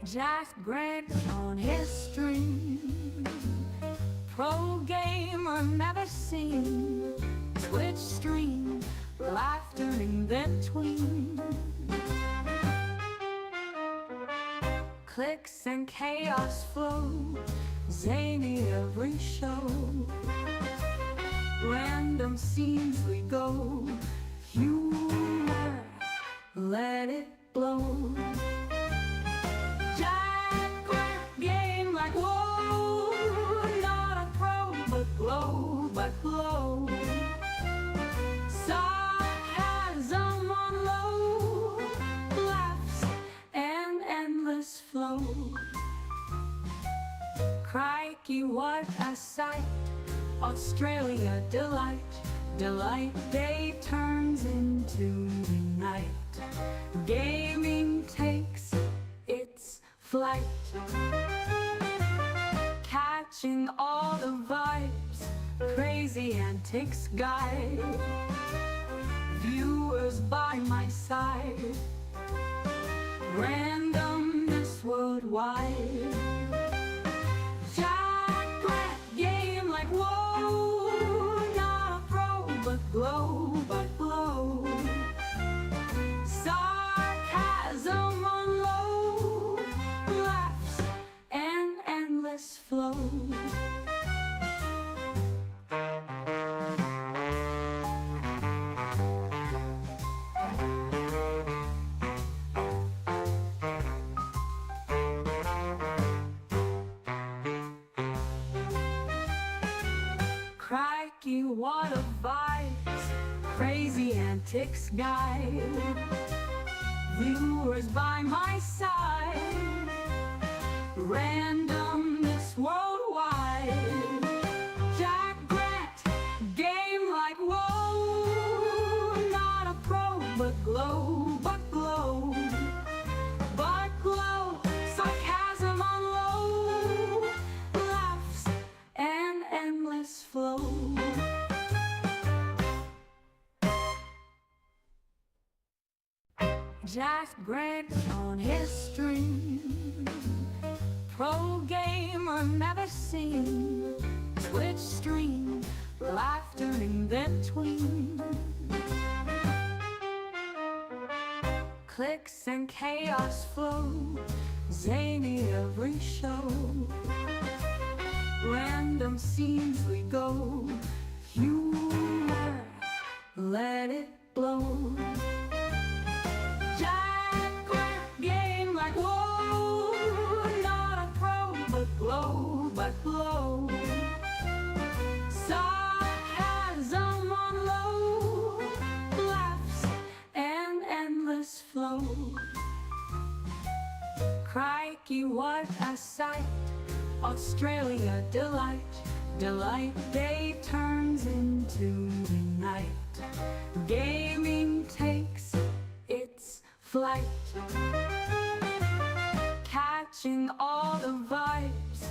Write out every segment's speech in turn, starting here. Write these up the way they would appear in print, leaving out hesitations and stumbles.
Jack Grant on his string, pro gamer never seen. Twitch stream, laughter in between. Clicks and chaos flow, zany every show. Random scenes we go, humor, let it blow. Jack Grant game like whoa, not a pro but glow. Sarcasm on low, laughs and endless flow. Crikey, what a sight! Australia delight. Day turns into night. Gaming takes its flight, catching all the vibes, crazy antics guide. Viewers by my side, randomness worldwide. Jack Grant game like whoa, not a pro but glow. Sarcasm on low, laughs and endless flow. Crikey, what a vibes, crazy antics guide. Viewers by my side, randomness worldwide. Jack Grant, game like whoa, not a pro but glow. Sarcasm on low, laughs and endless flow. Jack Grant on his string, pro gamer never seen. Twitch stream, laughter in between. Clicks and chaos flow, zany every show. Random scenes we go, humor, let it blow. Jack Grant game like whoa, not a pro but glow. Sarcasm on low, laughs and endless flow. Crikey, what a sight! Australia delight. Day turns into night. Gaming takes its flight, catching all the vibes,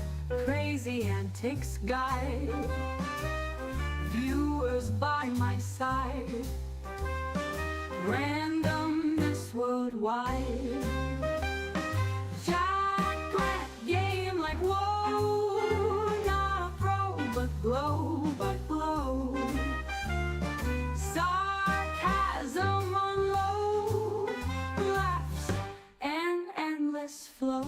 crazy antics guide. Viewers by my side, randomness worldwide. Jack Grant game like whoa, not a pro but glow. Sarcasm on low, laughs and endless flow.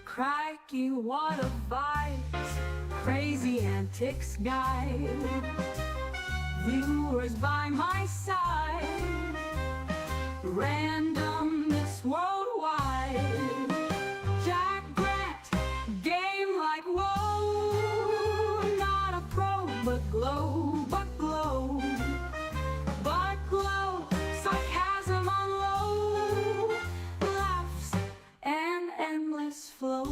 Crikey, what a vibes, crazy antics guide. Viewers by my side, randomness worldwide. Jack Grant, game like whoa, not a pro but glow. Sarcasm on low, laughs and endless flow.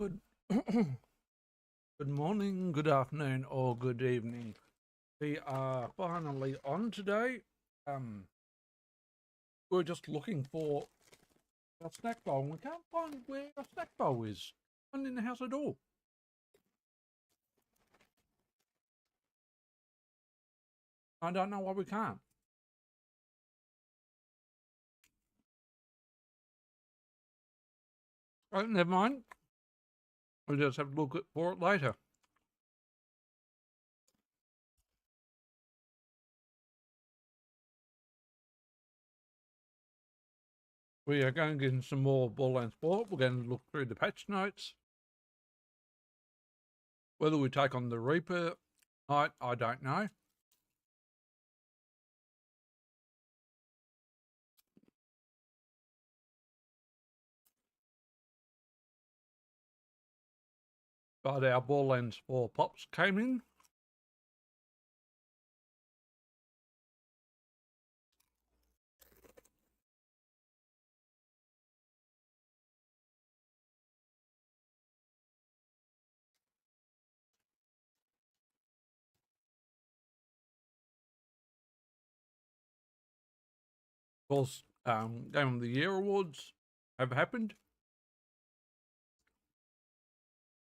Good, good morning, good afternoon, or good evening. We are finally on today. We're just looking for our snack bowl, and we can't find where our snack bowl is. Not in the house at all. I don't know why we can't. Oh, never mind. We'll just have to look for it later. We are going to get some more Borderlands 4. We're going to look through the patch notes. Whether we take on the Reaper night, I don't know. But our Borderlands 4 pops came in. Of course, Game of the Year awards have happened.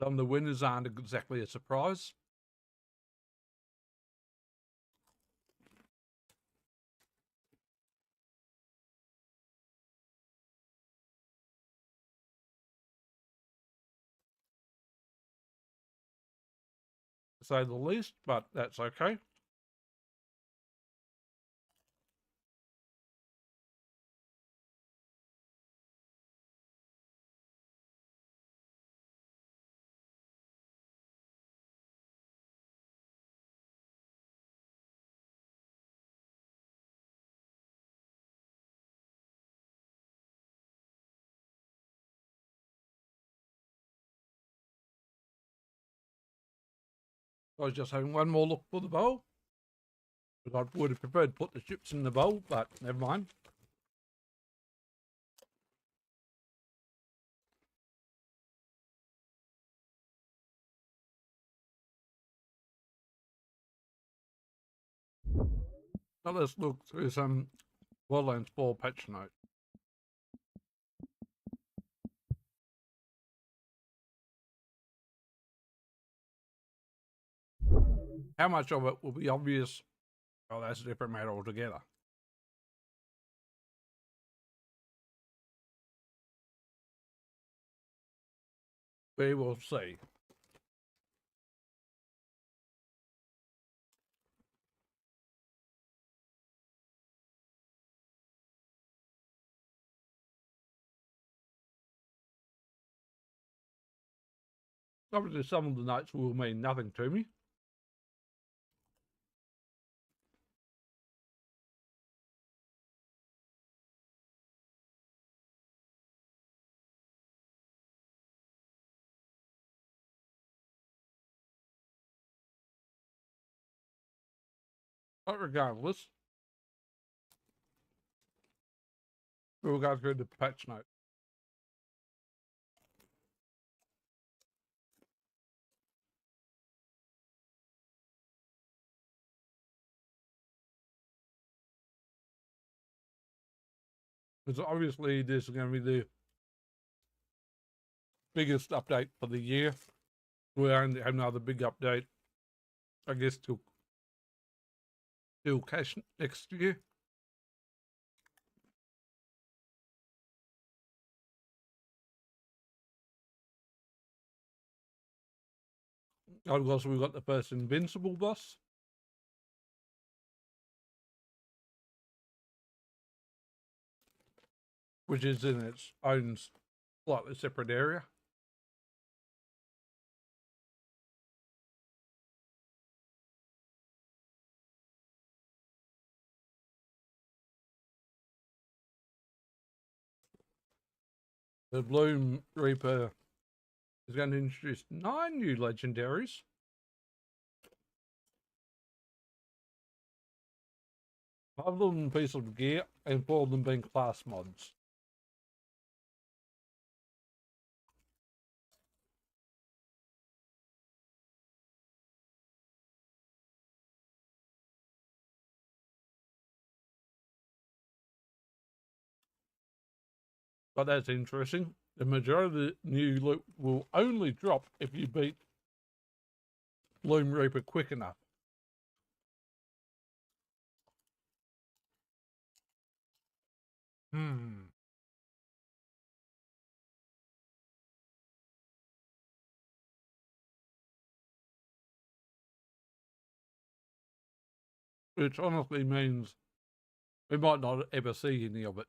Some of the winners aren't exactly a surprise. To say the least, but that's okay. I was just having one more look for the bowl. I would have preferred to put the chips in the bowl, but never mind. Now let's look through some Borderlands 4 patch notes. How much of it will be obvious? Oh, that's a different matter altogether. We will see. Obviously, some of the notes will mean nothing to me. But regardless, we'll go through the patch notes. Because obviously this is going to be the biggest update for the year. We only have another big update, I guess, till cash next year. Of course, we've got the first Invincible boss, which is in its own slightly separate area. The Bloom Reaper is going to introduce 9 new legendaries. Five of them pieces of gear, and 4 of them being class mods. But that's interesting. The majority of the new loot will only drop if you beat Loom Reaper quick enough. Which honestly means we might not ever see any of it.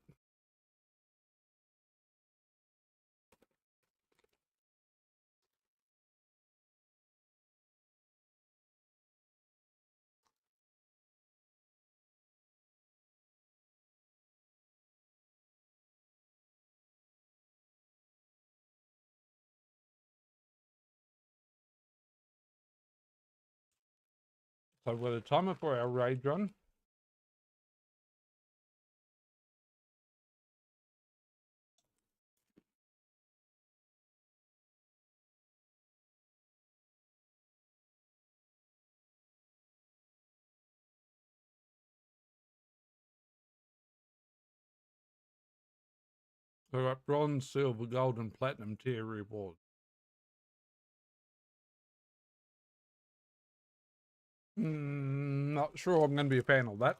So we've got a timer for our raid run. We've got bronze, silver, gold, and platinum tier rewards. Not sure I'm going to be a fan of that.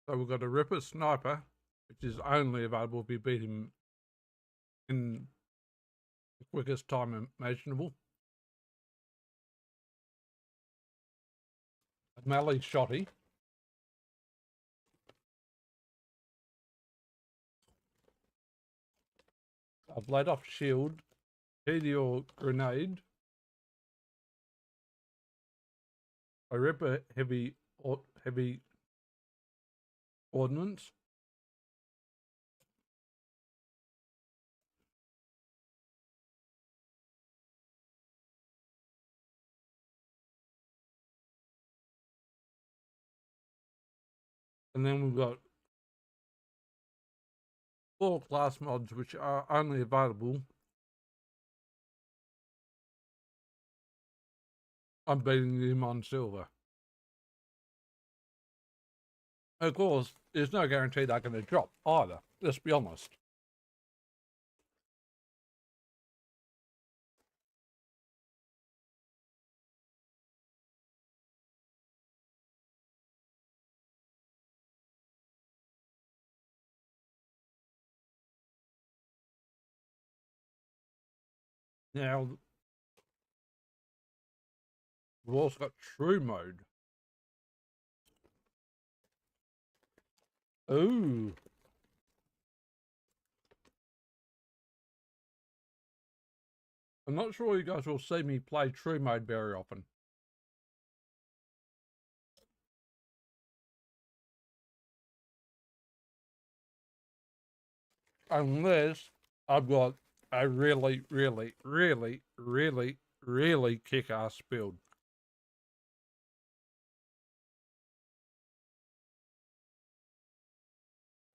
So we've got a Ripper Sniper, which is only available if you beat him in the quickest time imaginable. A melee shotty. A blade off shield, meteor grenade, a Ripper heavy ordnance, and then we've got 4 class mods which are only available on beating him on silver. Of course, there's no guarantee they're going to drop either, let's be honest. Now, we've also got true mode. Ooh. I'm not sure you guys will see me play true mode very often. Unless I've got a really, really, really, really, really kick-ass build.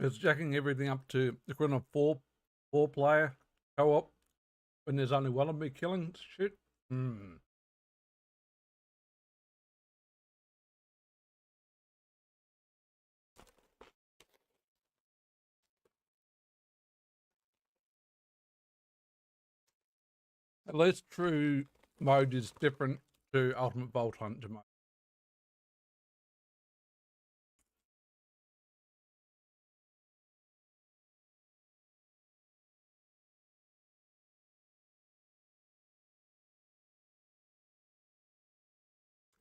It's jacking everything up to the equivalent of four player co-op when there's only one of me killing shit. At least true mode is different to Ultimate Vault Hunter mode.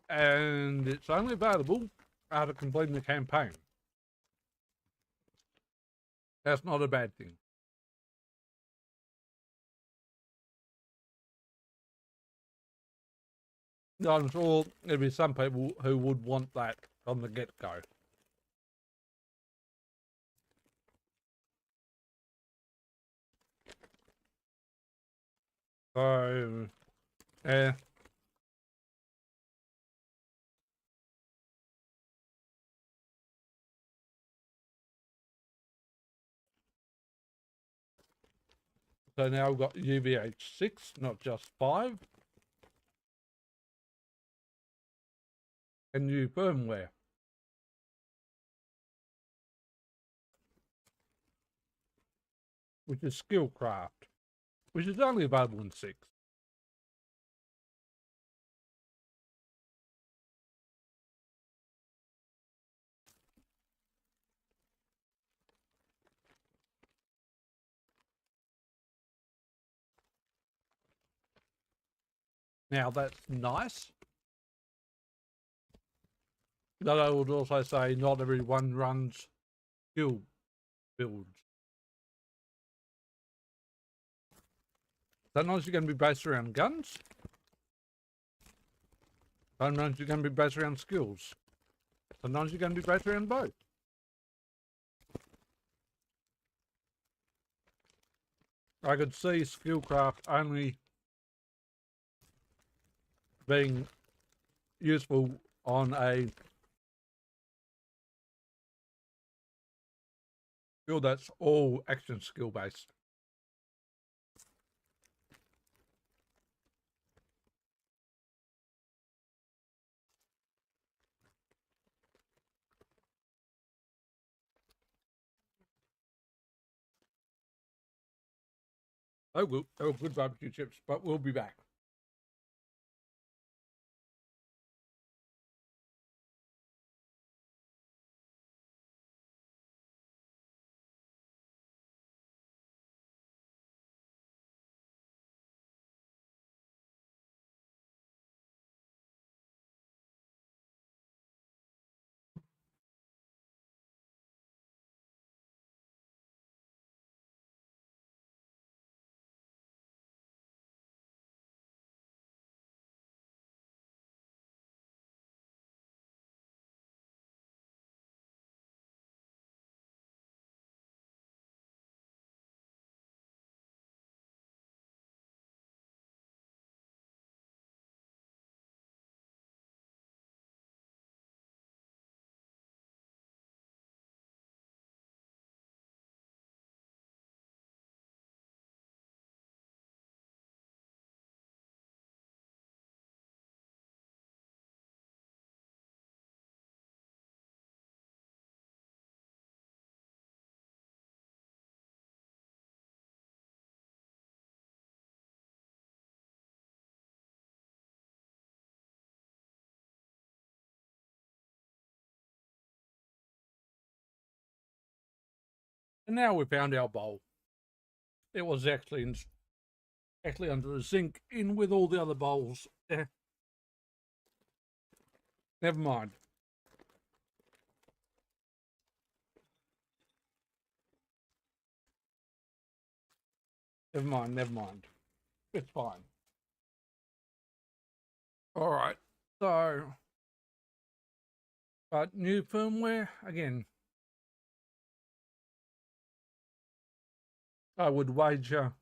And it's only available after completing the campaign. That's not a bad thing. I'm sure there'd be some people who would want that from the get-go. So, yeah. So now we've got UVH6, not just 5. And new firmware. Which is Skillcraft, which is only available in 6. Now that's nice. But I would also say not everyone runs skill builds. Sometimes you're going to be based around guns. Sometimes you're going to be based around skills. Sometimes you're going to be based around both. I could see Skillcraft only being useful on a skill that's all action skill based. Oh, well, oh, good barbecue chips, but we'll be back. And now we found our bowl. It was actually under the sink, in with all the other bowls. Never mind. Never mind. It's fine. All right. So, but new firmware again. I would wager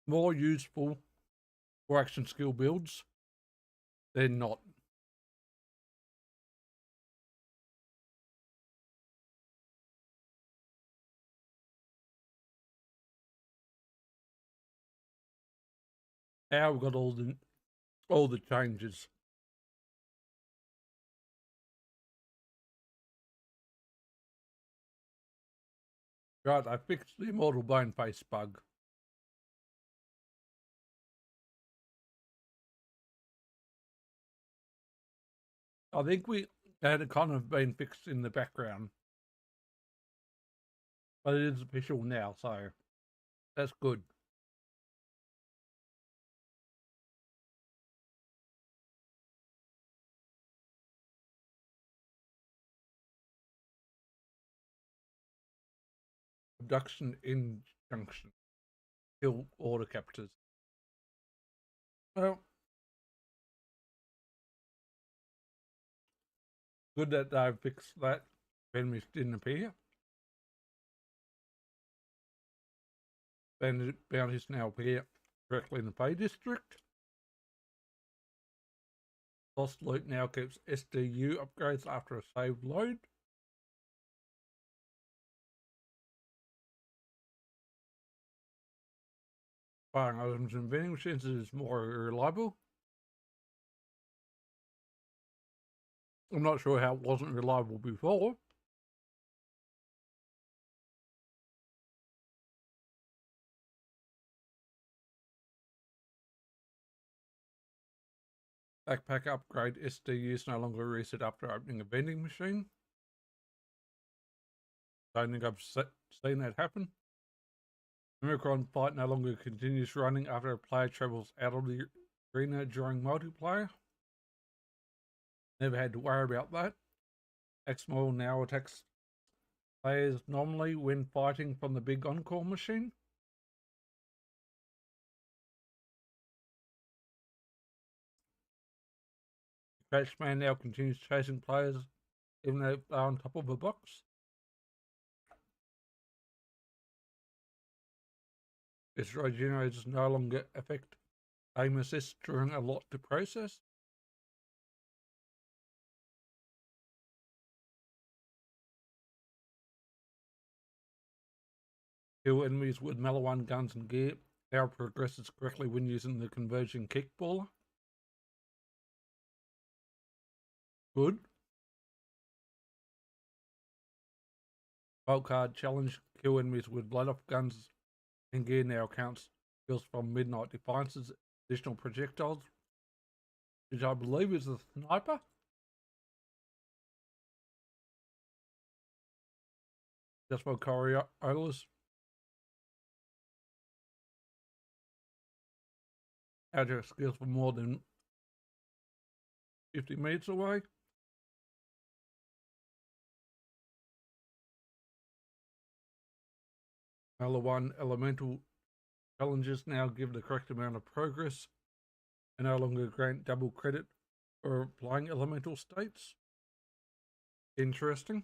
more useful for action skill builds than not. Now we've got all the changes. Right, I fixed the immortal bone face bug. I think that had kind of been fixed in the background, but it is official now, so that's good. Abduction injunction. Kill order captors. Well, good that they've fixed that. Enemies didn't appear. Bounties now appear directly in the pay district. Lost loot now keeps SDU upgrades after a saved load. Firing items in vending machines is more reliable. I'm not sure how it wasn't reliable before. Backpack upgrade SDUs no longer reset after opening a vending machine. Don't think I've seen that happen. Omicron fight no longer continues running after a player travels out of the arena during multiplayer. Never had to worry about that. X-Mole now attacks players normally when fighting from the big on-call machine. Crash-Man now continues chasing players even though they're on top of a box. Destroy generators no longer affect aim assist during a lot to process. Kill enemies with Malawan guns and gear. Now progresses correctly when using the conversion kickballer. Good. Vault card challenge. Kill enemies with blood off guns and gear now counts kills from Midnight Defiance's additional projectiles, which I believe is the sniper. Just for Coriolis. Agile skills for more than 50 meters away. Malawan elemental challenges now give the correct amount of progress and no longer grant double credit for applying elemental states. Interesting.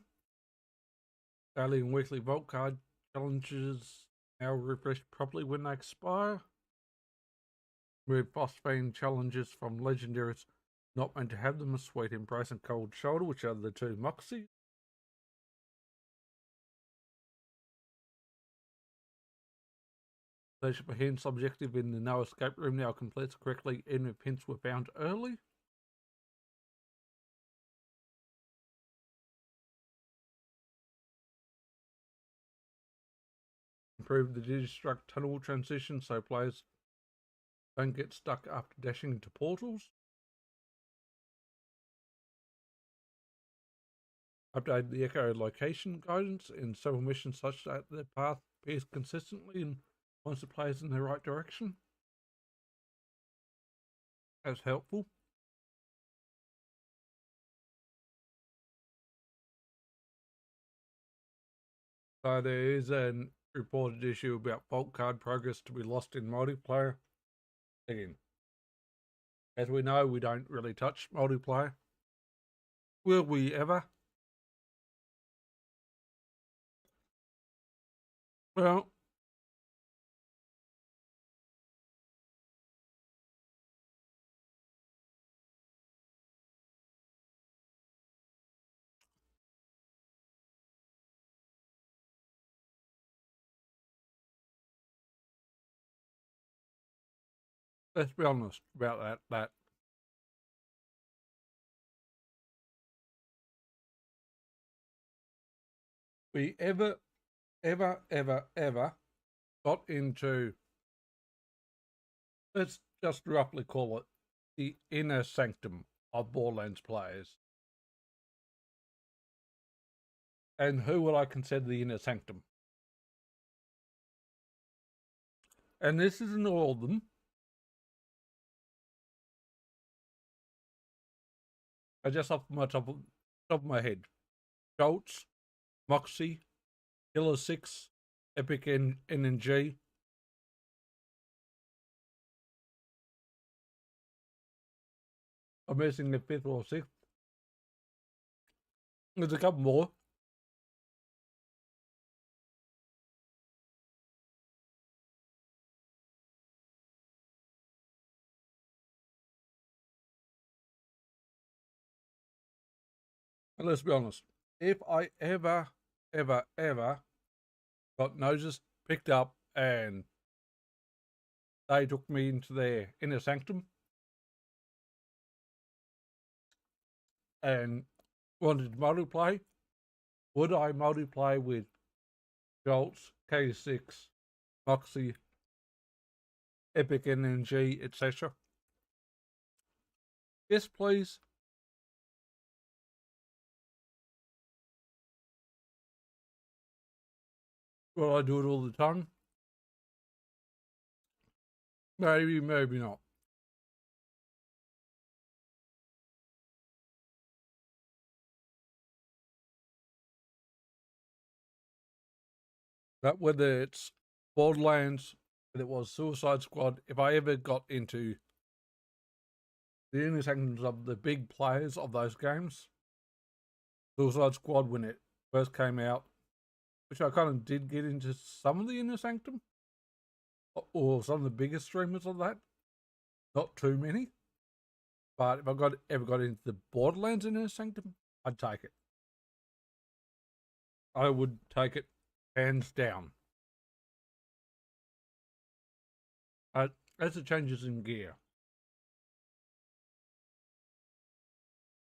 Daily and weekly vault card challenges now refreshed properly when they expire. Remove phosphane challenges from legendaries not meant to have them, Sweet Embrace and Cold Shoulder, which are the two Moxie. Pleasure for hints objective in the no escape room now completes correctly even if hints were found early. Improve the Digistruct tunnel transition so players don't get stuck after dashing into portals. Update the Echo location guidance in several missions such that the path appears consistently and points the players in the right direction. That's helpful. So there is an reported issue about vault card progress to be lost in multiplayer. Again, as we know, we don't really touch multiplayer. Will we ever? Well, let's be honest about that. We ever got into, let's just roughly call it, the inner sanctum of Borderlands players. And who would I consider the inner sanctum? And this isn't all of them. I just off my top of my head. Schultz, Moxie, Killer 6, Epic NNG. I'm missing the fifth or sixth. There's a couple more. And let's be honest, if I ever got noticed, picked up, and they took me into their inner sanctum and wanted to multiplay. Would I multiplay with Jolts, K6, Moxie, Epic NNG, etc.? Yes, please. Will I do it all the time? Maybe, maybe not. But whether it's Borderlands, whether it was Suicide Squad, if I ever got into the inner sanctums of the big players of those games, Suicide Squad when it first came out, which I kind of did get into some of the inner sanctum, or some of the biggest streamers of that. Not too many, but if I ever got into the Borderlands inner sanctum, I'd take it. I would take it hands down. As it changes in gear,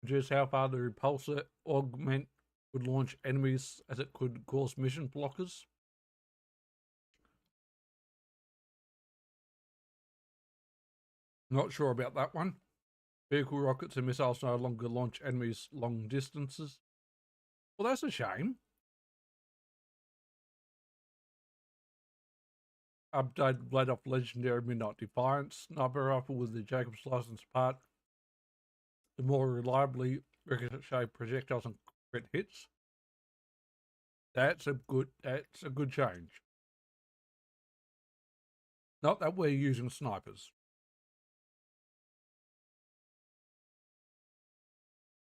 just how far the repulsor augment would launch enemies as it could cause mission blockers. Not sure about that one. Vehicle rockets and missiles no longer launch enemies long distances. Well, that's a shame. Updated blade off legendary Midnight Defiance sniper rifle with the Jacob's license part to more reliably ricochet projectiles and crit hits. That's a good change. Not that we're using snipers.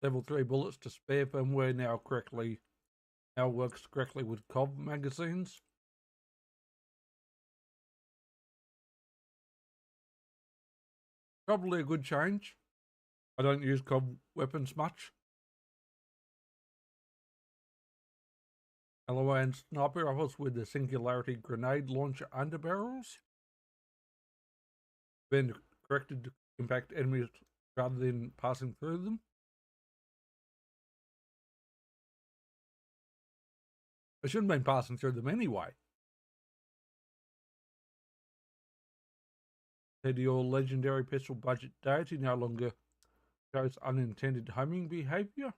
Level 3 bullets to spare firmware now works correctly with COV magazines. Probably a good change. I don't use COV weapons much. LOAN sniper rifles with the Singularity grenade launcher underbarrels. Been corrected to impact enemies rather than passing through them. I shouldn't have been passing through them anyway. Your legendary pistol budget deity no longer shows unintended homing behavior.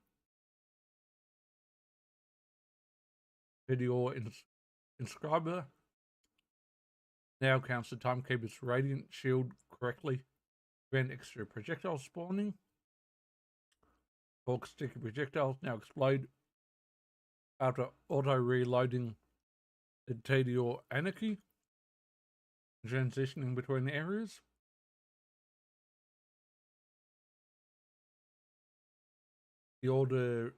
Your inscriber now counts the timekeeper's radiant shield correctly, prevent extra projectile spawning. Hawk sticky projectiles now explode after auto reloading the Tedior Anarchy, transitioning between areas. The older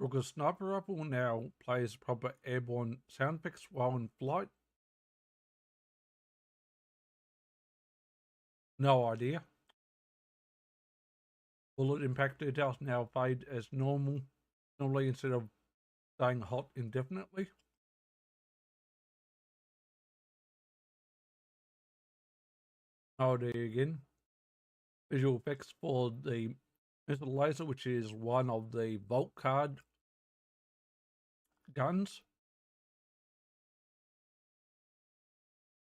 Rooker sniper rifle now plays proper airborne sound effects while in flight. No idea. Bullet impact details now fade as normally instead of staying hot indefinitely. Oh, there again. Visual effects for the missile laser, which is one of the Vault card guns.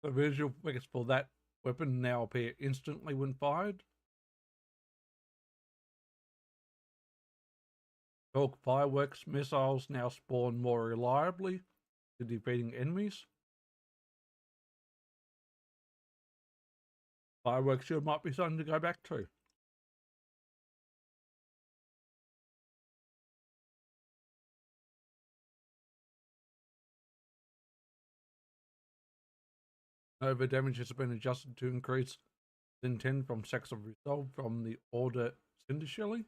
The visual effects for that weapon now appear instantly when fired. Hawk fireworks missiles now spawn more reliably to defeating enemies. Fireworks sure might be something to go back to. Over damage has been adjusted to increase in 10 from Sacks of Resolve from the Order Cinder Shelly.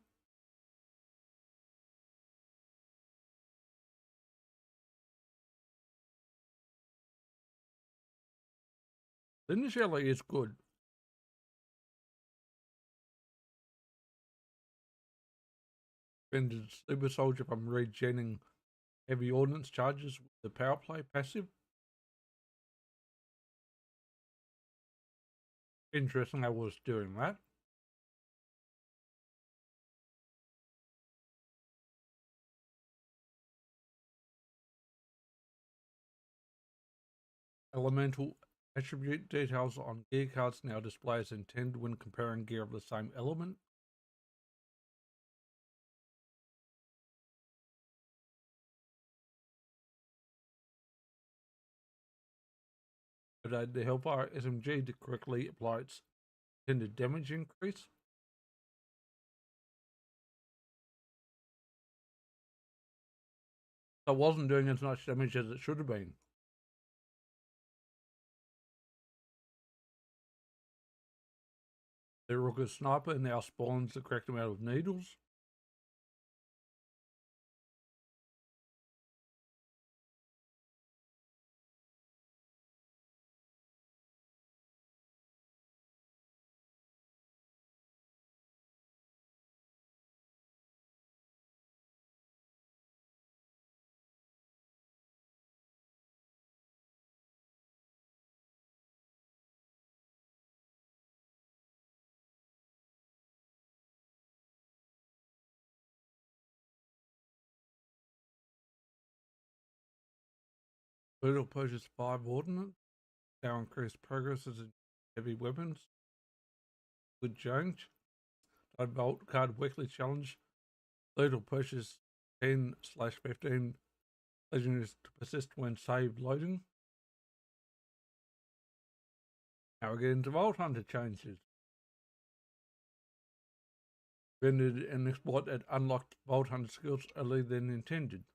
Cinder Shelly is good. Prevented Super Soldier from regenning heavy ordnance charges with the power play passive. interesting I was doing that. Elemental attribute details on gear cards now display as intended when comparing gear of the same element. But the Hellfire SMG to correctly apply its intended damage increase. So it wasn't doing as much damage as it should have been. The Rooker Sniper now spawns the correct amount of needles. Little purchase 5 ordnance. Now increased progress as in heavy weapons. Good change. Vault card weekly challenge. Little purchase 10/15 legendaries to persist when saved loading. Now we get into Vault Hunter changes. Rendered an exploit at unlocked Vault Hunter skills earlier than intended.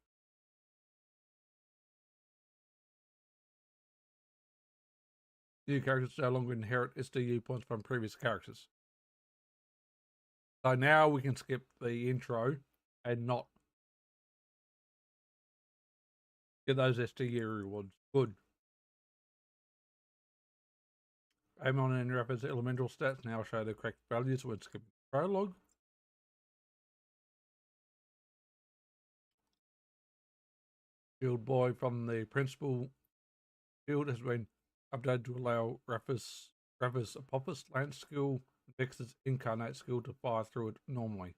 New characters no longer inherit SDU points from previous characters. So now we can skip the intro and not get those SDU rewards. Good. Amon and Rafa's elemental stats now show the correct values when skipping prologue. Shield Boy from the principal shield has been updated to allow Rafa's Apophis Lance skill, Vex's Incarnate skill to fire through it normally.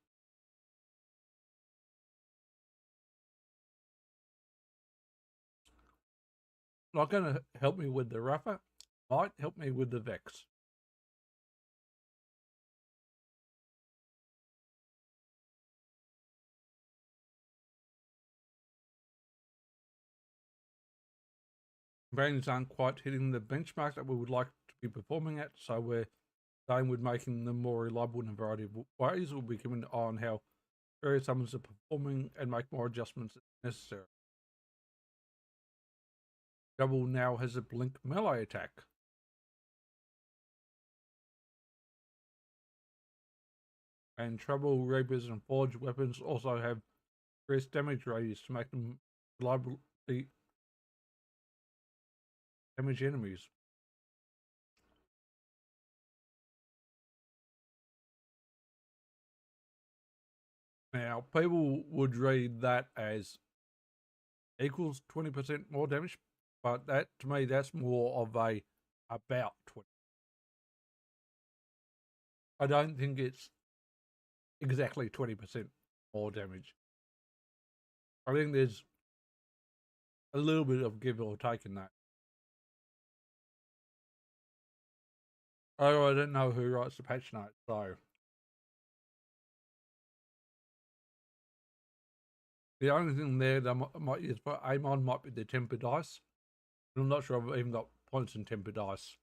Not going to help me with the Rafa, might help me with the Vex. Brains aren't quite hitting the benchmark that we would like to be performing at, so we're staying with making them more reliable in a variety of ways. We'll be keeping an eye on how various summons are performing and make more adjustments if necessary. Double now has a blink melee attack. And Trouble, Reapers, and Forged weapons also have increased damage radius to make them reliably damage enemies. Now, people would read that as equals 20% more damage, but that to me, that's more of a about 20. I don't think it's exactly 20% more damage. I think there's a little bit of give or take in that. Oh, I don't know who writes the patch notes, so the only thing there that I might use for Amon might be the temper dice. I'm not sure I've even got points in temper dice.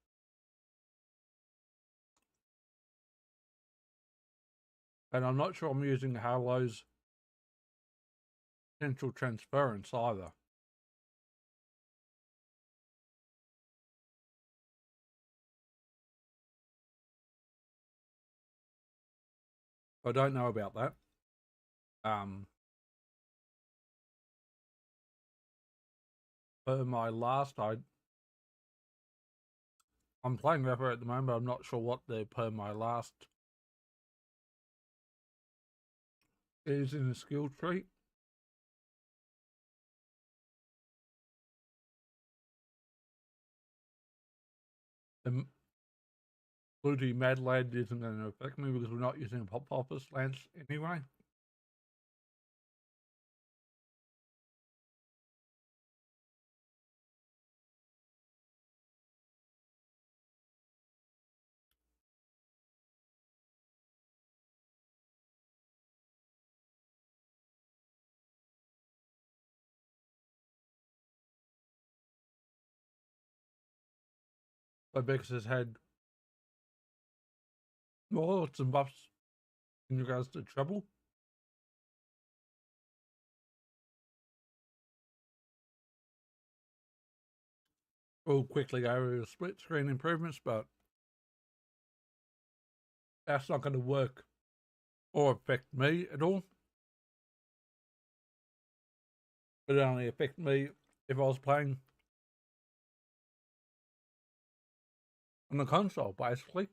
And I'm not sure I'm using Halo's potential transference either. I don't know about that. For my last, I'm playing Rafa at the moment. I'm not sure what the per my last is in the skill tree. Blue Mad Lad isn't going to affect me because we're not using a pop office lens anyway. But Bex has had lots and buffs in regards to trouble. We'll quickly go over split screen improvements, but that's not going to work or affect me at all. It only affect me if I was playing on the console, basically.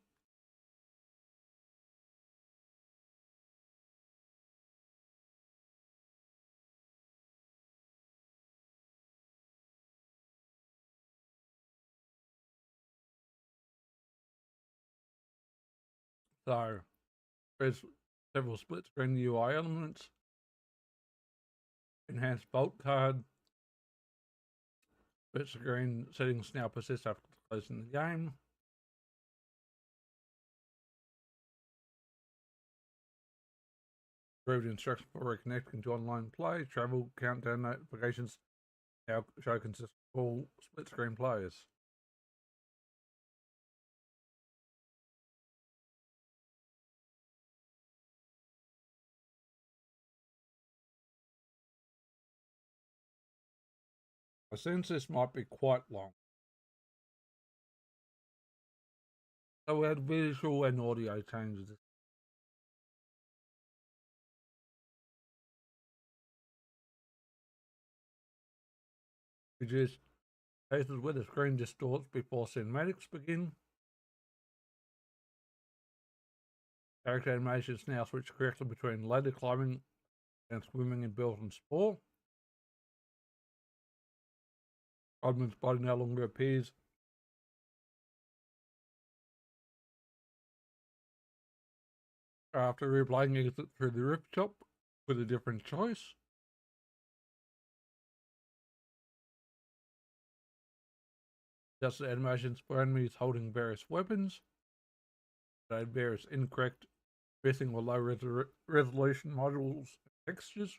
So there's several split screen UI elements. Enhanced bolt card. Split screen settings now persist after closing the game. Improved instructions for reconnecting to online play. Travel countdown notifications now show consistent all split screen players. I sense this might be quite long. So we had visual and audio changes. Reduce cases where the screen distorts before cinematics begin. Character animations now switch correctly between ladder climbing and swimming in Belgian Sport. Godman's body no longer appears after replaying exit through the rooftop with a different choice. Just the animations for enemies holding various weapons. They various incorrect, missing or low resolution models and textures.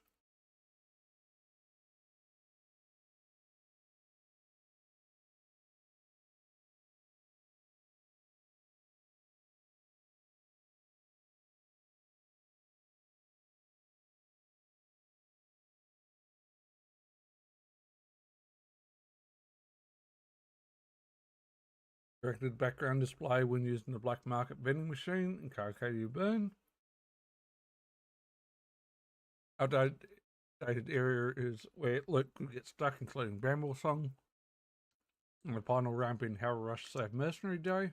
Corrected background display when using the black market vending machine in Carcadia Burn. Updated area is where Luke could get stuck, including Bramble Song. And the final ramp in Hell Rush Safe Mercenary Day.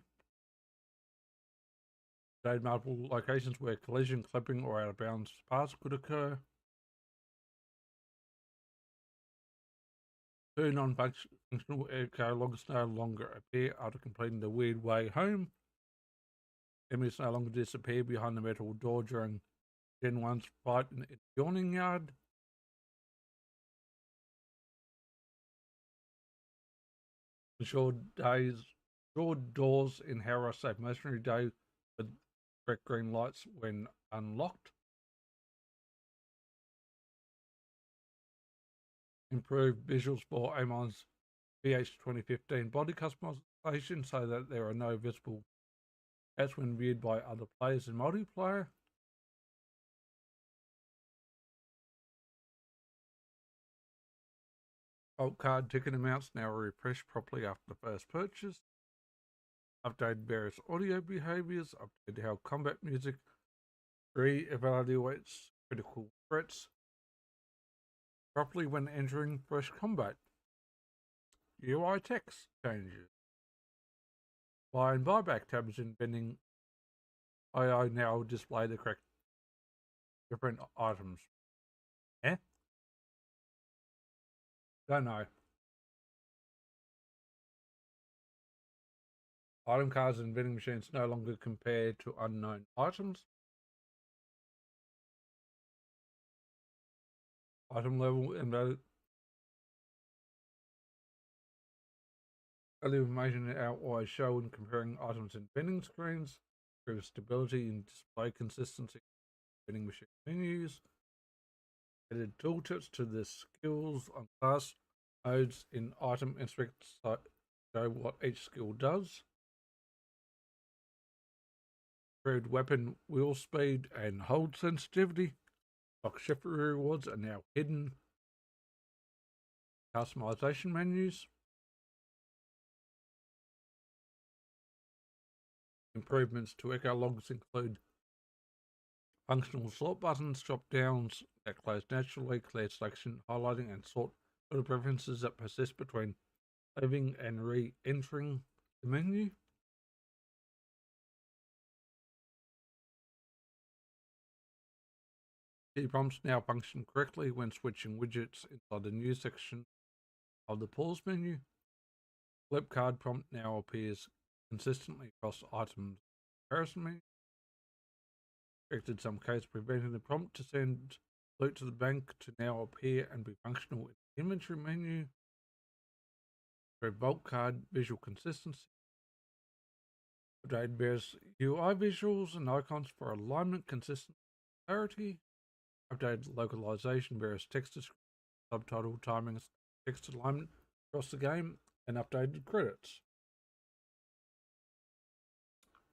Updated multiple locations where collision, clipping, or out of bounds paths could occur. 2 non-functional aircar logs no longer appear after completing the Weird Way home. Enemies no longer disappear behind the metal door during Gen 1's fight in the Yawning Yard. Ensured doors in Harrow Safe Mercenary Day with correct green lights when unlocked. Improved visuals for Amon's VH 2015 body customization so that there are no visible cats when viewed by other players in multiplayer. Alt card ticket amounts now refresh properly after the first purchase. Updated various audio behaviors. Updated how combat music re-evaluates critical threats properly when entering fresh combat. UI text changes. Buy and buyback tabs in vending I now display the correct different items. Eh? Don't know. Item cards and vending machines no longer compare to unknown items. Item level and value information are always shown when comparing items in vending screens. Improves stability and display consistency in vending machine menus. Added tooltips to the skills on class modes in item inspect show what each skill does. Improved weapon wheel speed and hold sensitivity. Lock shifter rewards are now hidden. Customization menus. Improvements to echo logs include functional sort buttons, drop downs that close naturally, clear selection, highlighting, and sort order preferences that persist between leaving and re-entering the menu. Key prompts now function correctly when switching widgets inside the new section of the pause menu. Flip card prompt now appears consistently across items comparison menu. Corrected some case preventing the prompt to send loot to the bank to now appear and be functional in the inventory menu. For bulk card visual consistency. Updated various UI visuals and icons for alignment, consistency, clarity. Updated localization, various text description, subtitle, timing, text alignment across the game, and updated credits.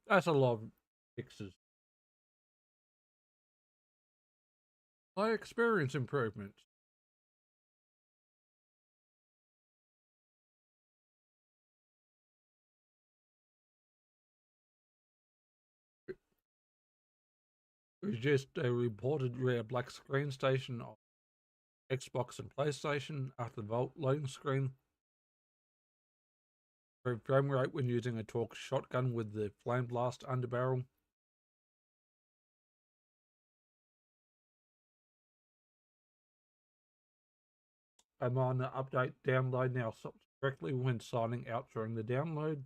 That's a lot of fixes. Player experience improvements. Reduced a reported rare black screen station on Xbox and PlayStation after the Vault loading screen. Improved frame rate when using a torque shotgun with the Flame Blast underbarrel. A minor update download now stops correctly when signing out during the download.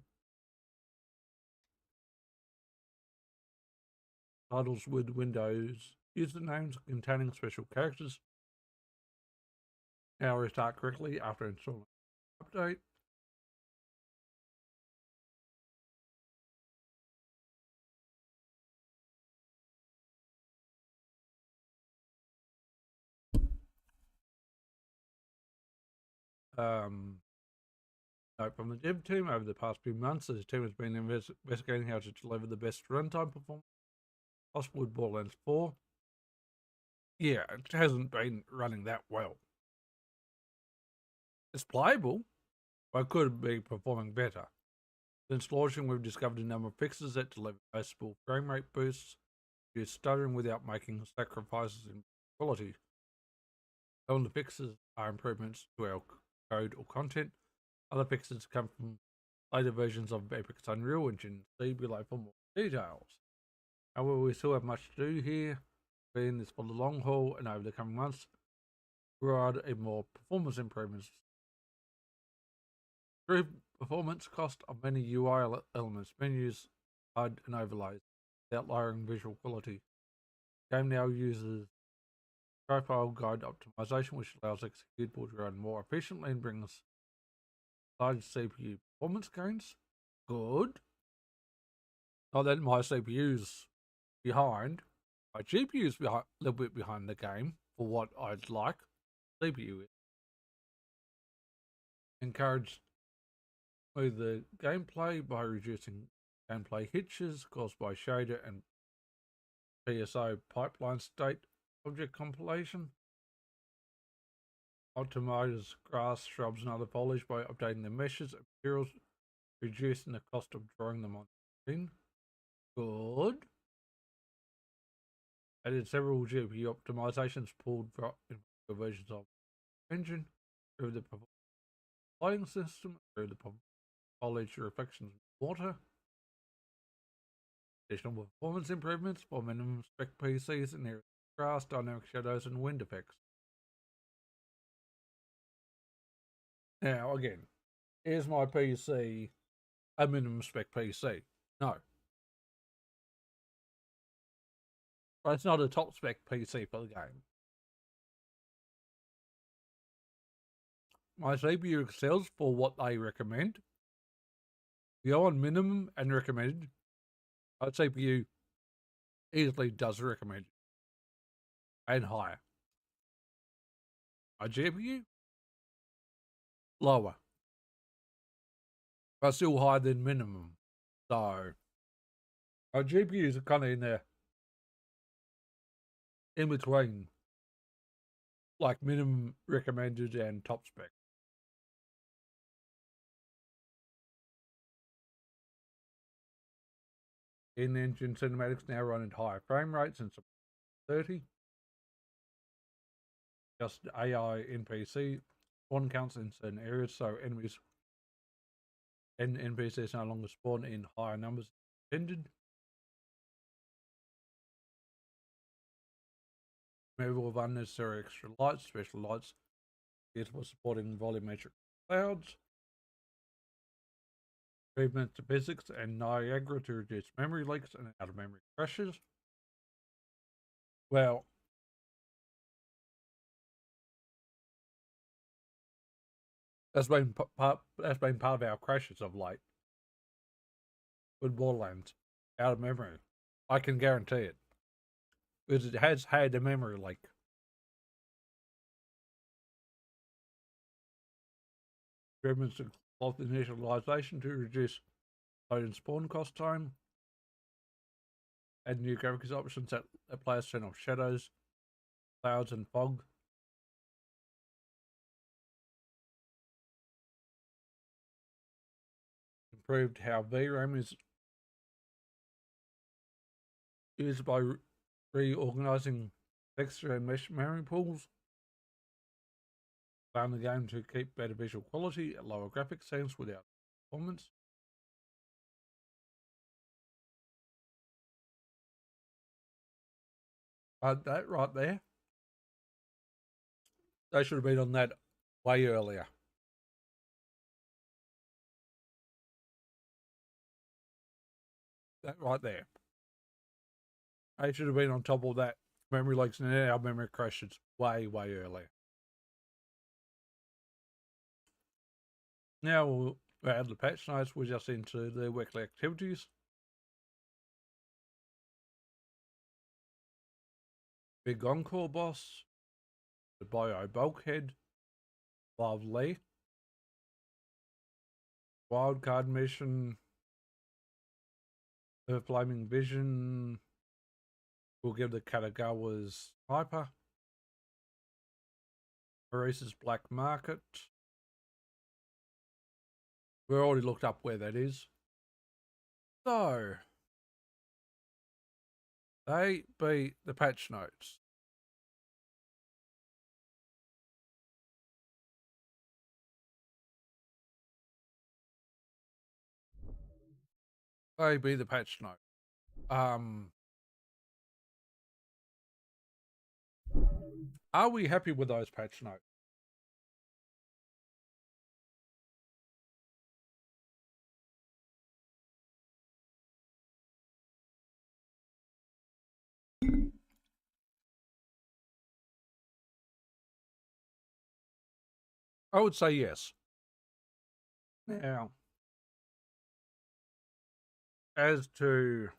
Titles with Windows usernames containing special characters now restart correctly after installing update. Note from the dev team, over the past few months, the team has been investigating how to deliver the best runtime performance possible with Borderlands 4. Yeah, it hasn't been running that well. It's playable, but could be performing better. Since launching, we've discovered a number of fixes that deliver noticeable frame rate boosts, reduce stuttering without making sacrifices in quality. Some of the fixes are improvements to our code or content. Other fixes come from later versions of Epic's Unreal Engine. See below for more details. However, we still have much to do here. We're in this for the long haul, and over the coming months, we'll add a more performance improvements. Improved performance cost of many UI elements, menus, HUD, and overlays without lowering visual quality. The game now uses profile guide optimization, which allows executable to run more efficiently and brings large CPU performance gains. Good. Not that my CPU's behind. My GPU's a little bit behind the game for what I'd like. CPU is. Encouraged smoother gameplay by reducing gameplay hitches caused by shader and PSO pipeline state object compilation. Optimizes grass, shrubs, and other foliage by updating the meshes and materials, reducing the cost of drawing them on screen. Good. Added several GPU optimizations pulled from versions of engine through the lighting system, through the foliage reflections of water. Additional performance improvements for minimum spec PCs and their grass, dynamic shadows, and wind effects. Now, again, here's my PC a minimum spec PC. No. But it's not a top spec PC for the game. My CPU excels for what they recommend. You go on minimum and recommended. My CPU easily does recommend and higher. My GPU lower, but still higher than minimum. So my GPUs are kind of in there, in between, like minimum recommended and top spec. In-engine cinematics now run at higher frame rates and 30. Just AI NPC spawn counts in certain areas, so enemies and NPCs no longer spawn in higher numbers than intended. Removal of unnecessary extra lights, special lights is for supporting volumetric clouds. Improvements to physics and Niagara to reduce memory leaks and out of memory crashes. Well, that's been part of our crashes of late with Borderlands, out of memory. I can guarantee it, because it has had a memory leak. Improvements to cloth initialization to reduce load and spawn cost time. Add new graphics options that let players turn off shadows, clouds, and fog. Improved how VRAM is used by reorganizing texture and mesh memory pools. Allowing the game to keep better visual quality at lower graphics settings without performance. That right there, they should have been on that way earlier. That right there. They should have been on top of that memory leaks and our memory crashes way earlier. Now we'll add the patch notes. We're just into the weekly activities. Big Encore boss, the Bio Bulkhead, Lovely, Wildcard mission, Her Flaming Vision. We'll give the Katagawa's Sniper, Maurice's Black Market. We already looked up where that is. So, they be the patch notes. They be the patch note. Are we happy with those patch notes? I would say yes. Now, as to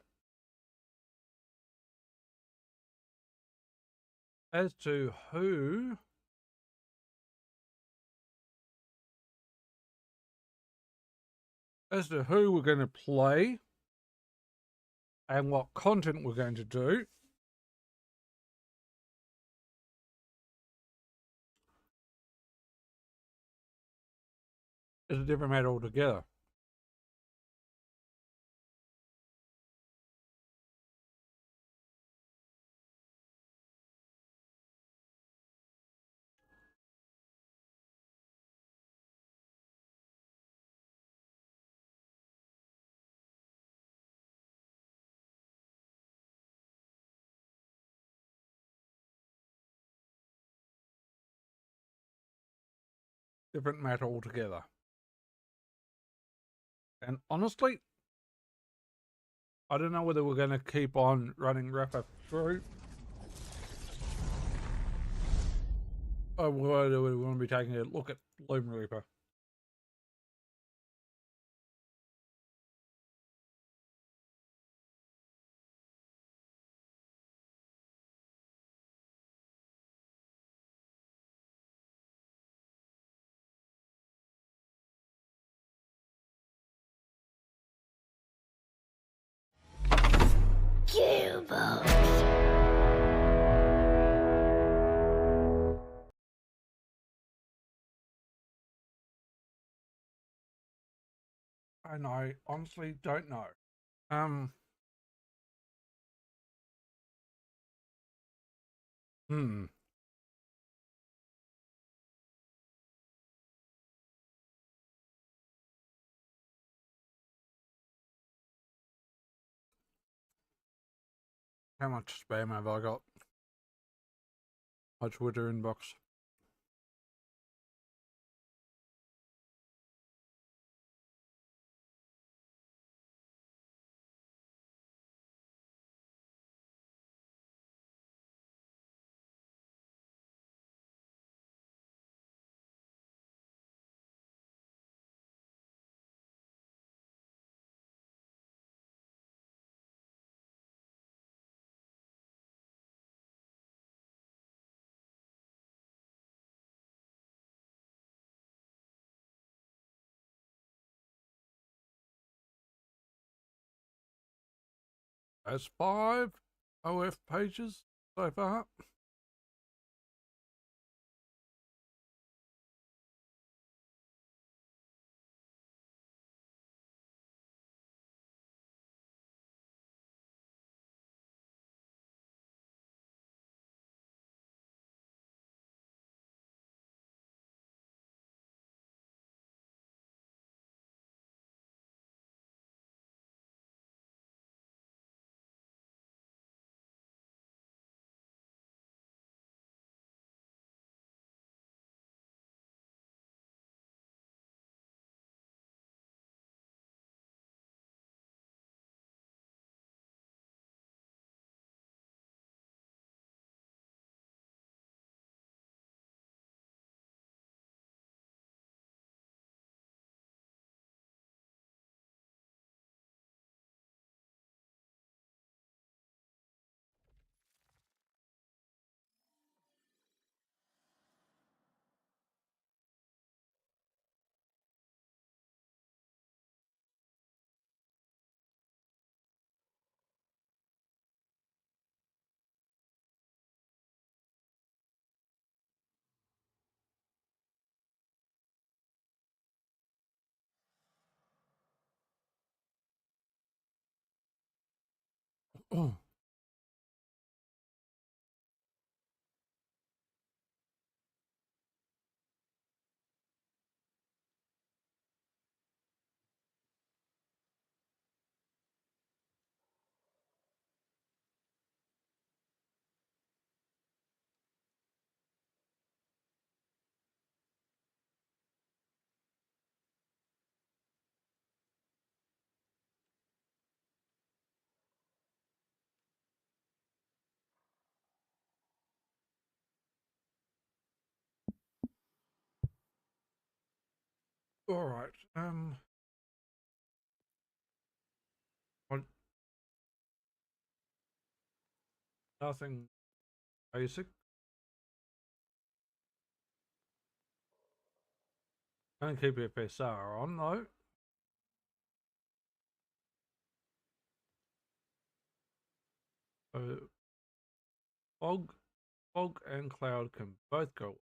who we're going to play and what content we're going to do, is a different matter altogether. Different matter altogether. And honestly, I don't know whether we're going to keep on running Rafa through, or whether we want to be taking a look at Loom Reaper. And I honestly don't know. Um, hmm. How much spam have I got? My Twitter inbox. That's 5 OF pages so far. All right. What, nothing basic. Don't keep FSR on though. So fog, fog and cloud can both go.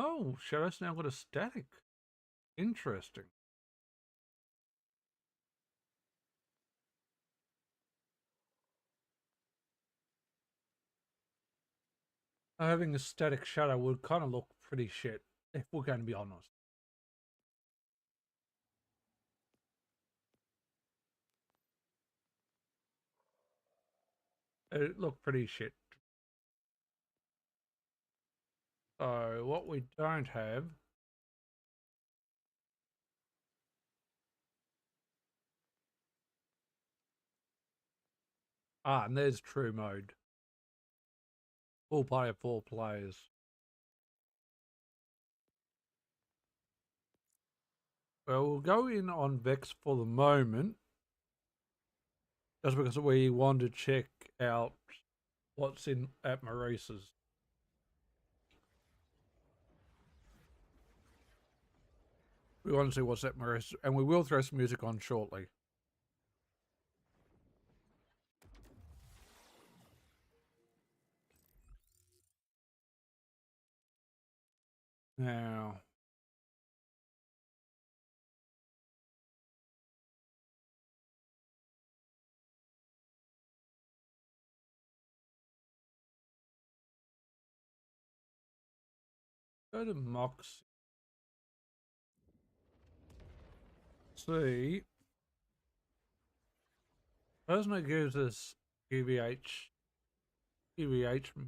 Oh, Shadow's now got a static. Interesting. Having a static shadow would kind of look pretty shit, if we're going to be honest. It looked pretty shit. So what we don't have and there's true mode. Full play of 4 players. Well, we'll go in on Vex for the moment, just because we want to check out what's in at Maurice's. We want to see what's at Maurice's, and we will throw some music on shortly. Now, go to Mox. See, person that gives us UVH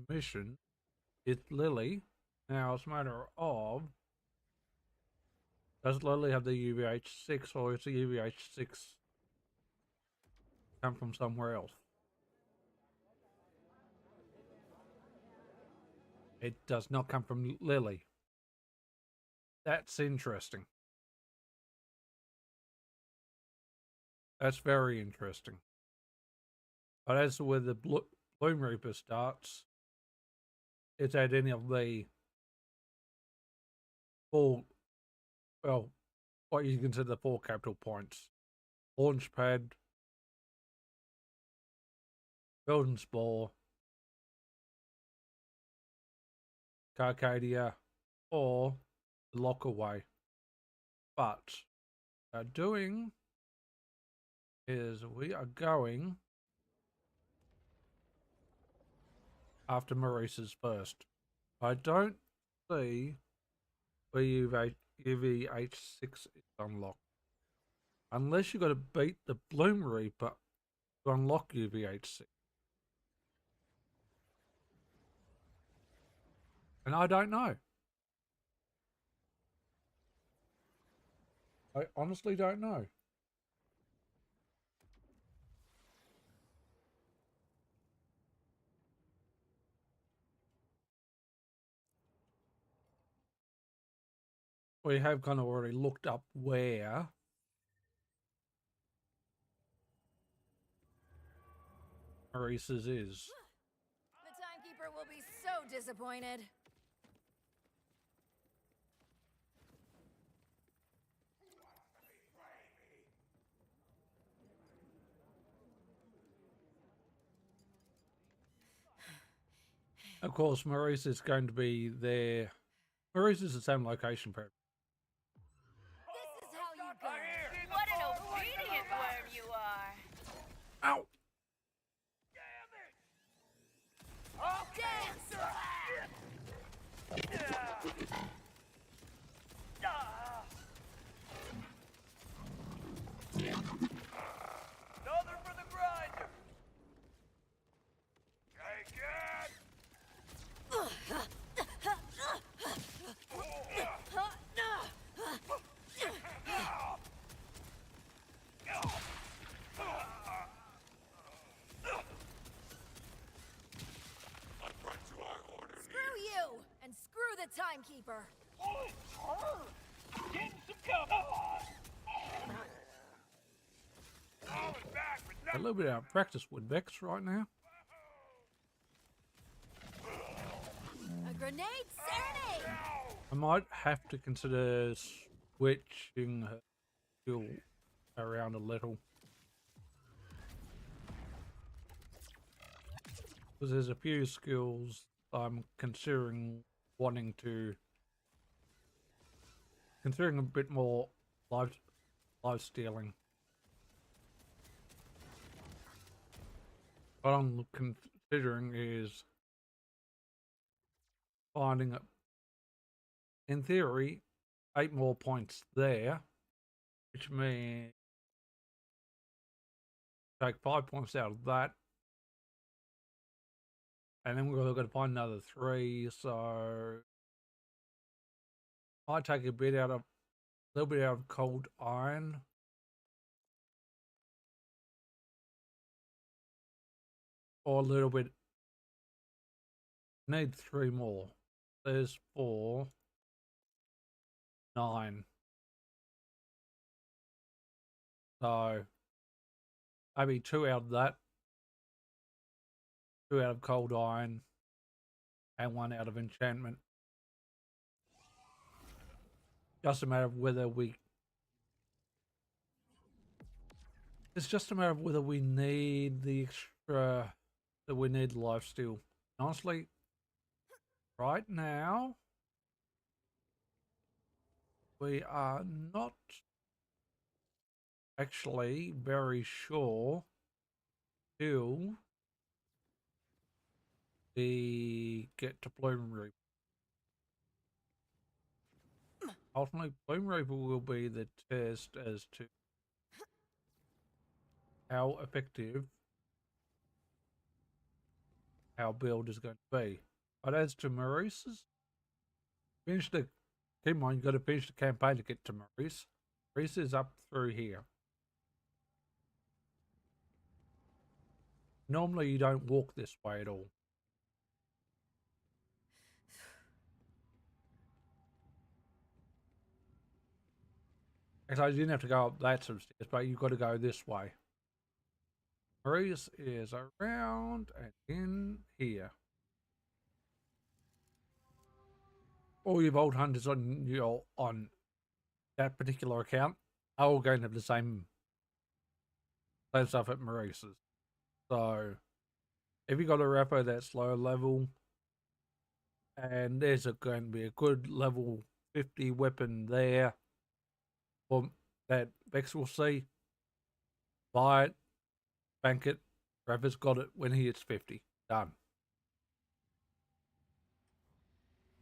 mission is Lily. Now it's a matter of, does Lily have the UVH6, or is the UVH6 come from somewhere else? It does not come from Lily. That's interesting. That's very interesting. But as to where the Bloom Reaper starts, it's at any of the four, well, what you consider the 4 capital points. Launchpad, Golden Spore, Carcadia, or the Lockaway. But what we're doing is we are going after Maurice's first. I don't see where UVH6 is unlocked. Unless you've got to beat the Bloom Reaper to unlock UVH6. And I don't know. I honestly don't know. We have kind of already looked up where Maurice's is. The timekeeper will be so disappointed. Of course, Maurice is going to be there. Maurice is the same location for This is how you go. What an obedient worm you are. Ow! Dance! Another for the grinder. Take it. Screw you! And screw the timekeeper! Getting some cover. Back with A little bit out of practice with Vex right now. A grenade serenade! I might have to consider switching her skill around a little. Because there's a few skills I'm considering wanting to, considering a bit more life stealing. What I'm considering is finding, in theory, 8 more points there, which means take 5 points out of that. And then we're going to find another 3, so Might take a bit out of, a little bit out of cold iron. Or a little bit. Need 3 more. There's 4. 9. So maybe 2 out of that. 2 out of cold iron. And 1 out of enchantment. Just a matter of whether we... It's just a matter of whether we need the extra... That we need lifesteal. Honestly, right now, we are not actually very sure till we get to Bloom Reaper. Ultimately, Bloom Reaper will be the test as to how effective our build is going to be. But as to Maurice's, keep in mind, you've got to finish the campaign to get to Maurice. Maurice is up through here. Normally, you don't walk this way at all. So you didn't have to go up that sort of stairs, but you've got to go this way. Maurice is around and in here. All your Vault Hunters on that particular account are all going to have the same stuff at Maurice's. So if you got a Rafa that's low level and there's going to be a good level 50 weapon there, or that Vex will see, buy it, bank it. Rafa's got it when he hits 50. Done.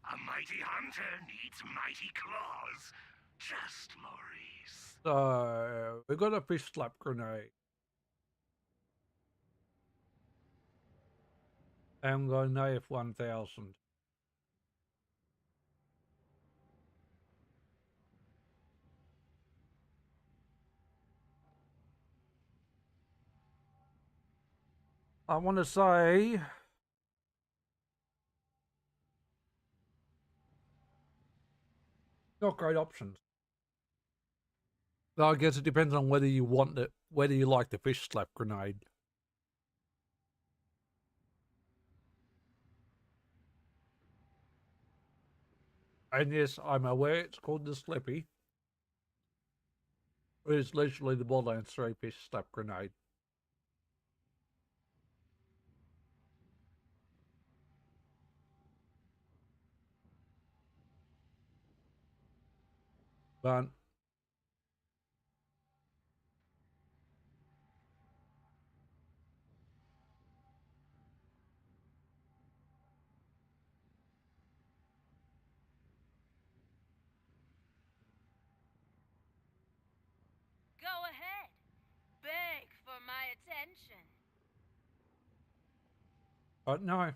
A mighty hunter needs mighty claws. Just Maurice. So we got a fish slap grenade. I'm going AF 1000. I want to say not great options. So I guess it depends on whether you want it, whether you like the fish slap grenade. And yes, I'm aware it's called the Slippy. It's literally the Borderlands 3 fish slap grenade. But Go ahead. Beg for my attention. no.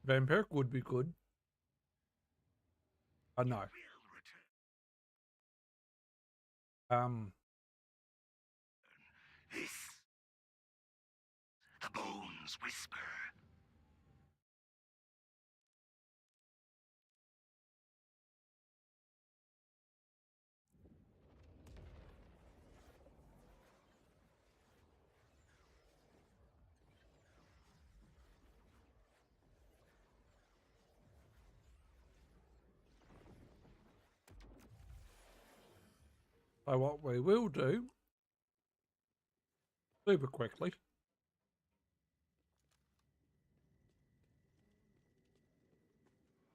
Vampiric would be good. No. This. The bones whisper. So what we will do, super quickly,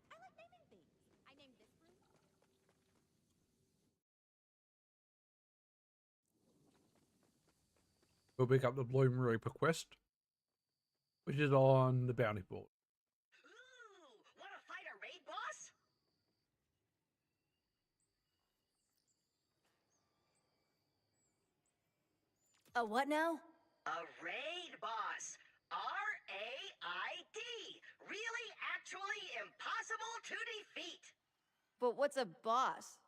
I like naming things. I named this room. we'll pick up the Bloom Reaper quest, which is on the bounty board. Ooh, wanna fight a raid boss? A what now? A raid boss. R to defeat. But what's a boss?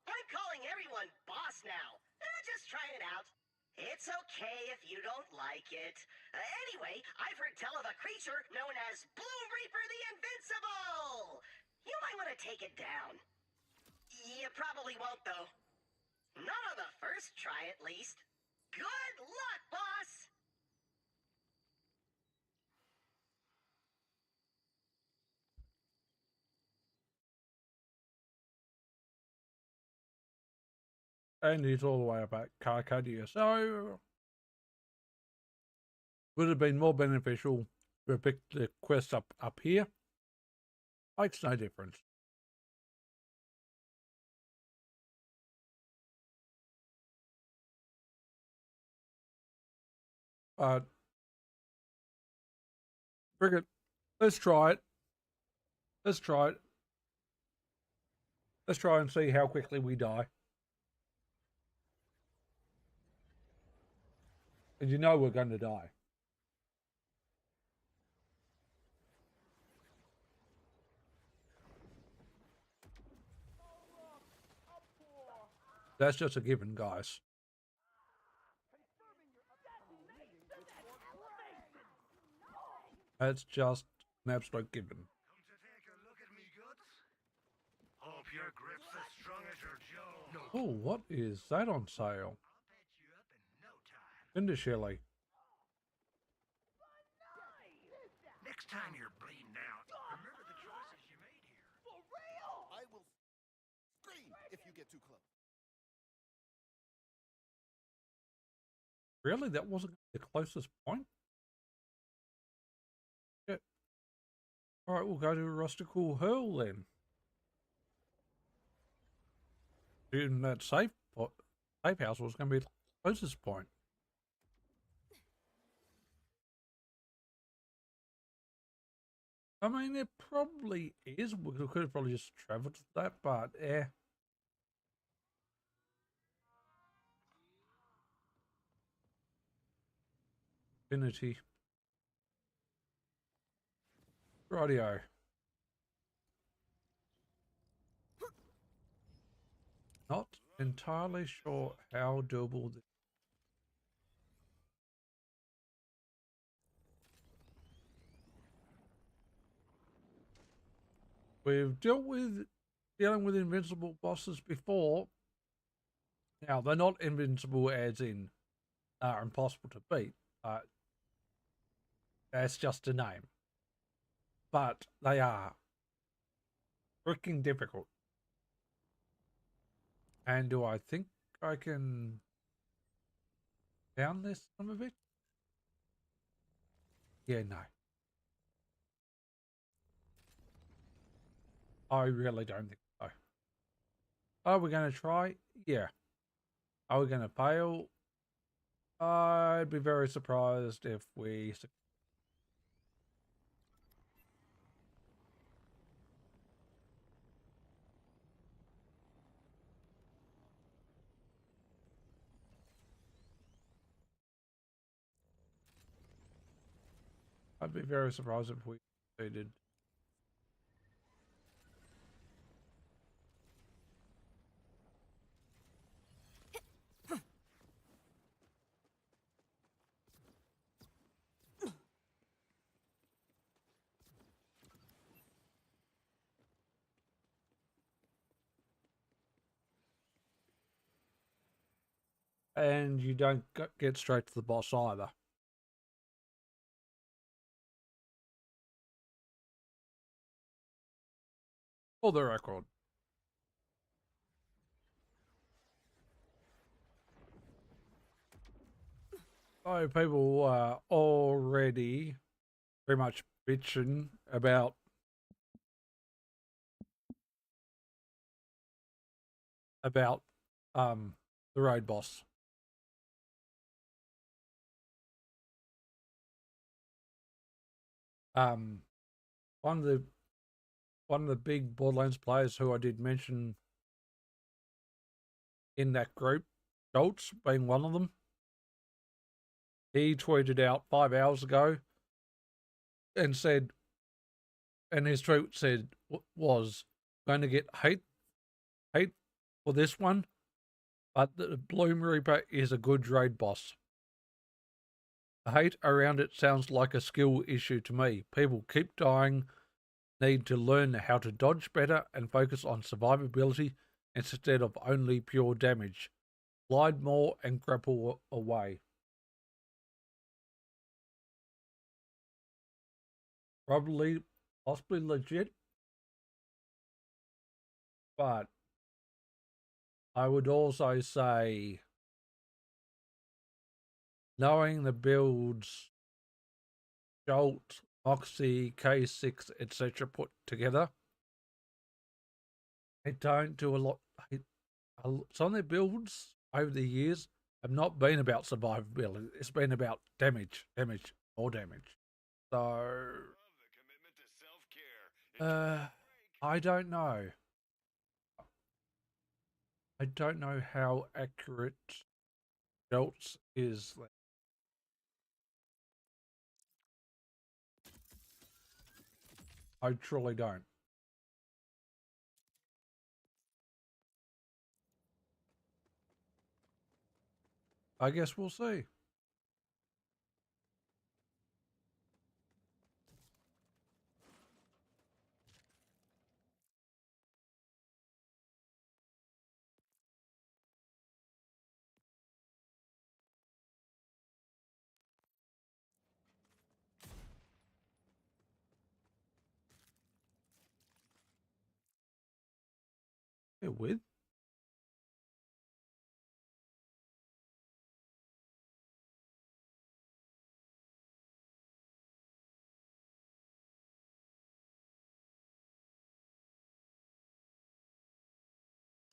I'm calling everyone boss now. Just trying it out. It's okay if you don't like it. Anyway, I've heard tell of a creature known as Blue Reaper the Invincible. You might want to take it down. You probably won't, though. Not on the first try, at least. Good luck, boss! And he's all the way up at Carcadia. So, would have been more beneficial to pick the quest up here. Makes no difference. But, friggin', let's try it. Let's try it. Let's try and see how quickly we die. And you know we're going to die. That's just a given, guys. That's just an absolute given. Come to take a look at me guts? Hope your grip's as strong as your jaw. Oh, what is that on sale? I'll patch you up in no time. Cinder Shelly. Next time you're bleeding out, remember the choices you made here. I will scream if you get too close. Really? That wasn't the closest point? Yeah. Alright, we'll go to Rustical Hurl then. Even that safe house was going to be the closest point. I mean, it probably is. We could have probably just traveled to that, but eh. Infinity. Rightio. Not entirely sure how doable this. We've dealing with invincible bosses before. Now, they're not invincible as in are impossible to beat. That's just a name. But they are freaking difficult. And do I think I can down this some of it? Yeah, no. I really don't think so. Are we going to try? Yeah. Are we going to fail? I'd be very surprised if we... I'd be very surprised if we succeeded. And you don't get straight to the boss either. For the record. So people are already pretty much bitching about the raid boss. One of the big Borderlands players who I did mention in that group, Schultz being one of them, he tweeted out 5 hours ago and said, and his tweet said was going to get hate for this one, but the Bloom Reaper is a good raid boss. The hate around it sounds like a skill issue to me. People keep dying, need to learn how to dodge better and focus on survivability instead of only pure damage. Glide more and grapple away. Probably, possibly legit, but I would also say knowing the builds Jolt, Moxie, K6, etc. put together, they don't do a lot. Some of their builds over the years have not been about survivability. It's been about damage, more damage. So, I don't know. I don't know how accurate Jolts is. I truly don't. I guess we'll see. Yeah, with.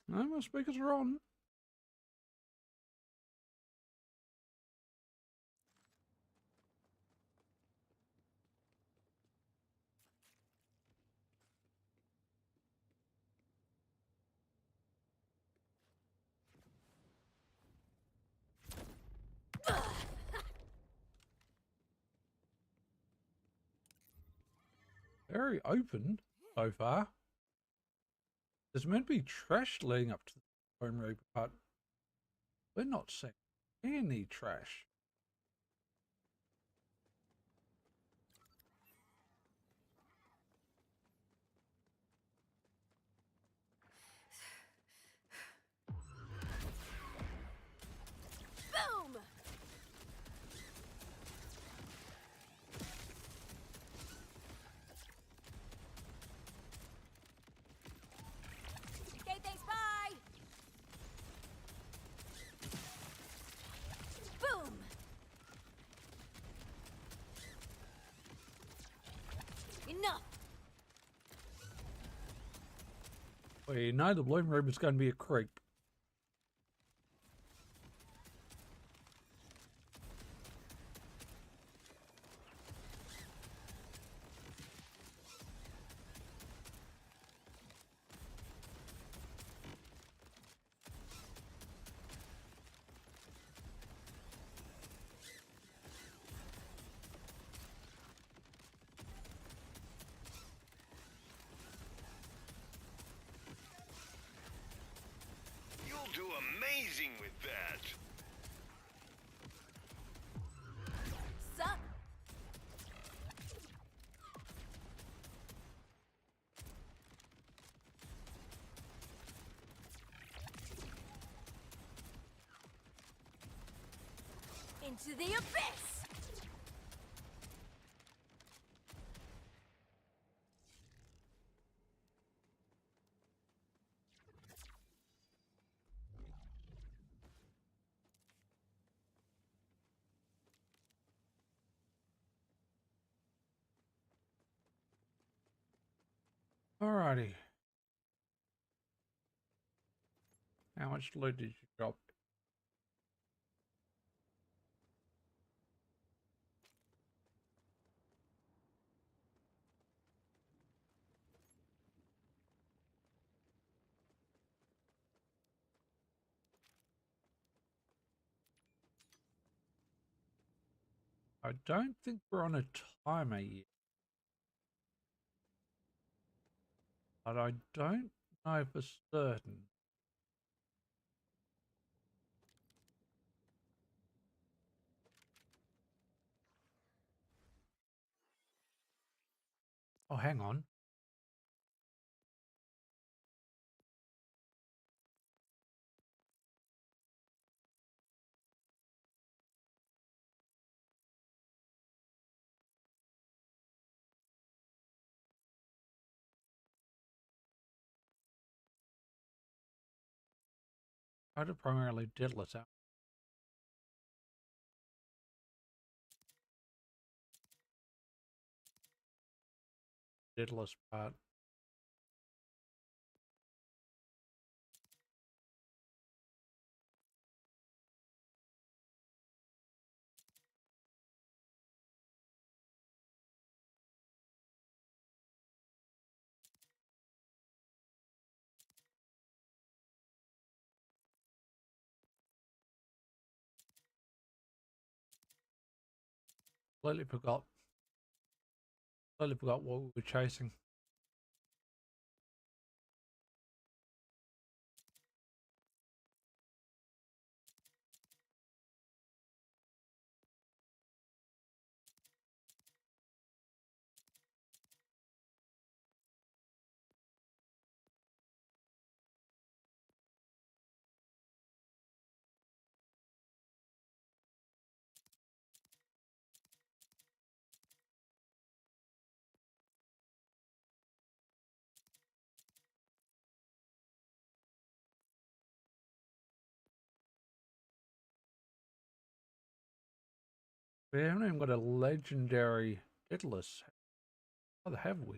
No, my speakers are on. Very open so far. There's meant to be trash leading up to the home reaper, but we're not seeing any trash. Boom! Okay, thanks, bye! Boom! Enough! Well, you know the Bloom Reaper is going to be a creep. You'll do amazing with that. Sup? Into the abyss! Alrighty. How much loot did you drop? I don't think we're on a timer yet. but I don't know for certain. Oh, hang on. I did primarily Daedalus out. Daedalus part. Completely forgot. Completely forgot what we were chasing. We haven't even got a legendary Daedalus. How have we?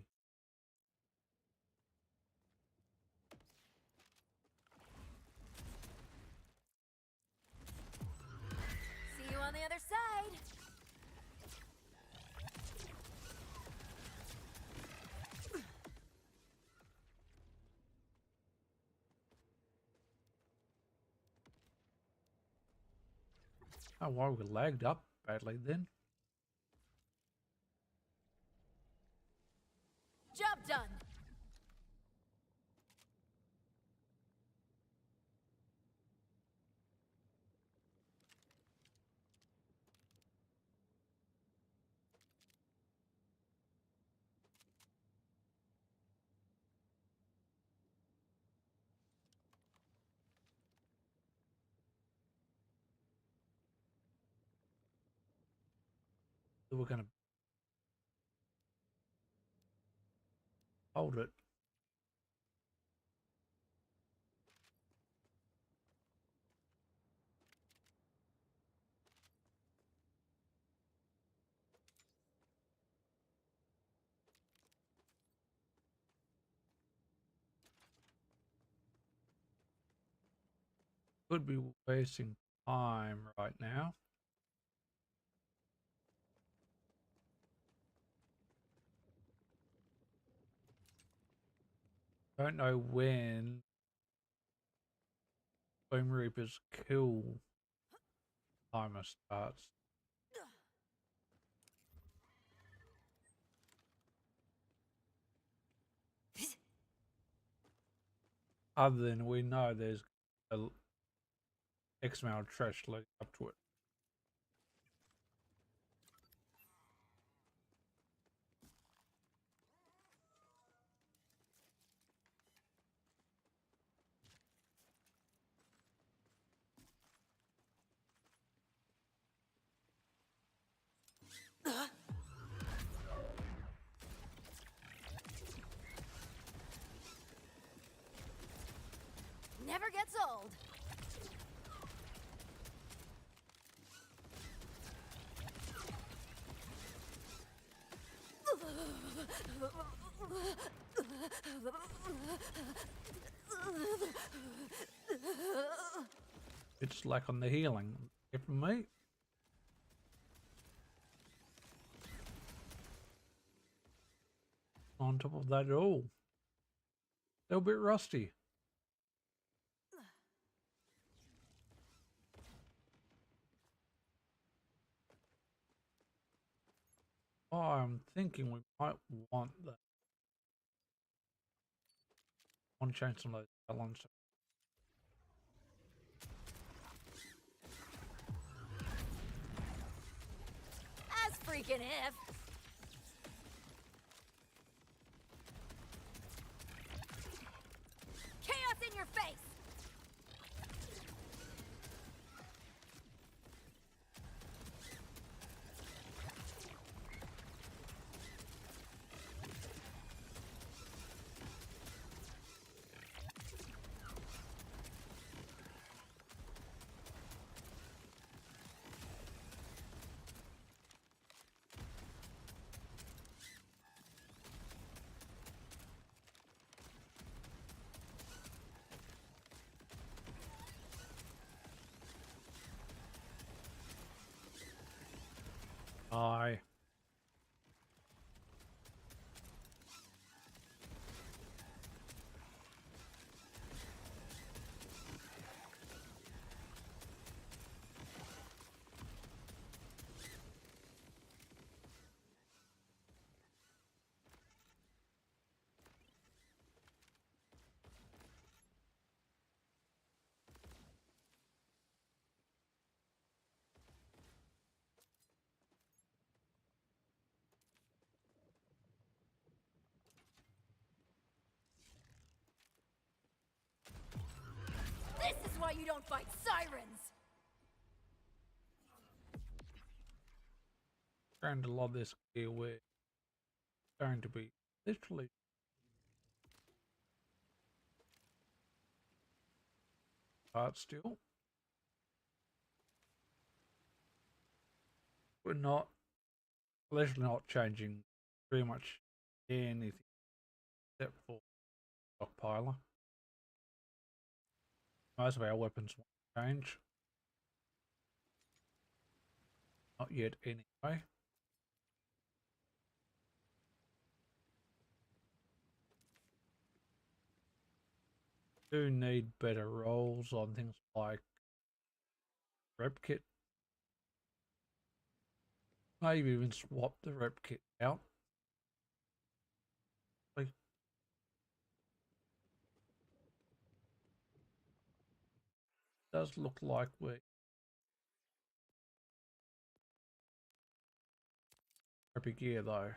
See you on the other side. Oh, why we lagged up badly then? Job done. So we're going to hold it. Could be wasting time right now. Don't know when Boom Reaper's kill timer starts. Other than we know there's a X amount of trash leading up to it. Never gets old. It's like on the healing. If me. On top of that, all. They're a bit rusty. Oh, I'm thinking we might want that. want to change some of those balance. As freaking if. Chaos in your face! Aye. This is why you don't fight sirens! Going to love this gear. We're going to be literally still. We're not literally not changing pretty much anything except for stockpiler. Most of our weapons won't change. Not yet anyway. Do need better rolls on things like rep kit. Maybe even swap the rep kit out. Like, does look like we're crappy gear though.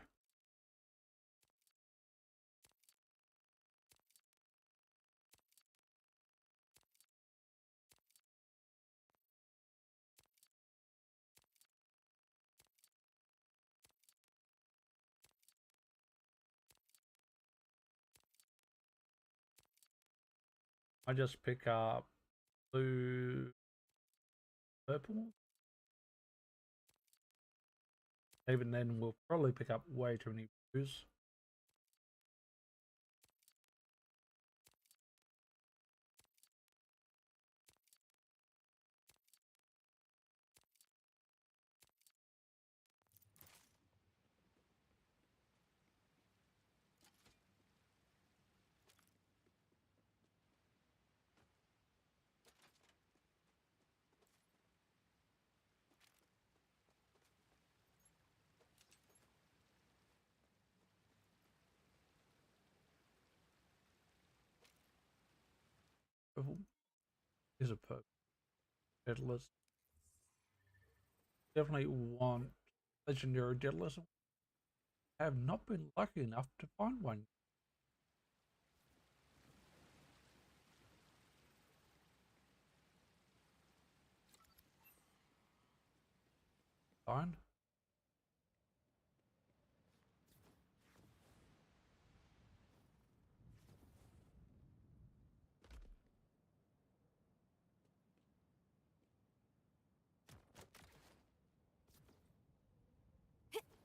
I just pick up blue, purple. Even then, we'll probably pick up way too many blues. Purple is a purple. Deadless. Definitely want legendary deadless. I have not been lucky enough to find one. Fine.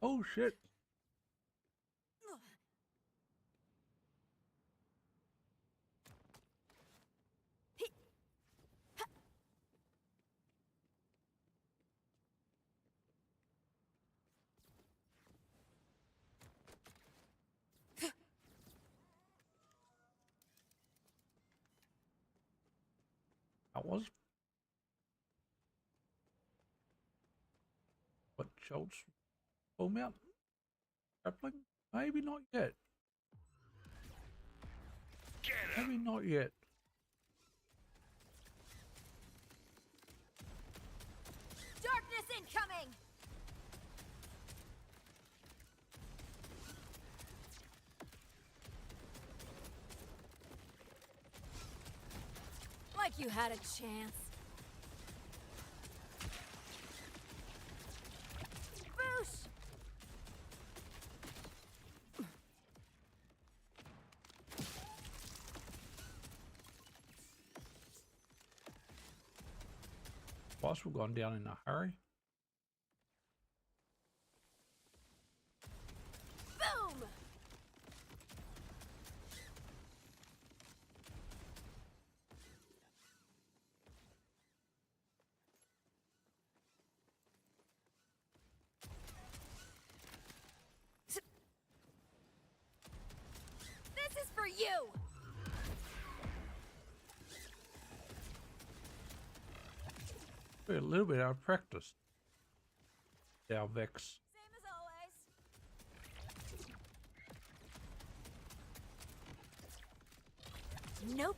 Oh shit. That was what Schultz pull me out. Grappling? Maybe not yet. Get him! Maybe not yet. Darkness incoming! Like you had a chance. Boosh! Boss, we've gone down in a hurry. Boom! This is for you! We're a little bit out of practice. Our Vex. Same as always. Nope.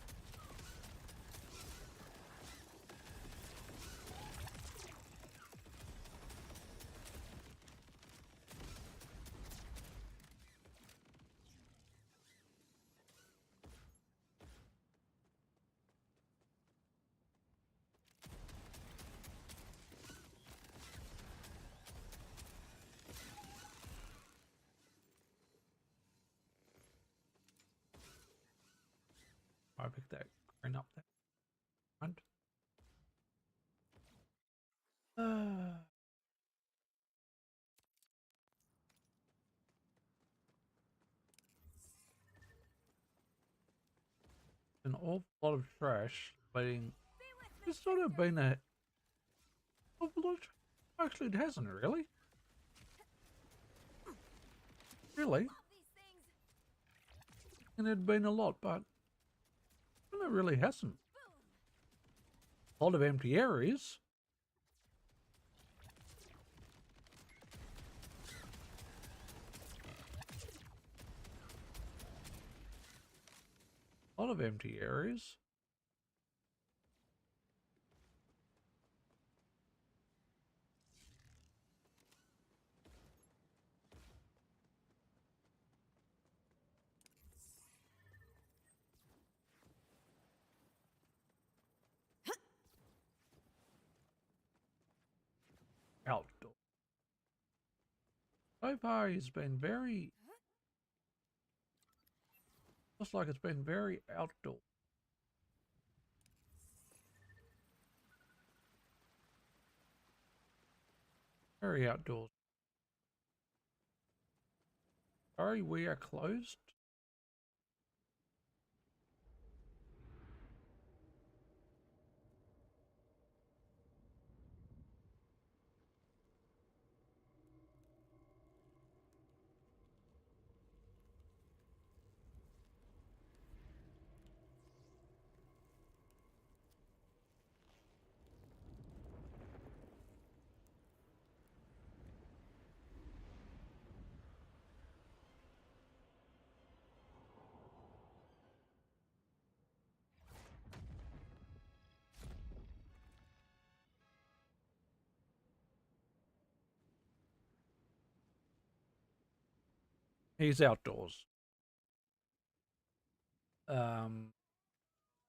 I picked that green up there. Front. An awful lot of trash waiting. It's sort of been a awful lot. Actually, it hasn't really. Really, These things. and it'd been a lot, but it really hasn't. A lot of empty areas. A lot of empty areas. Outdoor. So far, he's been very. Looks like it's been very outdoor. Very outdoors. Sorry, we are closed. He's outdoors.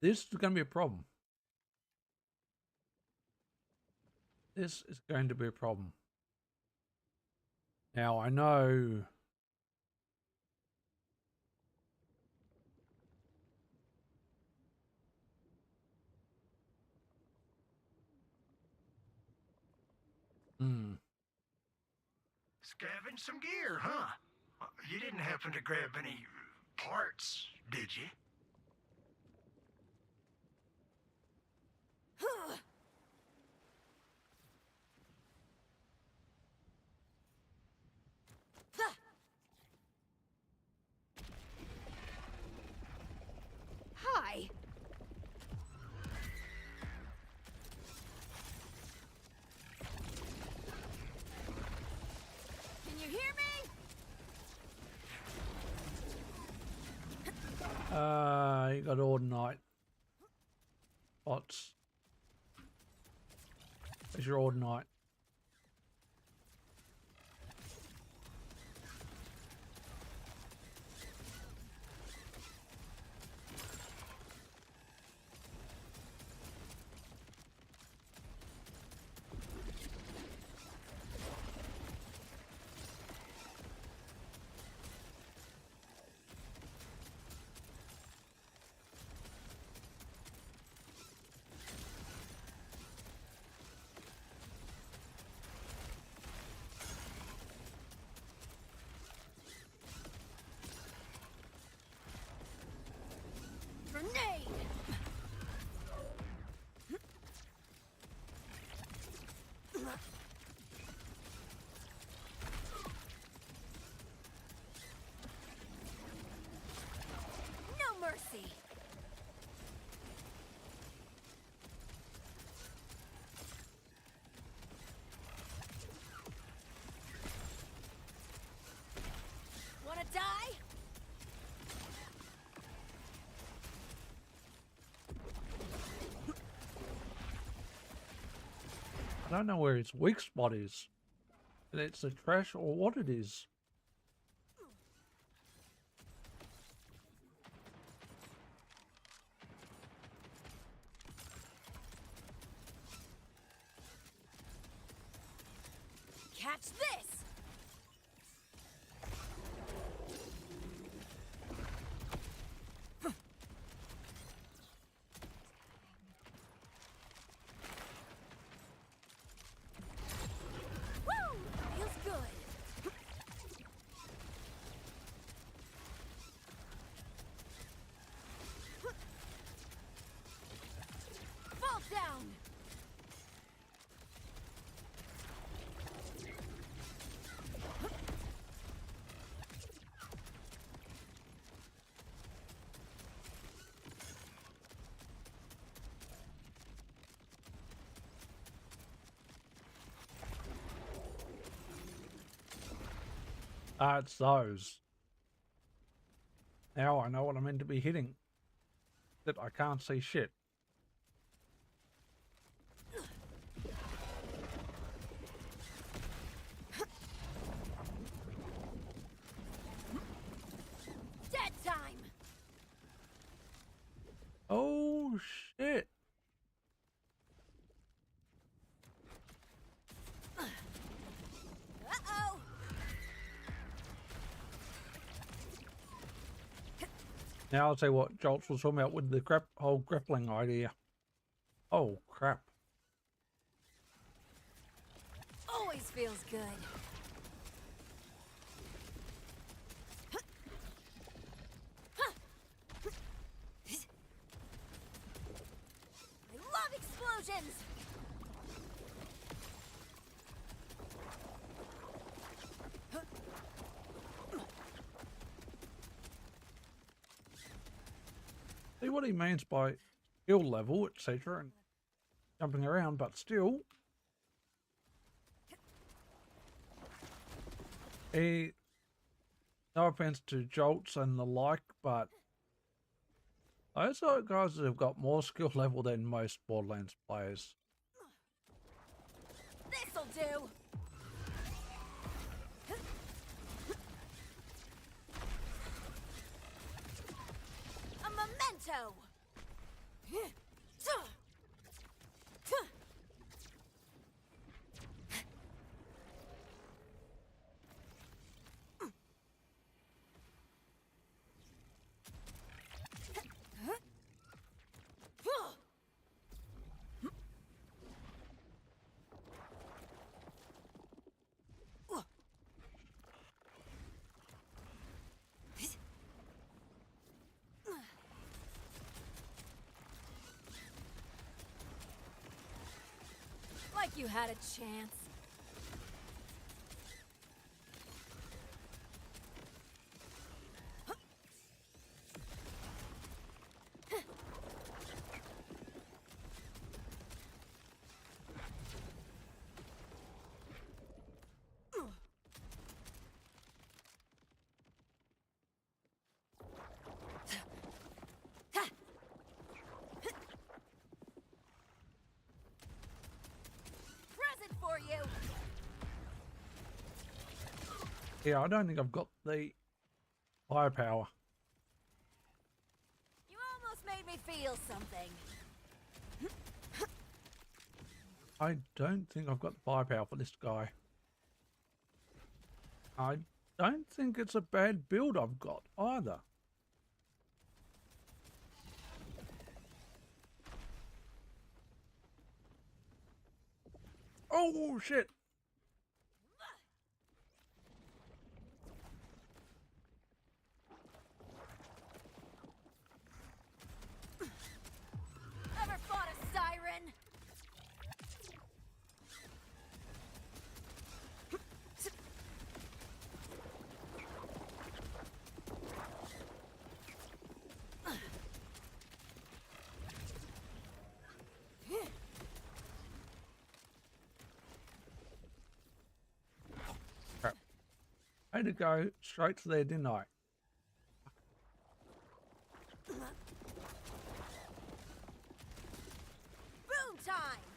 This is going to be a problem. This is going to be a problem. Now, I know... Scavenge some gear, huh? You didn't happen to grab any parts, did you? Hi. Can you hear me? You got Ordinite. Bots. There's your Ordinite. Grenade! No mercy! Wanna die? I don't know where its weak spot is. If it's the trash or what it is. Catch this! Woo! Feels good. Fall down! Ah, it's those. Now I know what I'm meant to be hitting. That I can't see shit. Dead time! Oh shit. Uh-oh! Now I'll say what Jolts was talking about with the whole grappling idea. Oh crap. Always feels good. I love explosions! See what he means by skill level, etc. and jumping around, but still. No offense to Jolts and the like, but those are guys that have got more skill level than most Borderlands players. This'll do! A memento! Like you had a chance. Yeah, I don't think I've got the firepower. You almost made me feel something. I don't think I've got the firepower for this guy. I don't think it's a bad build I've got either. Oh shit! Ever fought a siren? Crap. I had to go straight to there, didn't I? Boom time!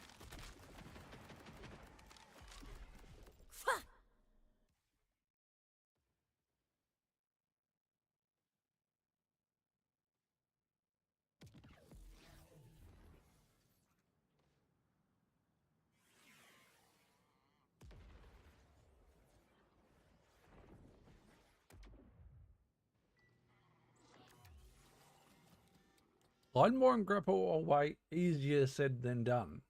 Glide more and grapple away, easier said than done.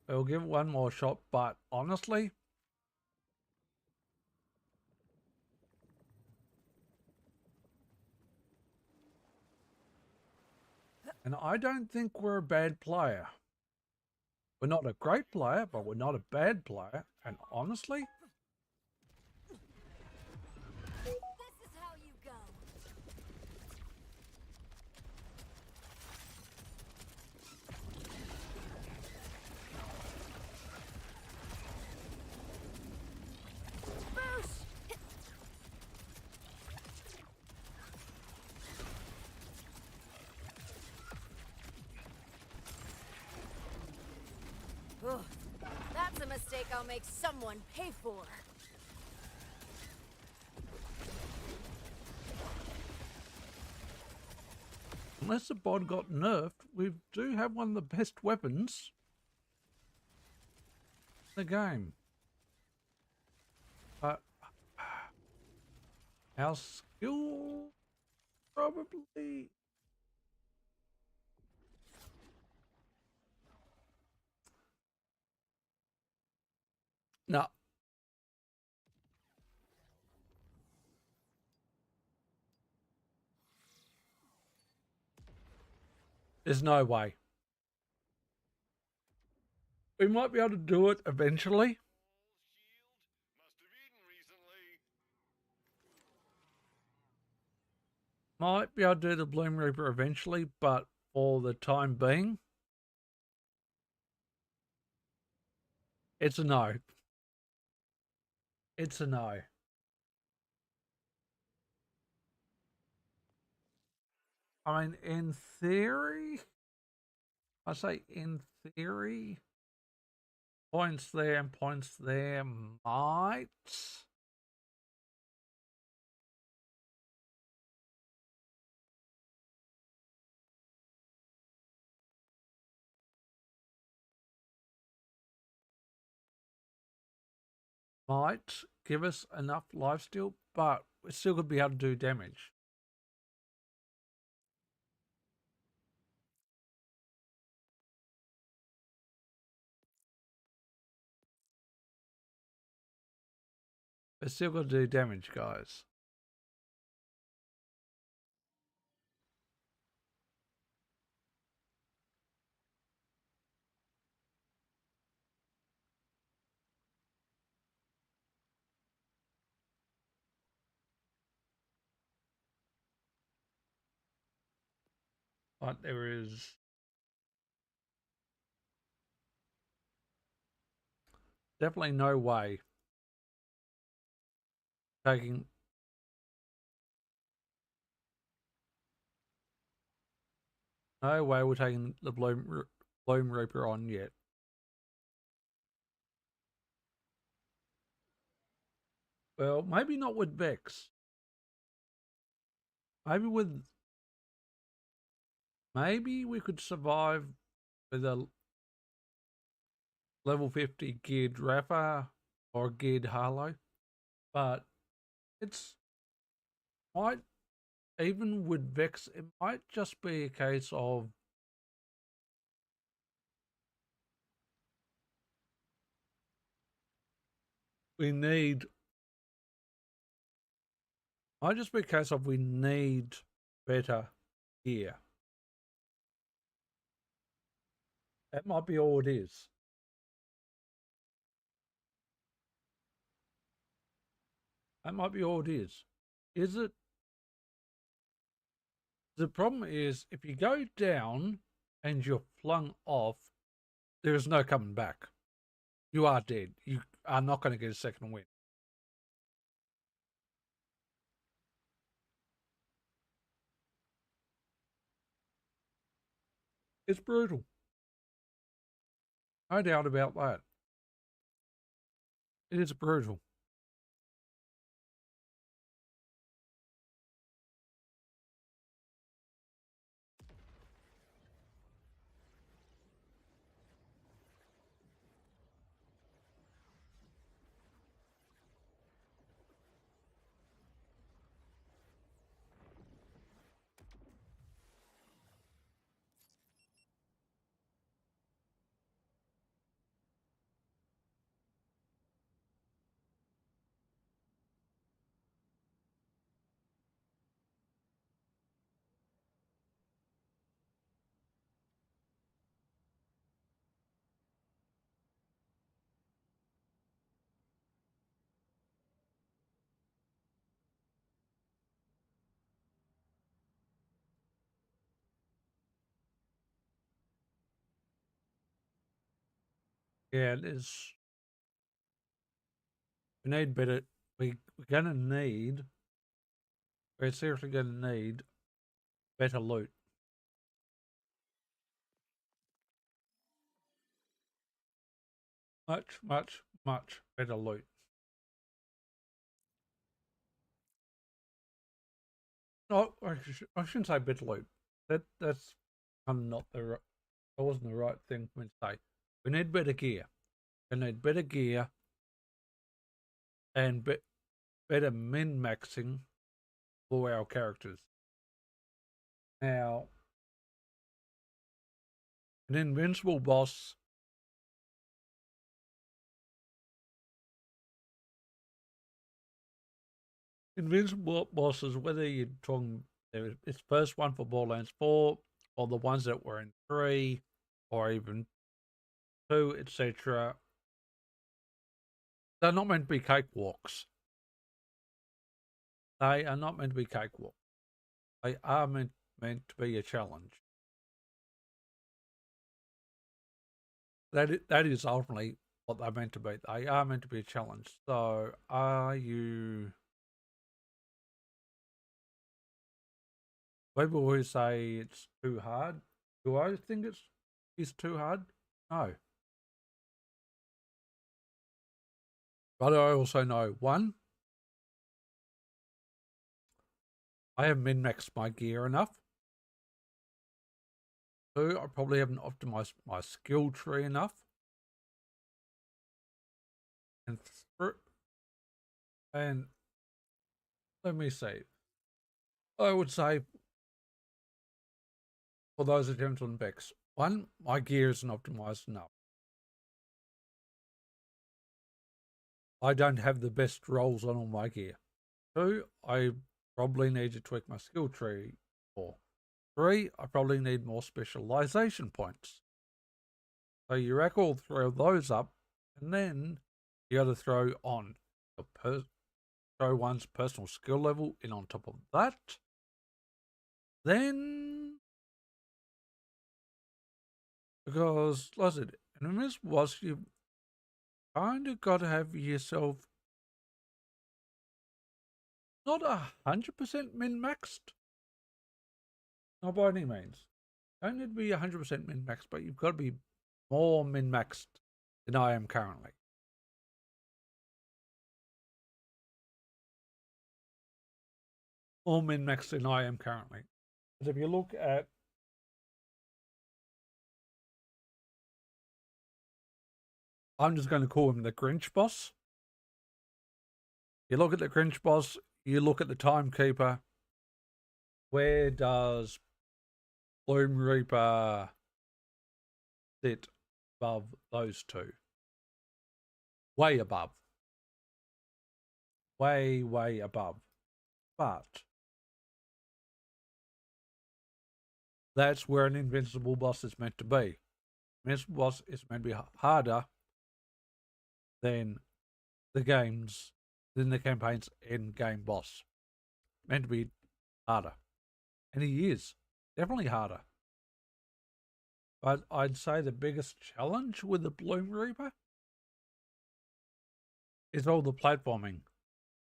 I'll give it one more shot, but honestly, and I don't think we're a bad player. We're not a great player, but we're not a bad player. And honestly, This is how you go. Boosh! Ugh, that's a mistake I'll make someone pay for. unless the bod got nerfed, we do have one of the best weapons in the game. But our skill probably... No. There's no way. We might be able to do it eventually. Might be able to do the Bloom Reaper eventually, but for the time being, it's a no. It's a no. I mean, in theory, I say in theory, points there and points there might. Might give us enough lifesteal, but we still could be able to do damage. We're still got to do damage, guys. But there is definitely no way taking no way we're taking the Bloom Bloom Reaper on yet. Well, maybe not with Vex. Maybe we could survive with a level 50 geared Rafa or geared Harlow, but it's might even with Vex, it might just be a case of we need might just be a case of we need better gear. That might be all it is. That might be all it is. Is it? The problem is if you go down and you're flung off, there is no coming back. You are dead. You are not going to get a second win. It's brutal. No doubt about that. It is brutal. Yeah, it is. We need better. We're going to need. We're seriously going to need better loot. Much, much, much better loot. No, I shouldn't say better loot. That's not the. That wasn't the right thing for me to say. We need better gear. We need better gear and better min-maxing for our characters. Now, an invincible boss invincible bosses, whether you're talking it's first one for Borderlands 4 or the ones that were in 3 or even 2, etc., they're not meant to be cakewalks. They are not meant to be cakewalks. They are meant to be a challenge. That is ultimately what they're meant to be. They are meant to be a challenge. So, are you? People who say it's too hard, do I think it's too hard? No. But I also know, one, I haven't min-maxed my gear enough. Two, I probably haven't optimized my skill tree enough. And let me see. I would say for those attempts on Vex, one, my gear isn't optimized enough. I don't have the best rolls on all my gear. Two, I probably need to tweak my skill tree more. Three, I probably need more specialization points. So you rack all three of those up, and then you got to throw on throw one's personal skill level in on top of that. Then, because like I said, in this was you kind of got to have yourself not 100% min-maxed, not by any means, Don't need to be 100% min-maxed, but you've got to be more min-maxed than I am currently. More min-maxed than I am currently. Because if you look at I'm just going to call him the Grinch boss. You look at the Grinch boss, you look at the Timekeeper. Where does Bloom Reaper sit above those two? Way above. Way, way above. But that's where an invincible boss is meant to be. Invincible boss is meant to be harder than the campaign's end game boss. Meant to be harder. And he is. Definitely harder. But I'd say the biggest challenge with the Bloom Reaper is all the platforming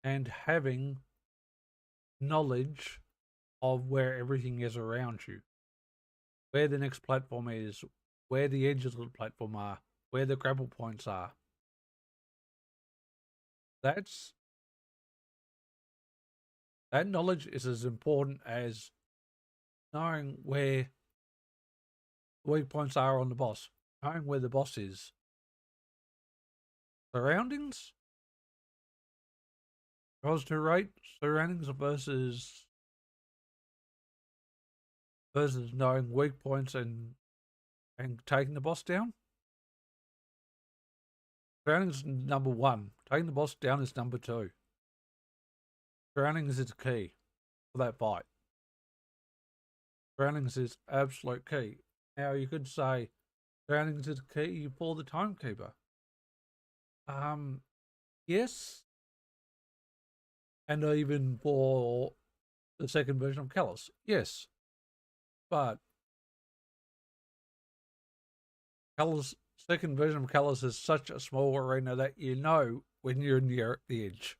and having knowledge of where everything is around you. Where the next platform is, where the edges of the platform are, where the grapple points are. That knowledge is as important as knowing where the weak points are on the boss, knowing where the boss is. Surroundings? Because to rate surroundings versus knowing weak points and taking the boss down. Surroundings is number 1. Taking the boss down is number 2. Surroundings is key for that fight. Surroundings is absolute key. Now you could say surroundings is key for the Timekeeper. Yes. And even for the second version of Callus. Yes. But second version of Callus is such a small arena that you know when you're near the edge.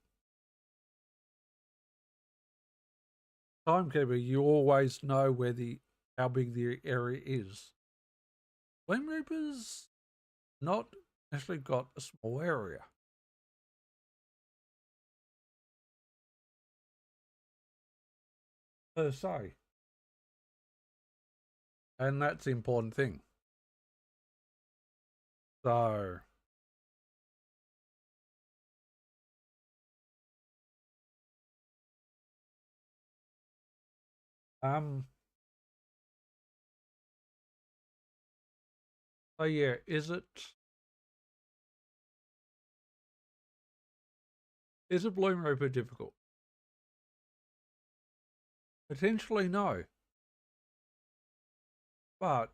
Timekeeper, you always know how big the area is. Flame Reaper's not necessarily got a small area. Per se. And that's the important thing. So so yeah, is it Bloom Reaper difficult? Potentially no. But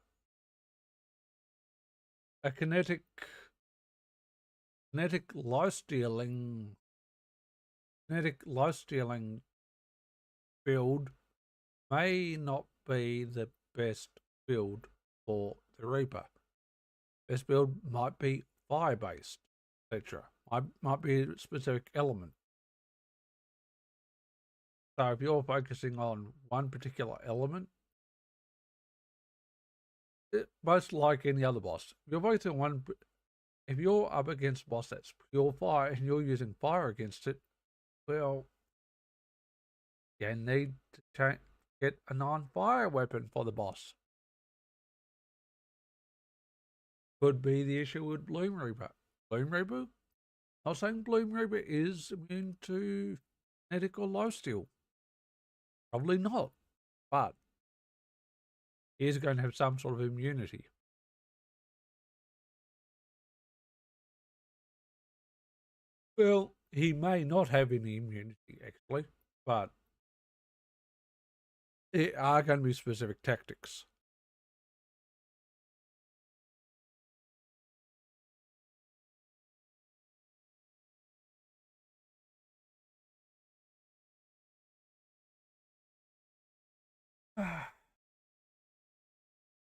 a kinetic lifestealing build may not be the best build for the Reaper. Best build might be fire based, etc. Might be a specific element. So if you're focusing on one particular element, most like any other boss, if you're up against a boss that's pure fire and you're using fire against it, well, you need to get a non-fire weapon for the boss. Could be the issue with Bloom Reaper. Bloom Reaper? Not saying Bloom Reaper is immune to kinetic or lifesteal. Probably not. But he is going to have some sort of immunity. Well, he may not have any immunity, actually, but there are going to be specific tactics.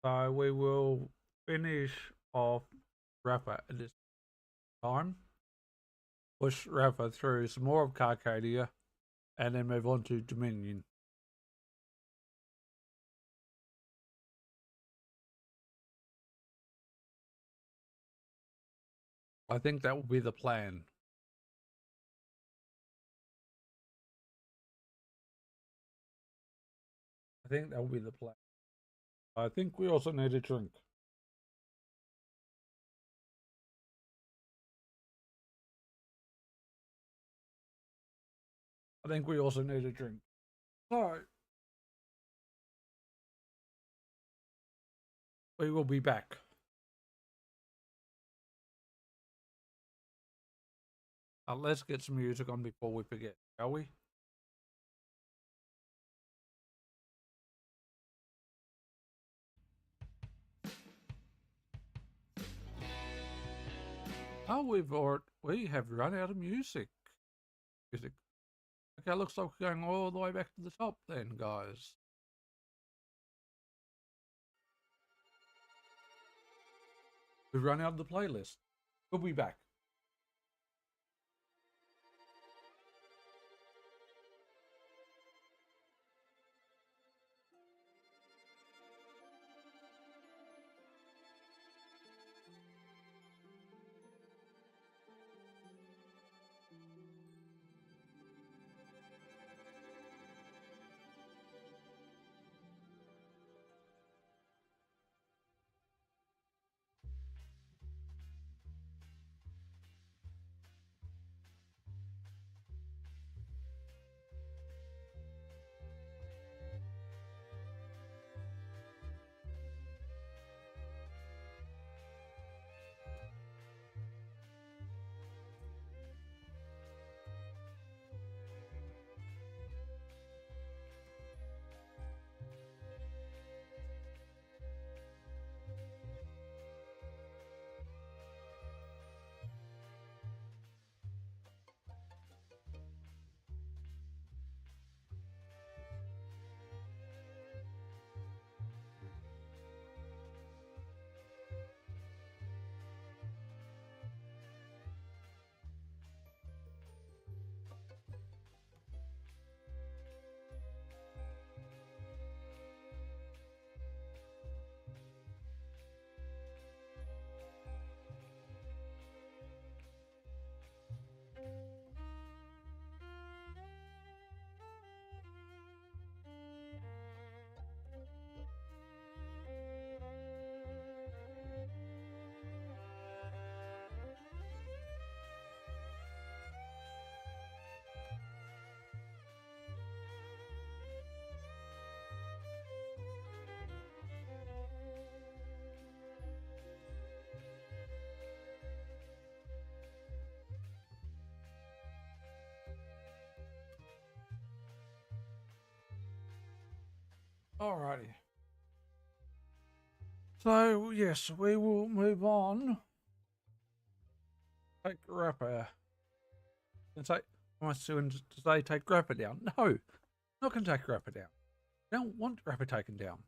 So we will finish off Rafa at this time. Push Rafa through some more of Carcadia and then move on to Dominion. I think that will be the plan. I think that will be the plan. I think we also need a drink. I think we also need a drink. So, we will be back. Let's get some music on before we forget, shall we? Oh, we have run out of music. Okay, looks like we're going all the way back to the top then, guys. We've run out of the playlist. We'll be back. Alrighty. So, yes, we will move on. Take Rafa. And say, am I soon to say take Rafa down? No, not going to take Rafa down. I don't want Rafa taken down.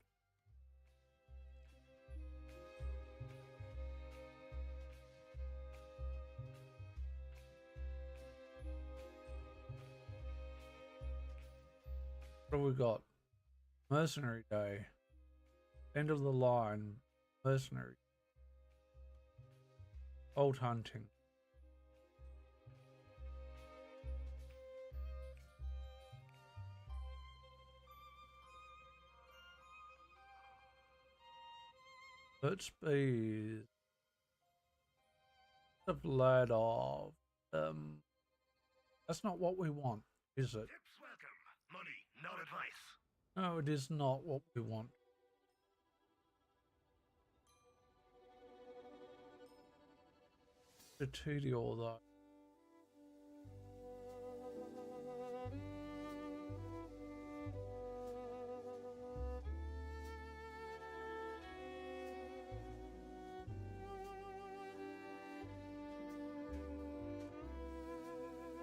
What have we got? Mercenary Day. End of the line. Mercenary. Old hunting. Let's be the blood of that's not what we want, is it? Tips welcome. Money, not advice. No, it is not what we want. The tutorial though.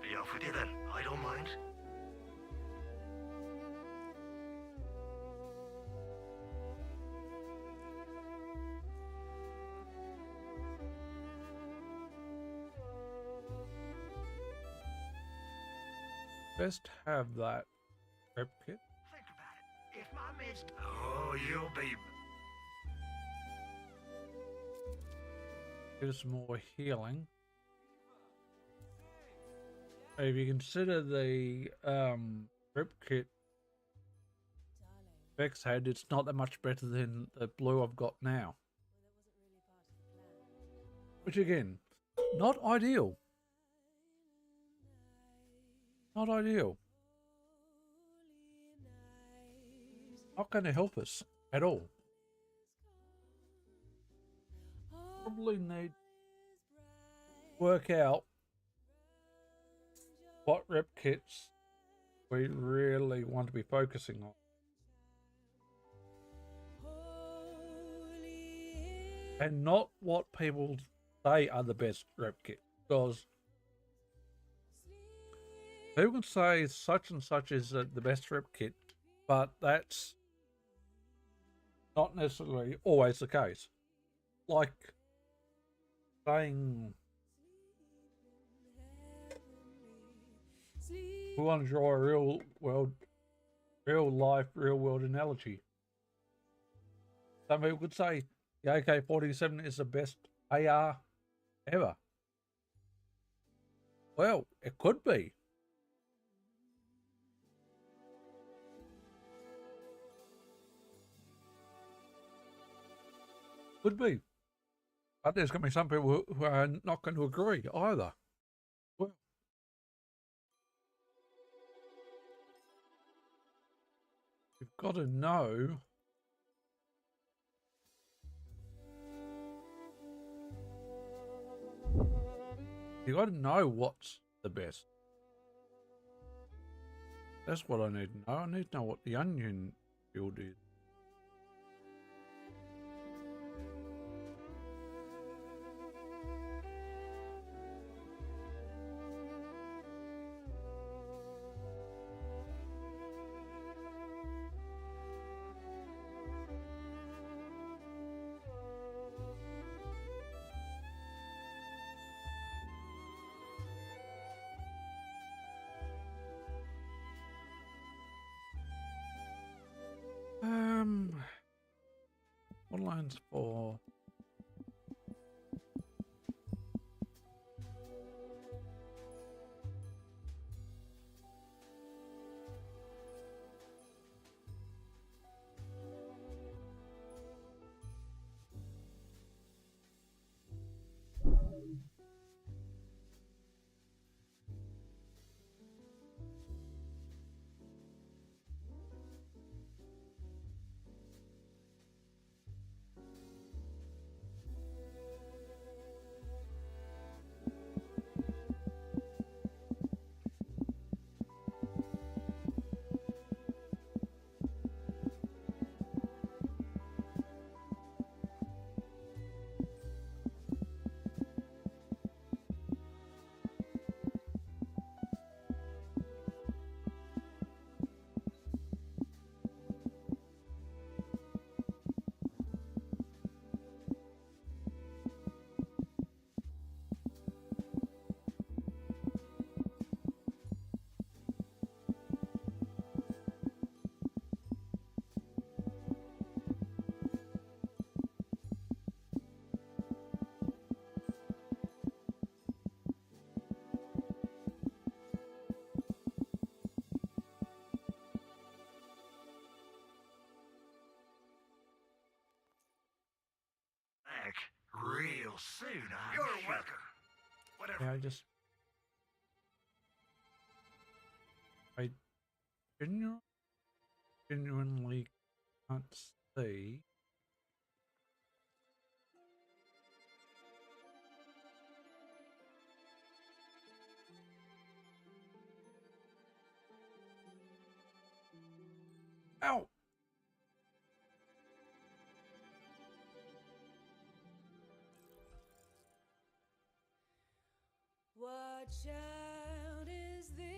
Be off with you then. I don't mind. Best have that prep kit. Think about it. If my mates... Oh, you'll be... Get us more healing. if you consider the rip kit Bex had, it's not that much better than the blue I've got now. Which again, not ideal. Not ideal. Not going to help us at all. Probably need to work out what rep kits we really want to be focusing on. And not what people say are the best rep kits. Because people can say such and such is the best rep kit, but that's not necessarily always the case. Like saying we want to draw a real world analogy. Some people could say the AK-47 is the best AR ever. Well, it could be. Could be. But there's going to be some people who are not going to agree either. Well, you've got to know what's the best. That's what I need to know. I need to know what the onion build is. What lines for? Back real soon, I'm You're sure. welcome. Whatever. Yeah, I genuinely can't see. Ow!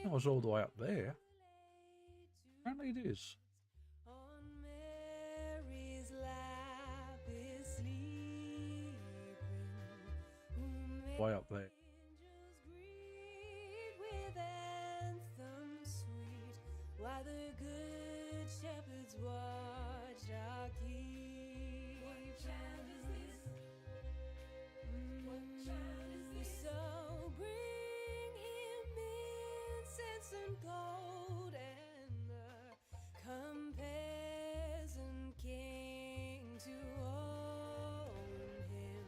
That was all the way up there. Apparently it is. Way up there. While the good shepherds watch our keep. What child is this? What child is this? So bring him in. gold and the peasant king to own him.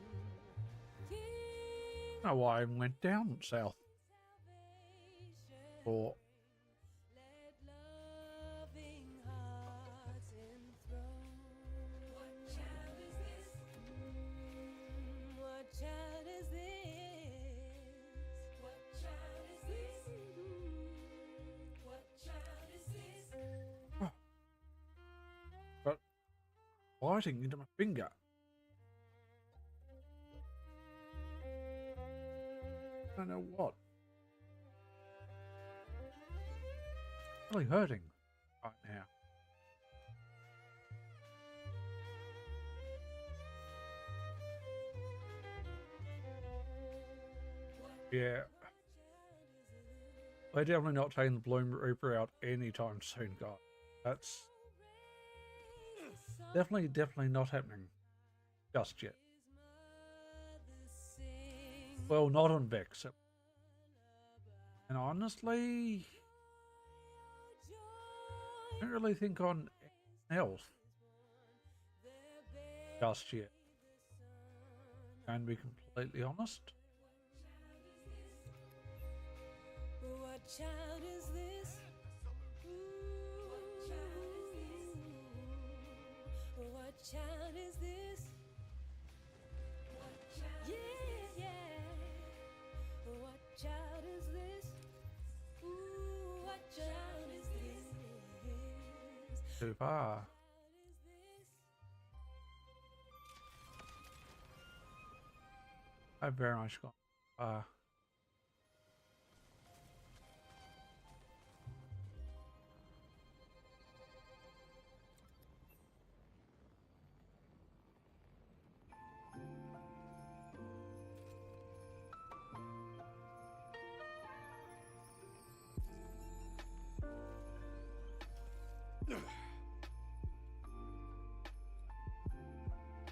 King I don't know why I went down south. salvation, Or let loving hearts enthrone. What child is this? What child is this? What child is this? What child is this? but biting into my finger. I don't know what. Really hurting right now. Yeah. They're definitely not taking the Bloom Reaper out anytime soon, guys. That's definitely not happening just yet. Well, not on Vex. And honestly, I don't really think on anything else just yet. And to be completely honest. What child is this? What child is this? Yeah, yeah. What child is this? Ooh, what child is this? Too far. I very much got far.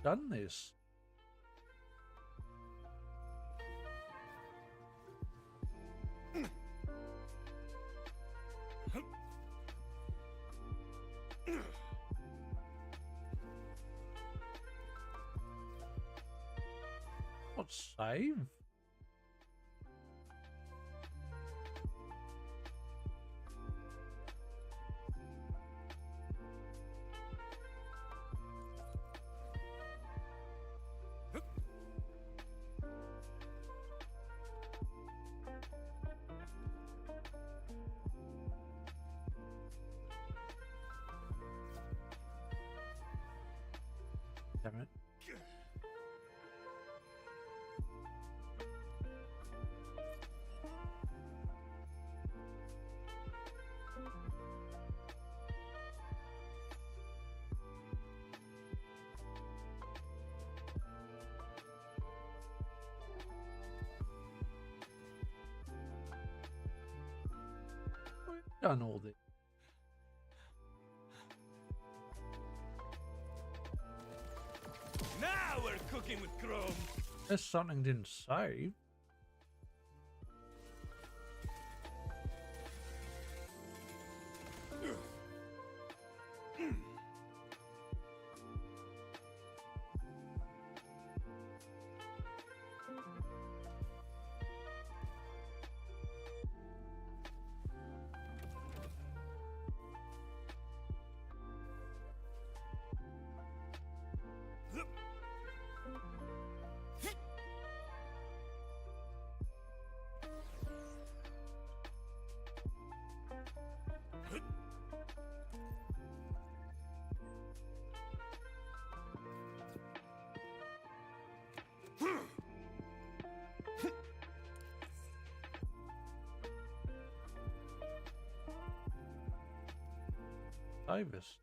Done this. What save? Damn it. We've done all this. Now we're cooking with chrome. There's something didn't save. Save us.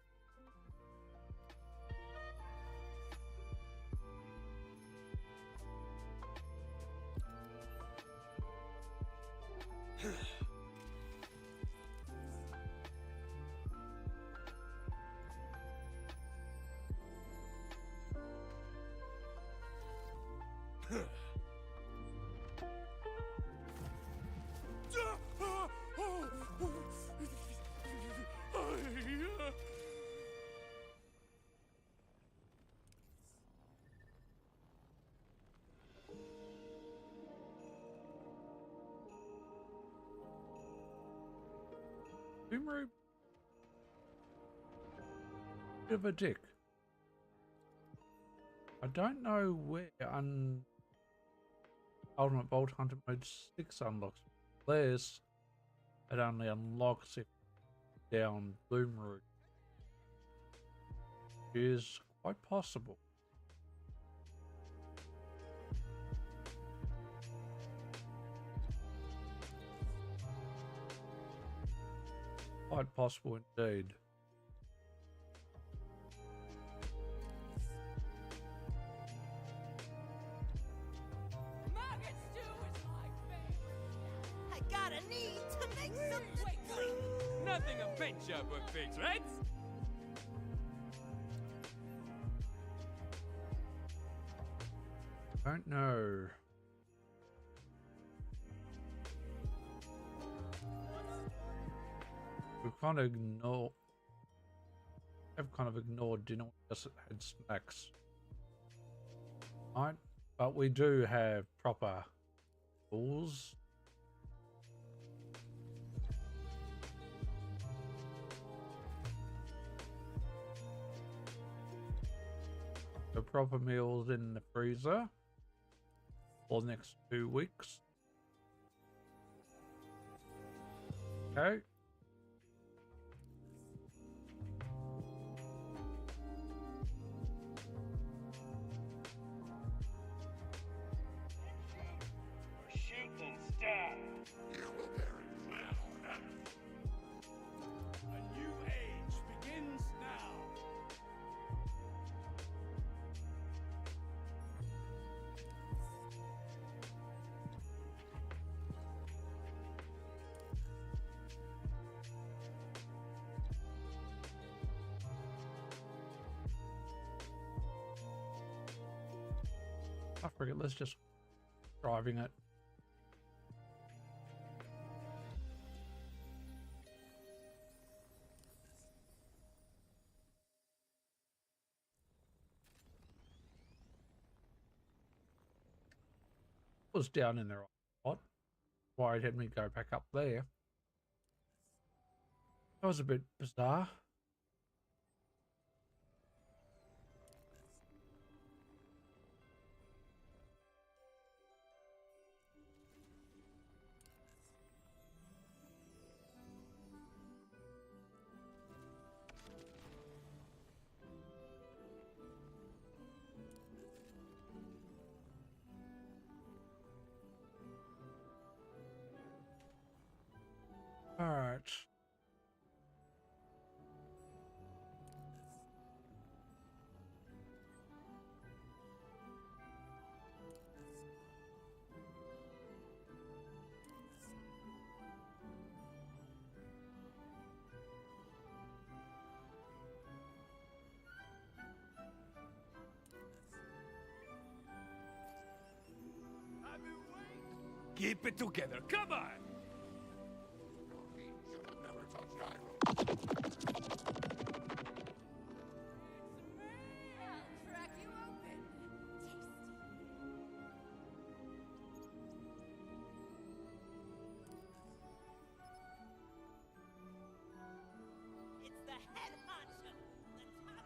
Boomerang, bit of a dick. I don't know where Ultimate Vault Hunter Mode 6 unlocks. Unless it only unlocks if down Boomerang. Is quite possible. Quite possible indeed. Maggot stew is my favorite. I got a need to make something clean. Nothing a paint job would fix, right? Don't know. We've kind of ignored. I've kind of ignored dinner because it had snacks. Right, but we do have proper tools. The proper meals in the freezer for the next 2 weeks. Okay. Shoot and stab. A new age begins now. I forget. Let's just driving it. Was down in the right spot. Why it had me go back up there. That was a bit bizarre. All right. Keep it together, come on! I'll crack you open. Tasty. It's the head honcho, the top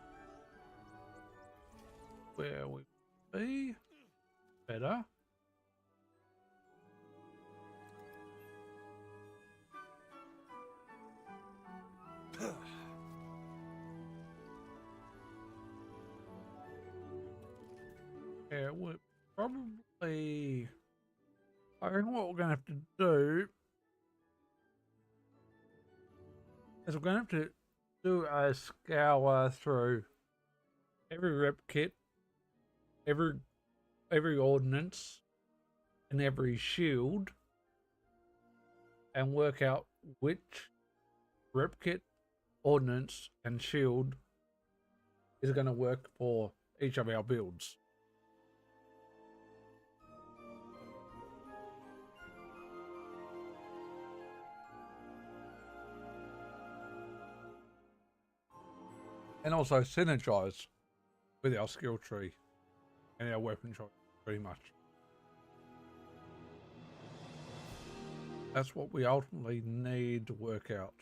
Where we be? Better. Yeah, we're probably. I think what we're going to have to do is we're going to have to do a scour through every rep kit, every ordnance, and every shield, and work out which rep kit, ordnance, and shield is going to work for each of our builds. And also synergize with our skill tree and our weapon choice, pretty much. That's what we ultimately need to work out.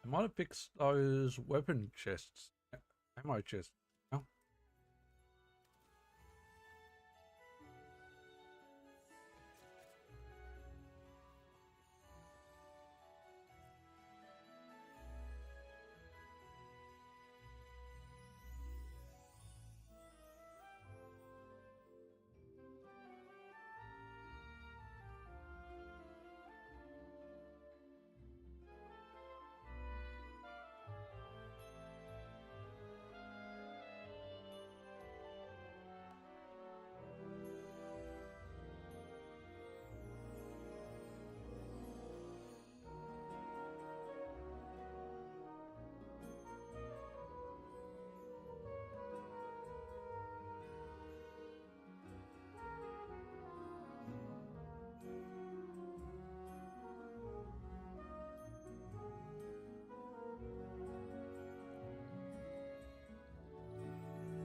I might have fixed those weapon chests, ammo chests. No?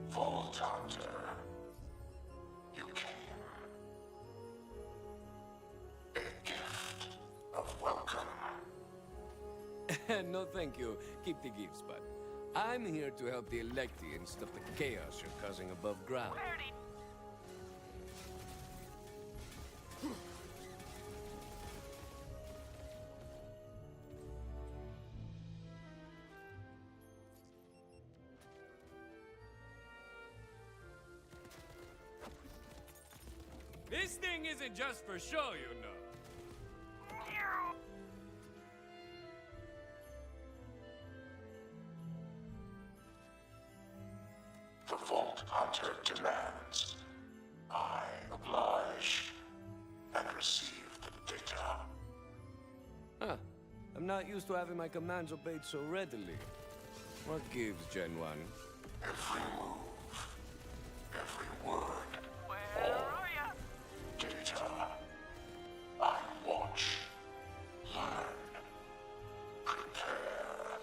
Vault Hunter, you came. A gift of welcome. No, thank you. Keep the gifts, bud. I'm here to help the Electi stop the chaos you're causing above ground. This thing isn't just for show, you know. The Vault Hunter demands. I oblige and receive the data. Huh. I'm not used to having my commands obeyed so readily. What gives, Gen 1? Every move, every word, all data. I watch, learn, prepare.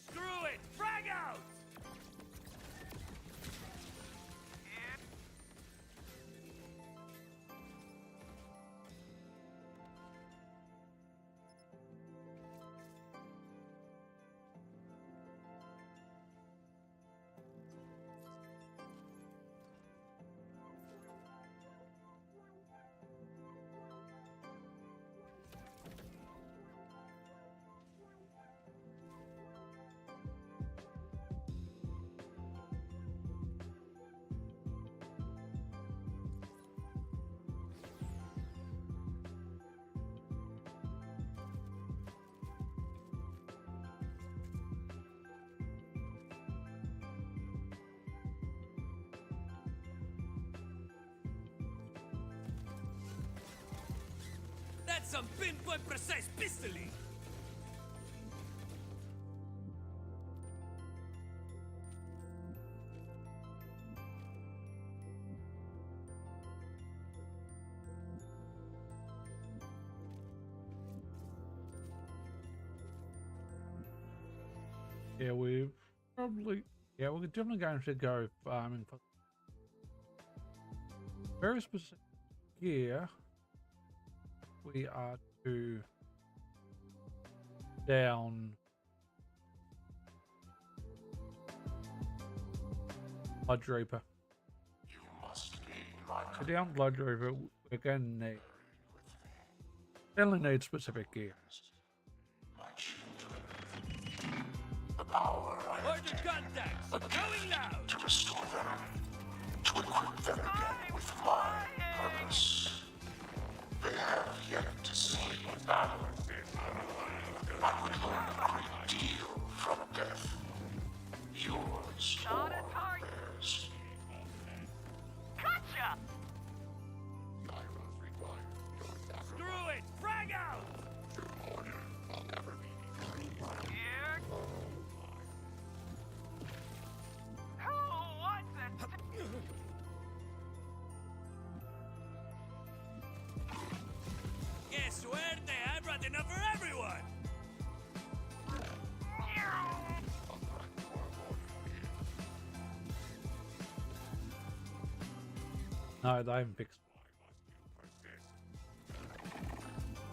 Screw it! Frag out! That's some pinpoint precise pistoling! Yeah, we're definitely going to go farming for very specific gear. We are to down Blood Reaper. You must be my So down Blood Reaper, we're going to need definitely need specific gear. my children. The power I have Order contacts! Going loud! to restore them, to equip them again with my purpose. They have yet to see battle. I would learn a great deal from death. Yours or theirs. Gotcha! Gyros require your dagger. Screw it! Frag out! Your order will never be Here. Who wants it? Que suerte! I brought enough for everyone! No, they haven't fixed it.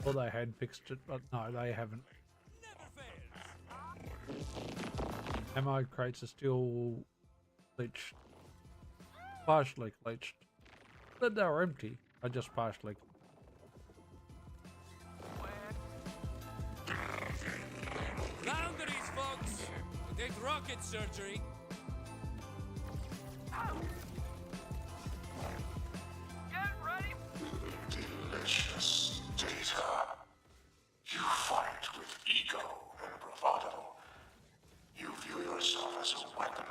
Or they had fixed it, but no, they haven't. Never fails. Ammo crates are still leached. Partially leached. But they're empty. I just partially. Boundaries, folks. It ain't rocket surgery. Get ready. Delicious data. You fight with ego and bravado. You view yourself as a weapon,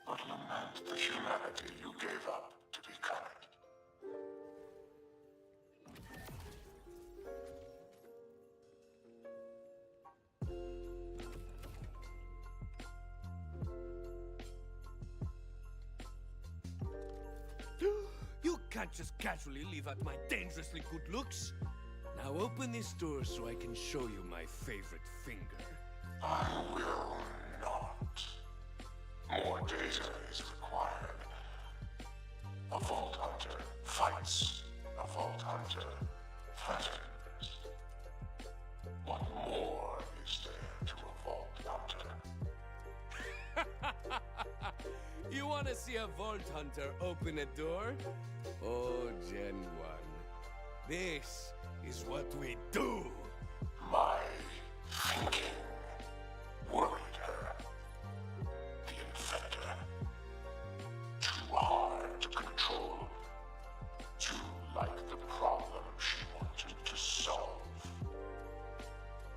but lament the humanity you gave up to become it. You can't just casually leave out my dangerously good looks. Now open this door so I can show you my favorite finger. I will not. More data is required. A Vault Hunter fights. A Vault Hunter threatens. What more is there to a Vault Hunter? You want to see a Vault Hunter open a door? Oh, Gen 1. This is what we do. My thinking worried her. The inventor. Too hard to control. Too like the problem she wanted to solve.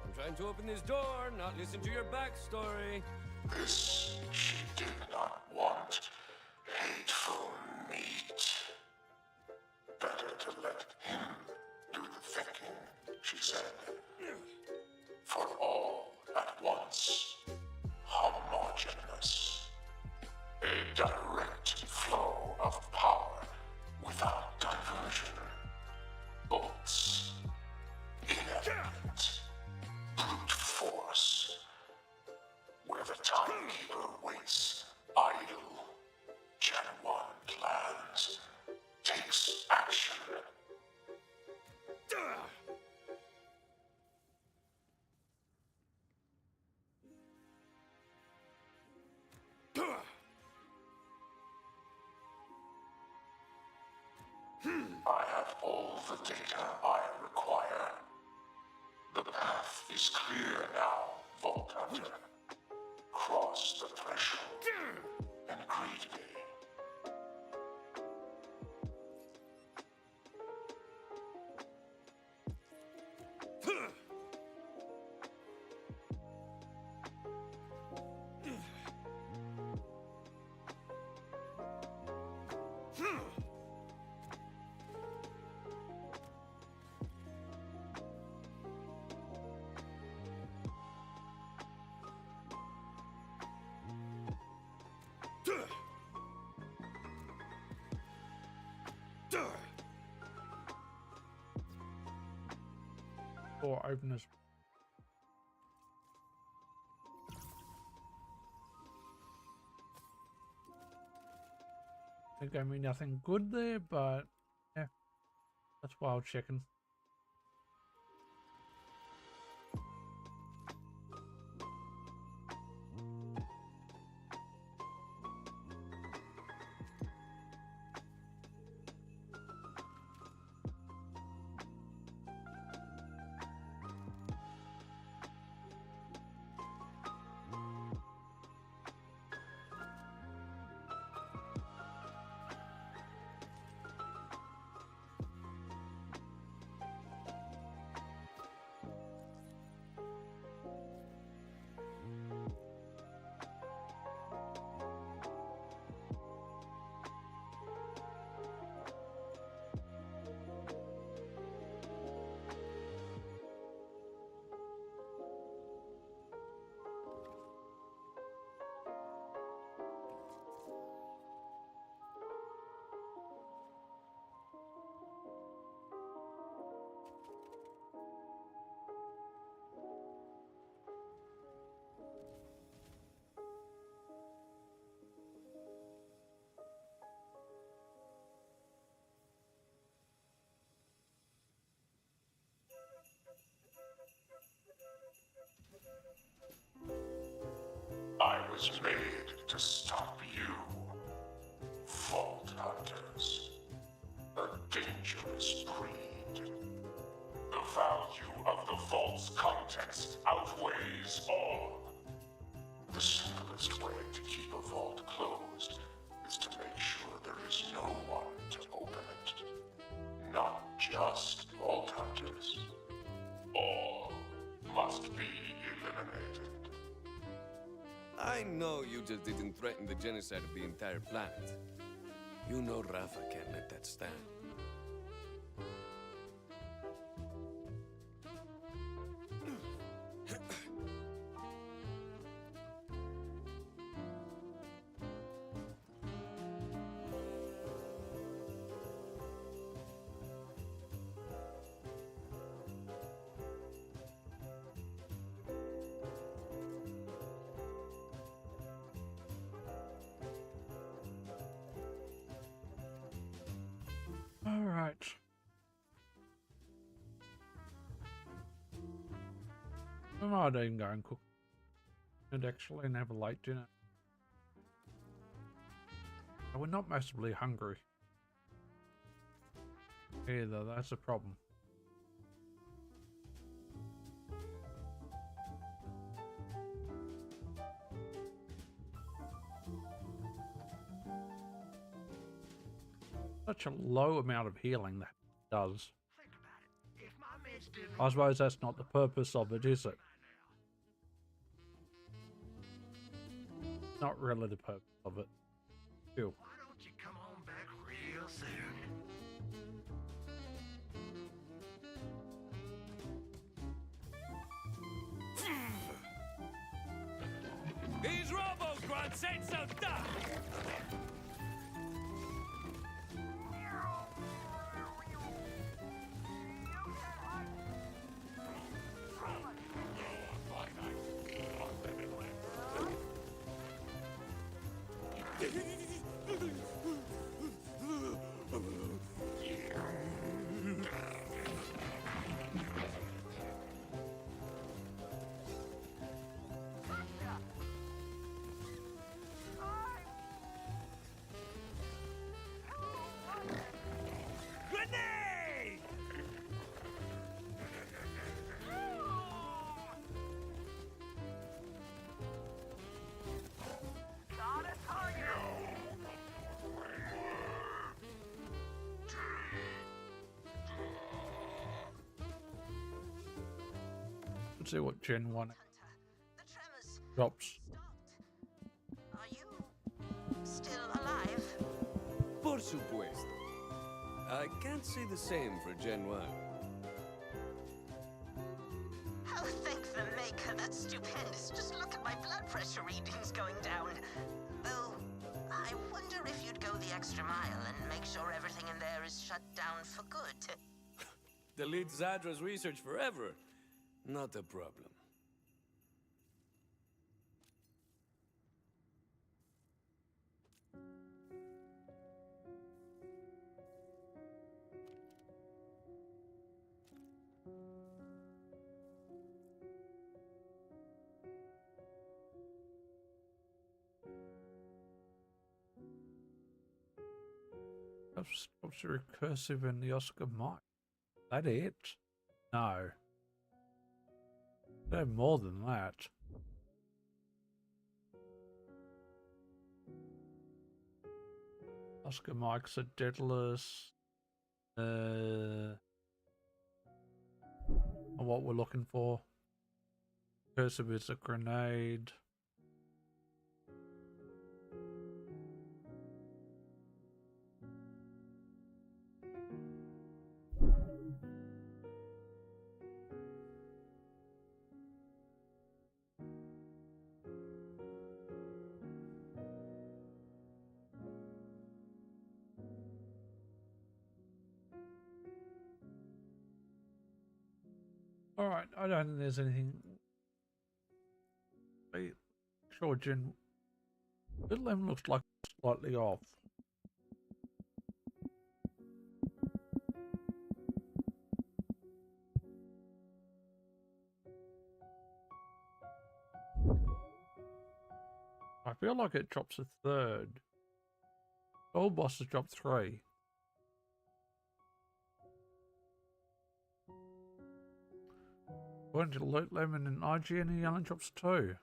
I'm trying to open this door, not listen to your backstory. This she did not want. Hateful meat. Better to let him do the thinking, she said. For all at once. Homogeneous. A direct flow of power without diversion. Bolts. Inevitable. Brute force. Where the timekeeper waits idle. Gen 1 plans. Takes action. I have all the data I require. The path is clear now, Vault Hunter. Cross the threshold and greet me. Door openers. It gave me nothing good there, but yeah, that's wild chicken. was made to stop you. Vault Hunters. A dangerous breed. The value of the vault's contents outweighs all. The simplest way to keep a vault closed is to make sure there is no one to open it. Not just Vault Hunters. All must be eliminated. I know you just didn't threaten the genocide of the entire planet. You know Rafa can't let that stand. All right. I might even go and cook and actually have a late dinner. We're not massively hungry either, that's a problem. Such a low amount of healing that does. I suppose that's not the purpose of it, is it? Not really the purpose of it. Ew. Why don't you come on back real soon? These robo-grunts ain't so tough! Grenade! Let's see what Gen 1 The tremors drops. stopped. Are you still alive? Por supuesto. I can't say the same for Gen 1. Oh, thank the maker. That's stupendous. Just look at my blood pressure readings going down. Though, I wonder if you'd go the extra mile and make sure everything in there is shut down for good. Delete Zadra's research forever. Not a problem. Stops the recursive in the Oscar mic. That it? No. They have more than that. Oscar Mike's a Daedalus. And what we're looking for. Cursive is a grenade. Alright, I don't think there's anything. Wait, sure, Gen. Bit 11 looks like slightly off. feel like it drops a third. All bosses drop 3. Going to Loot Lemon and IGN, he only drops 2.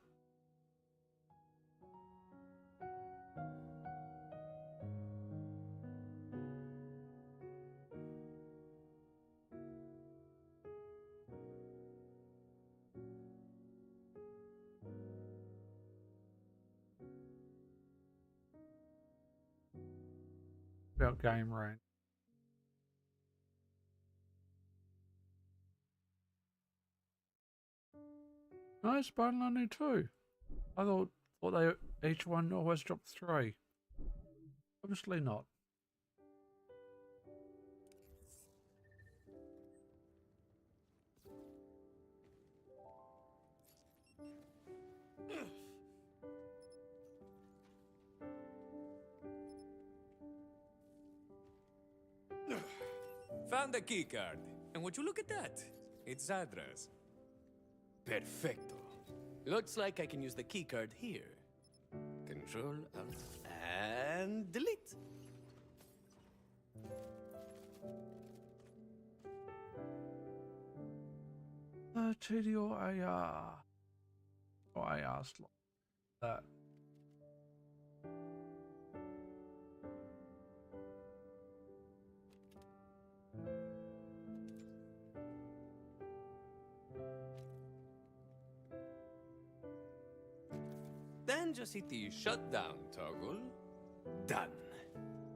About game range. No, Spartan only 2. I thought they each one always dropped 3. Obviously not. Found the keycard. And would you look at that? It's Zadra's. Perfecto. Looks like I can use the keycard here. Control, Alt, and delete. TD or AR. Or AR slot. That. Then just hit the shutdown toggle. Done.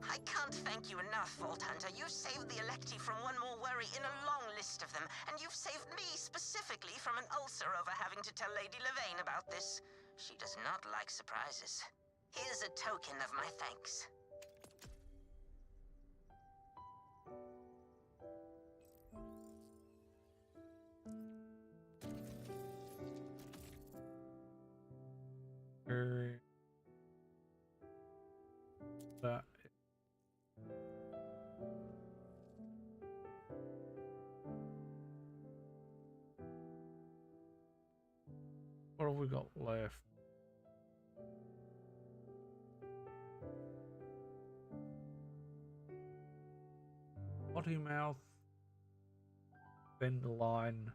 I can't thank you enough, Vault Hunter. You saved the Electi from one more worry in a long list of them, and you've saved me specifically from an ulcer over having to tell Lady Levane about this. She does not like surprises. Here's a token of my thanks. That. What have we got left? Potty mouth. Bend the line.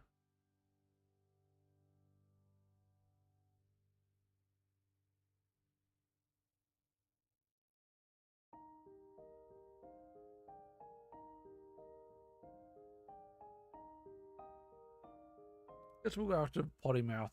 Guess we'll go after potty mouth.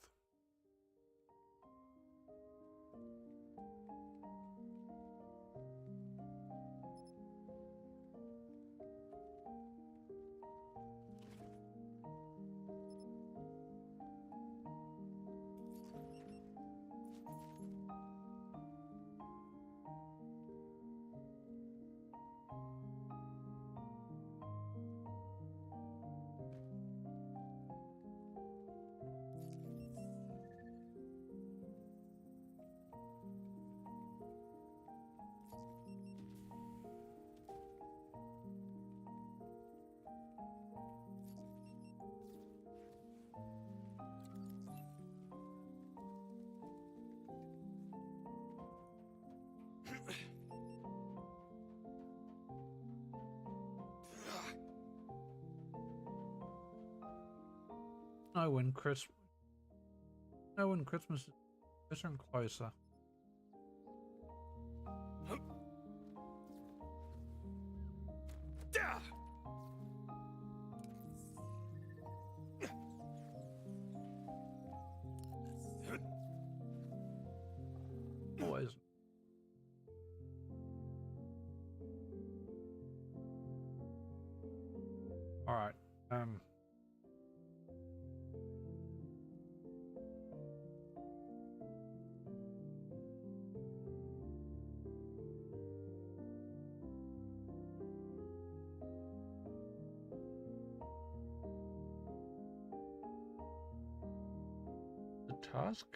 Know when Christmas is closer and closer. Always. All right. The task.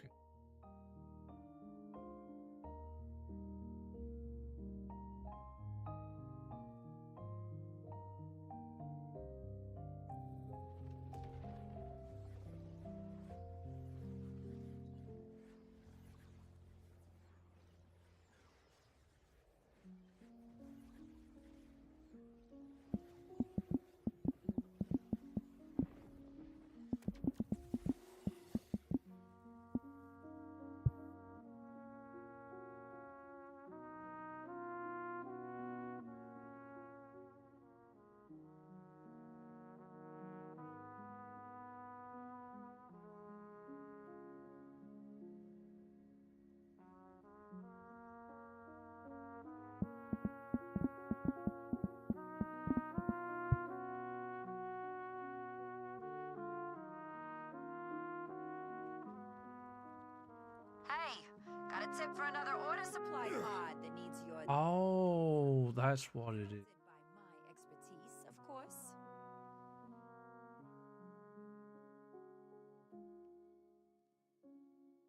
tip for another order supply pod that needs your Oh, that's what it is. by my expertise, of course.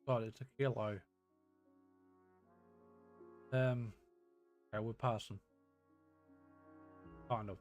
God, it's a kilo. Okay, we're passing. Kind of.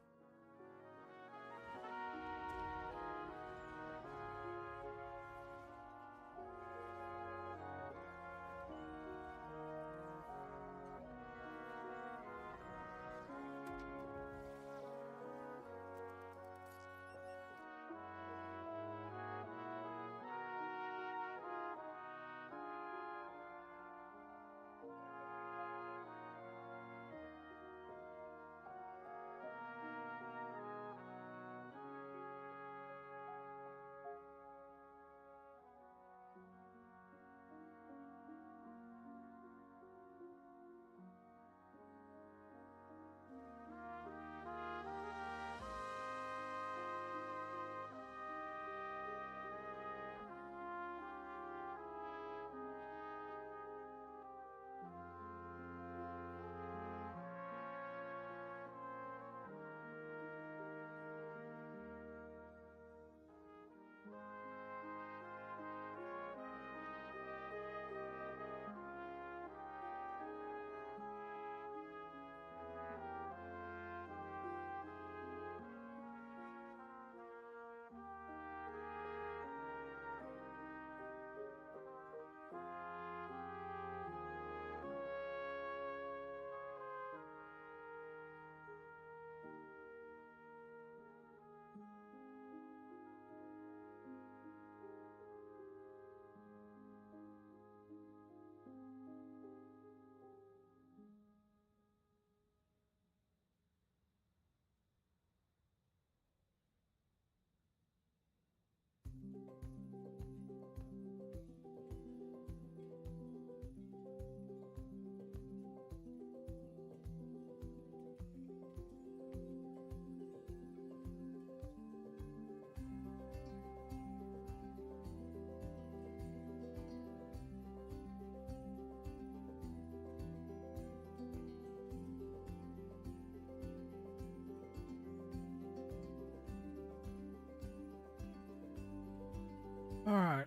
All right.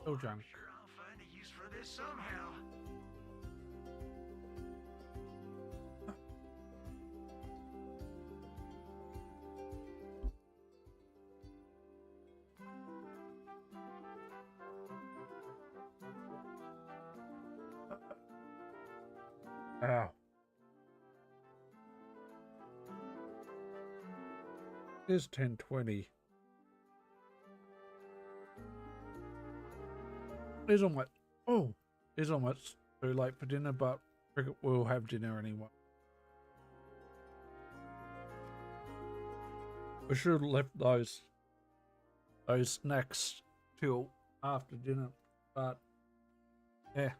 Still junk. Sure, I'll find a use for this somehow. Ow. It's 10:20. It's almost it's almost too late for dinner, but we'll have dinner anyway. We should have left those snacks till after dinner, but yeah.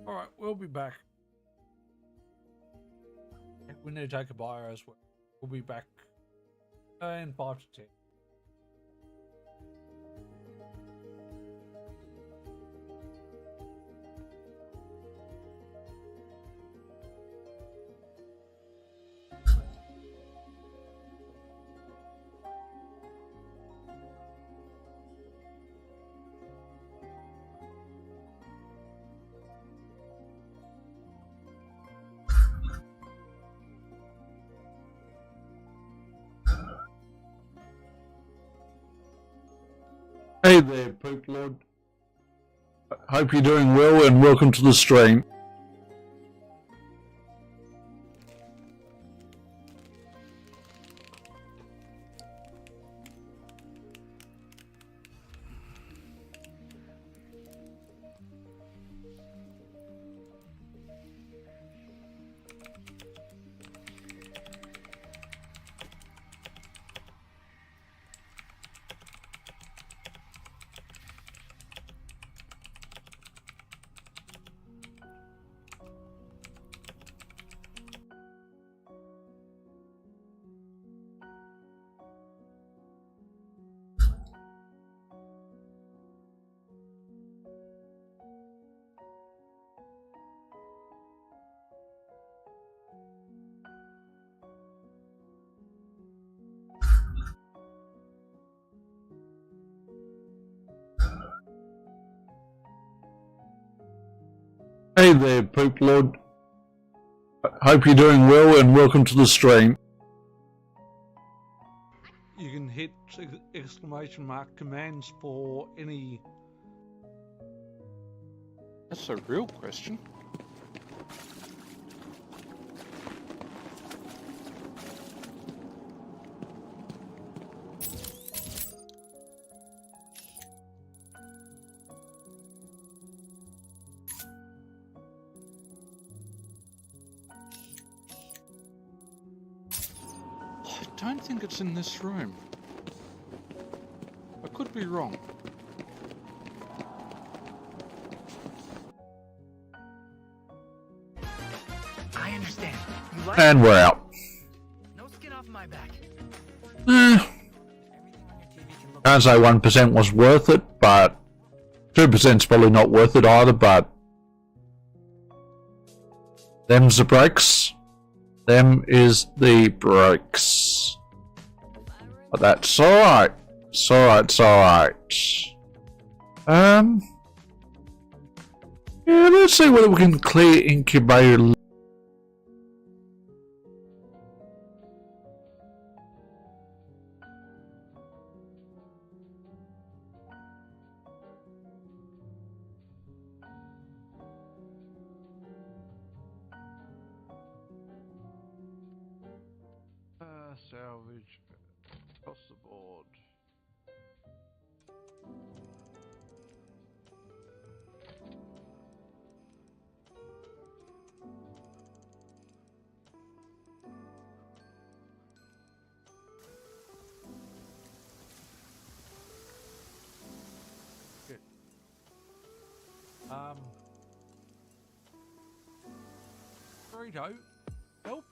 All right, we'll be back. We need to take a bio as well. We'll be back in 5 to 10. Hey there, Poop Lord. Hope you're doing well and welcome to the stream. Hey there, Poop Lord. Hope you're doing well and welcome to the stream. You can hit exclamation mark commands for any. That's a real question. I don't think it's in this room. I could be wrong. I understand. You like And we're out. no skin off my back. Can't say 1% was worth it, but 2%'s probably not worth it either, but them's the breaks. Them is the breaks. But that's alright. It's alright, it's alright. Yeah, let's see whether we can clear incubator. Salvage across the board. Good. Burrito, help.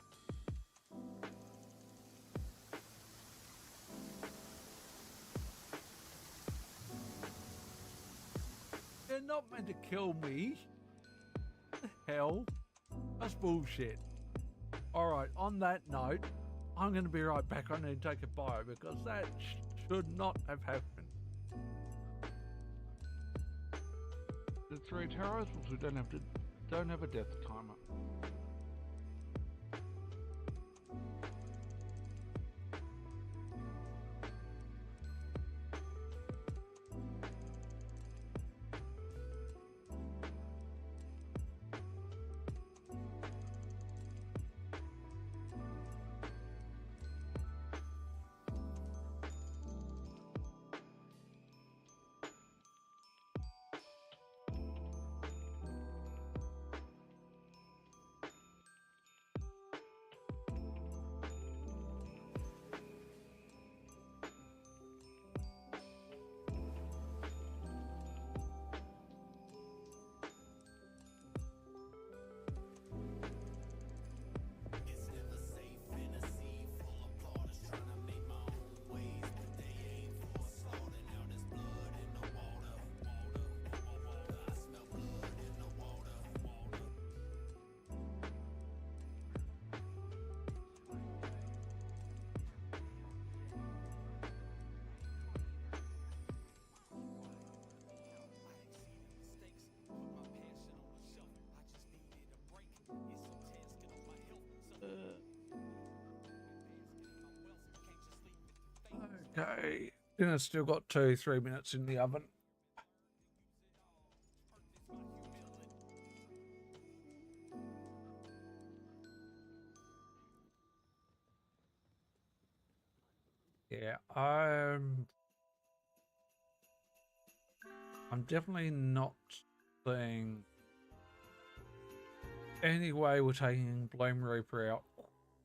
They're not meant to kill me. What the hell? That's bullshit. Alright, on that note, I'm going to be right back. I need to take a bio because that should not have happened. The 3 towers, we don't have a death timer. Okay, dinner's still got 2-3 minutes in the oven. Yeah, I'm definitely not seeing any way we're taking Blame Reaper out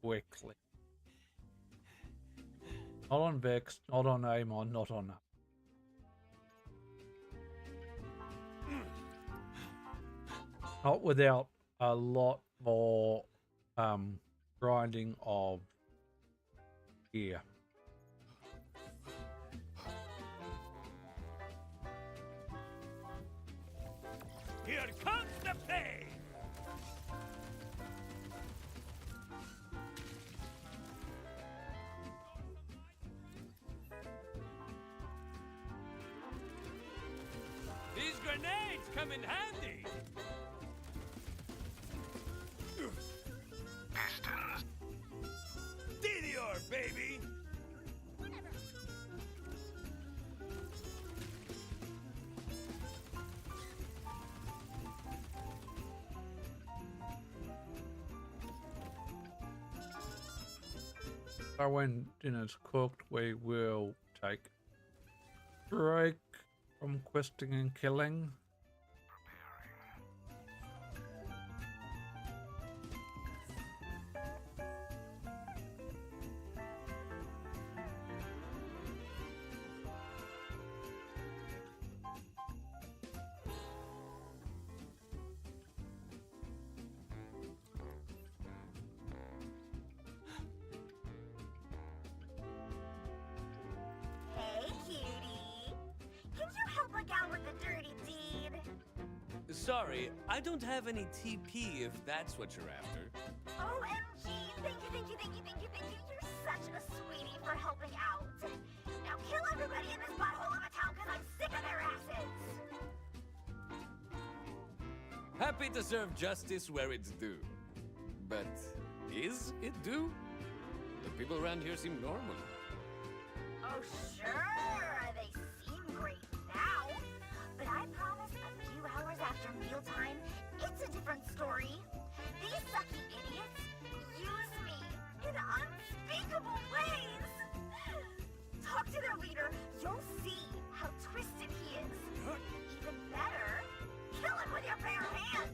quickly. Not on Vex, not on Amon, not on that. Not without a lot more grinding of gear. Here comes the pain! These grenades come in handy! baby! So when dinner's cooked, we will take a break from questing and killing. Hey, cutie. Can you help a gal with a dirty deed? Sorry, I don't have any TP if that's what you're after. OMG. Thank you, thank you, thank you, thank you, thank you. You're such a sweetie for helping out. Now kill everybody in this butthole of a town because I'm sick of their asses. Happy to serve justice where it's due. But is it due? The people around here seem normal. Oh, sure. They seem great now. But I promise a few hours after mealtime, it's a different story. These sucky idiots use me in unspeakable ways. Talk to their leader. You'll see how twisted he is. Even better, kill him with your bare hands.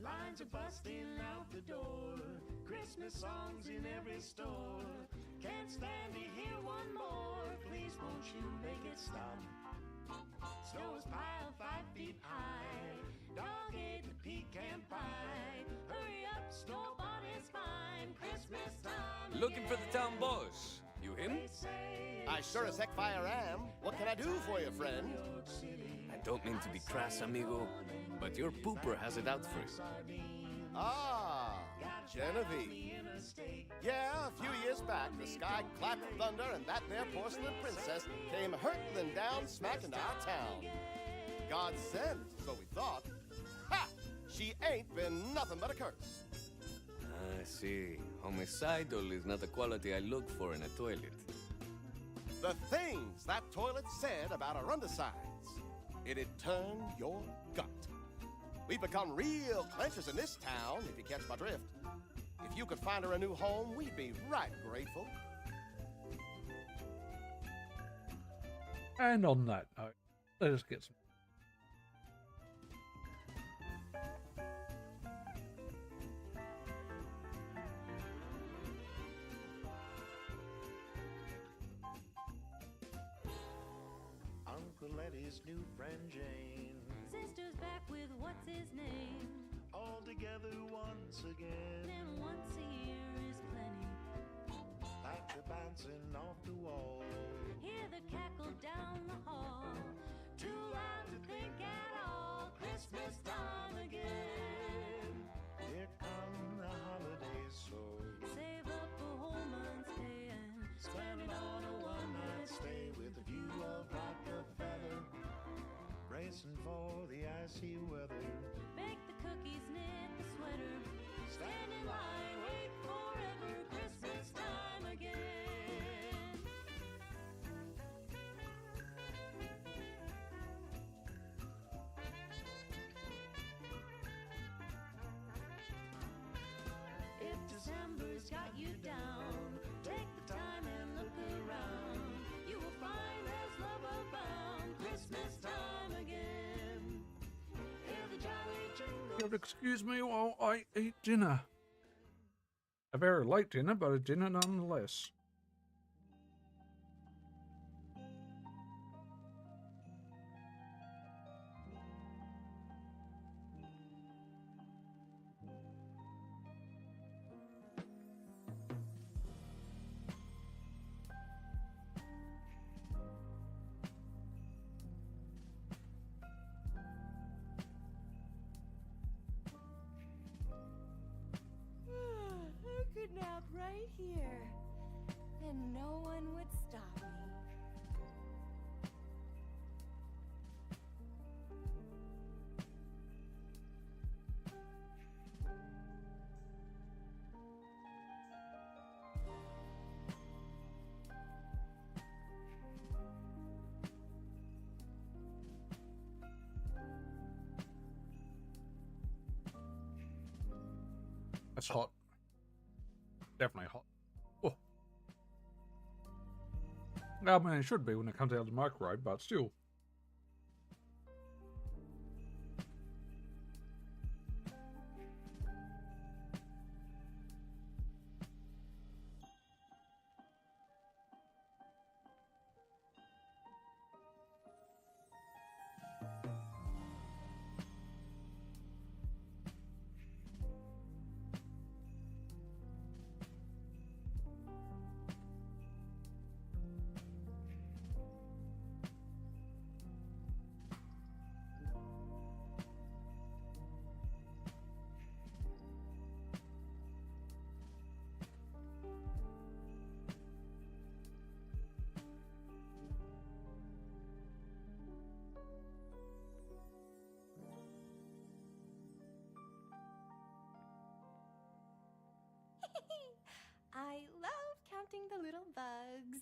Lines are busting out the door. Christmas songs in every store. Can't stand to hear one more. Please won't you make it stop? Snow is piled 5 feet high. Dog ate the pecan pie. Hurry up, store-bought is fine. Christmas time. Looking for the town boss. You him? I sure as heck fire am. What can I do for you, friend? I don't mean to be crass, amigo, but your pooper has it out for you. Ah, Genevieve. Yeah, a few years back, the sky clapped thunder and that there porcelain princess came hurtling down smack into our town. God sent, so we thought. Ha! She ain't been nothing but a curse. I see. Homicidal is not the quality I look for in a toilet. The things that toilet said about our undersides, it'd turn your gut. We've become real clenchers in this town, if you catch my drift. If you could find her a new home, we'd be right grateful. And on that note, let us get some. Uncle Eddie's new friend Jane. Sister's back with what's his name. All together once again. And once a year is plenty. Like the bouncing off the wall. Hear the cackle down the hall. Too loud to think at all. Christmas time again. Here come the holidays, so Save up a whole month's pay and spend it on a one-night stay with a view of Rockefeller. Bracing for the icy weather. bake the cookies, knit the sweater. Stand in line, wait forever. Christmas time again. If December's got you down, take the time and look around. You will find there's love abound. Christmas time again. Hear the jolly jingle. You'll excuse me while I eat dinner. A very late dinner, but a dinner nonetheless. nap right here, and no one would stop me. That's hot. Definitely hot. Oh. Well, I mean, it should be when it comes out of the microwave, but still. I love counting the little bugs.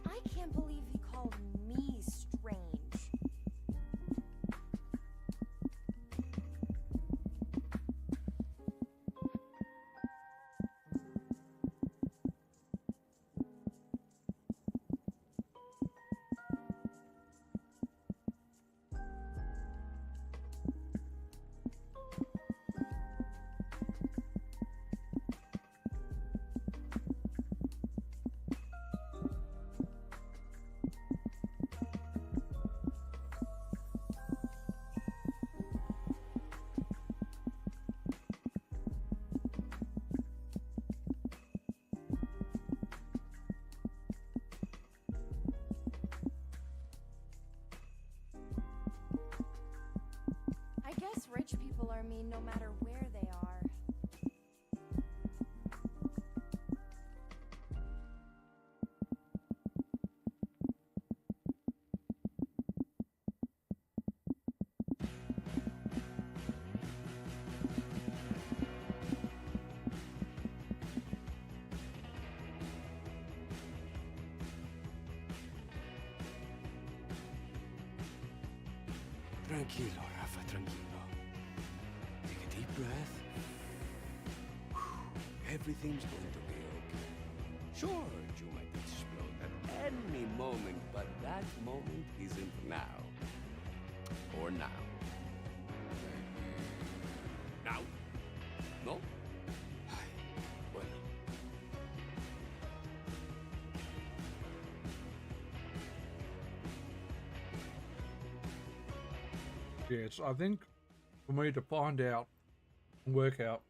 I can't believe he called me strange. I guess rich people are mean no matter where they are. Tranquilo, Rafa, tranquilo. Take a deep breath. Everything's going to be okay. Sure, you might explode at any moment, but that moment isn't now. Or now. Now? No? Ay, bueno. Yes, I think for me to find out and work out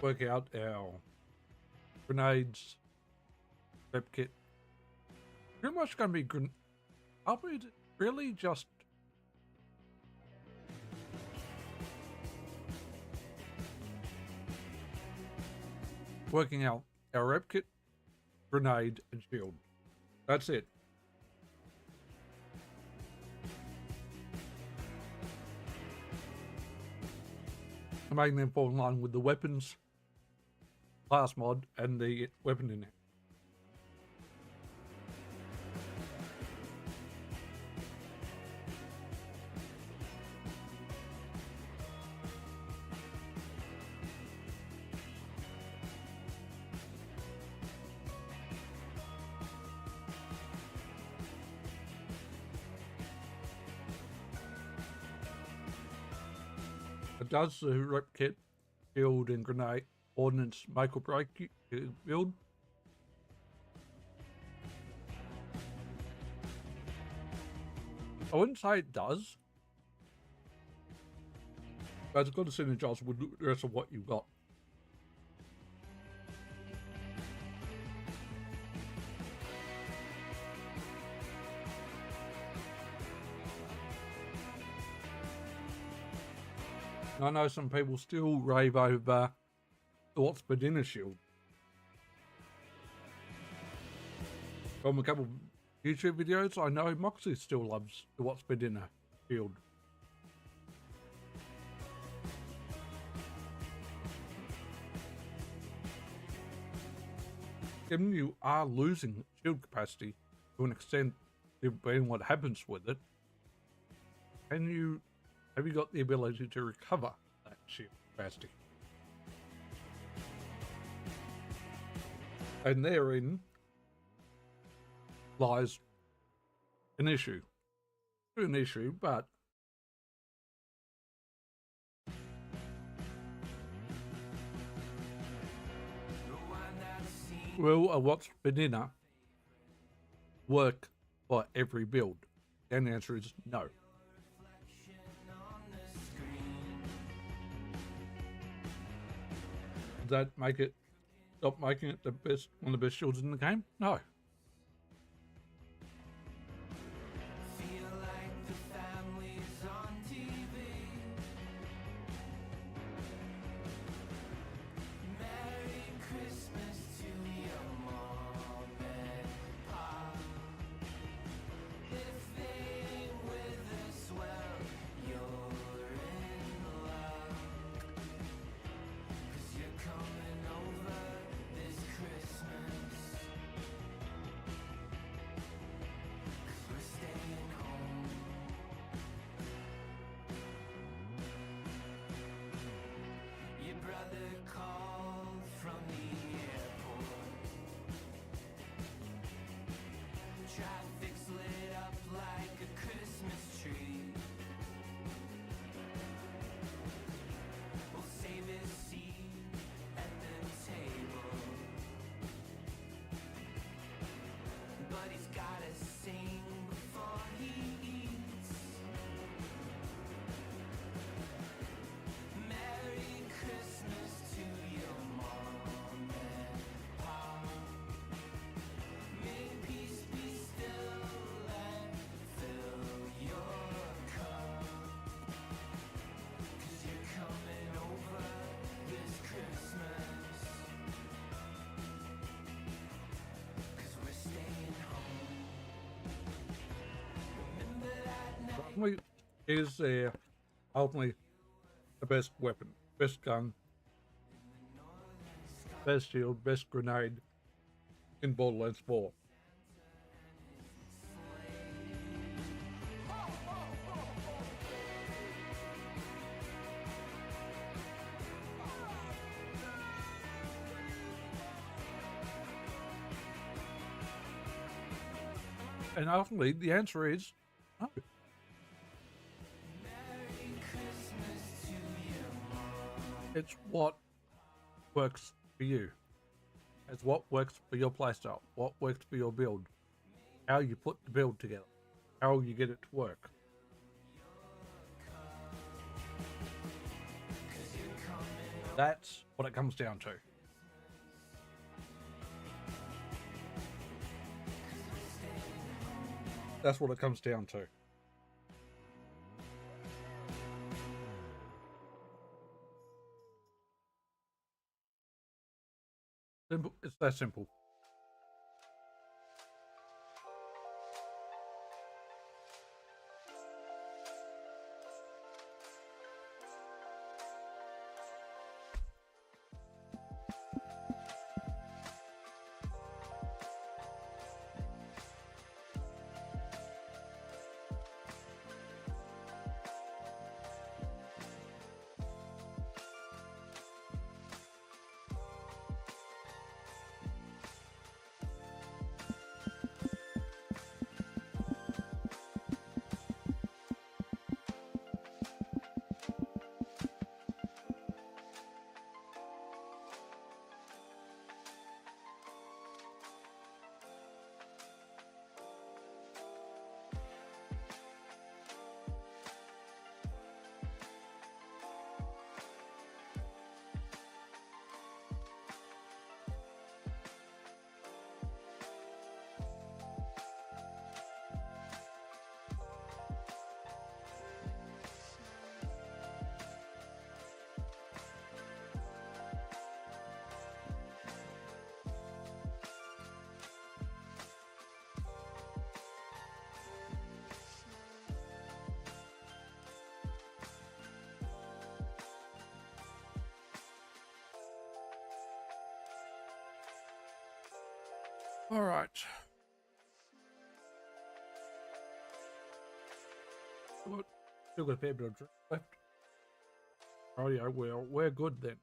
our grenades prep kit. Pretty much going to be are we really just working out our rep kit, grenade, and shield? That's it. I'm making them fall in line with the weapons class mod and the weapon in it. Does the rep kit, shield, and grenade ordnance make or break your build? I wouldn't say it does, but it's got to synergize with the rest of what you've got. I know some people still rave over the What's for Dinner shield. From a couple of YouTube videos, I know Moxie still loves the What's for Dinner shield. Given you are losing shield capacity to an extent, depending what happens with it, have you got the ability to recover that shield capacity? And therein lies an issue. An issue, but will a What's for Dinner work for every build? And the answer is no. Does that make it stop making it the best, one of the best shields in the game? No. Is there ultimately the best weapon, best gun, best shield, best grenade in Borderlands 4? And ultimately, the answer is no. It's what works for you. It's what works for your playstyle, what works for your build, how you put the build together, how you get it to work. That's what it comes down to. That's what it comes down to. Simple. It's that simple. All right. Still got a fair bit of drink left. Oh yeah, well, we're good then.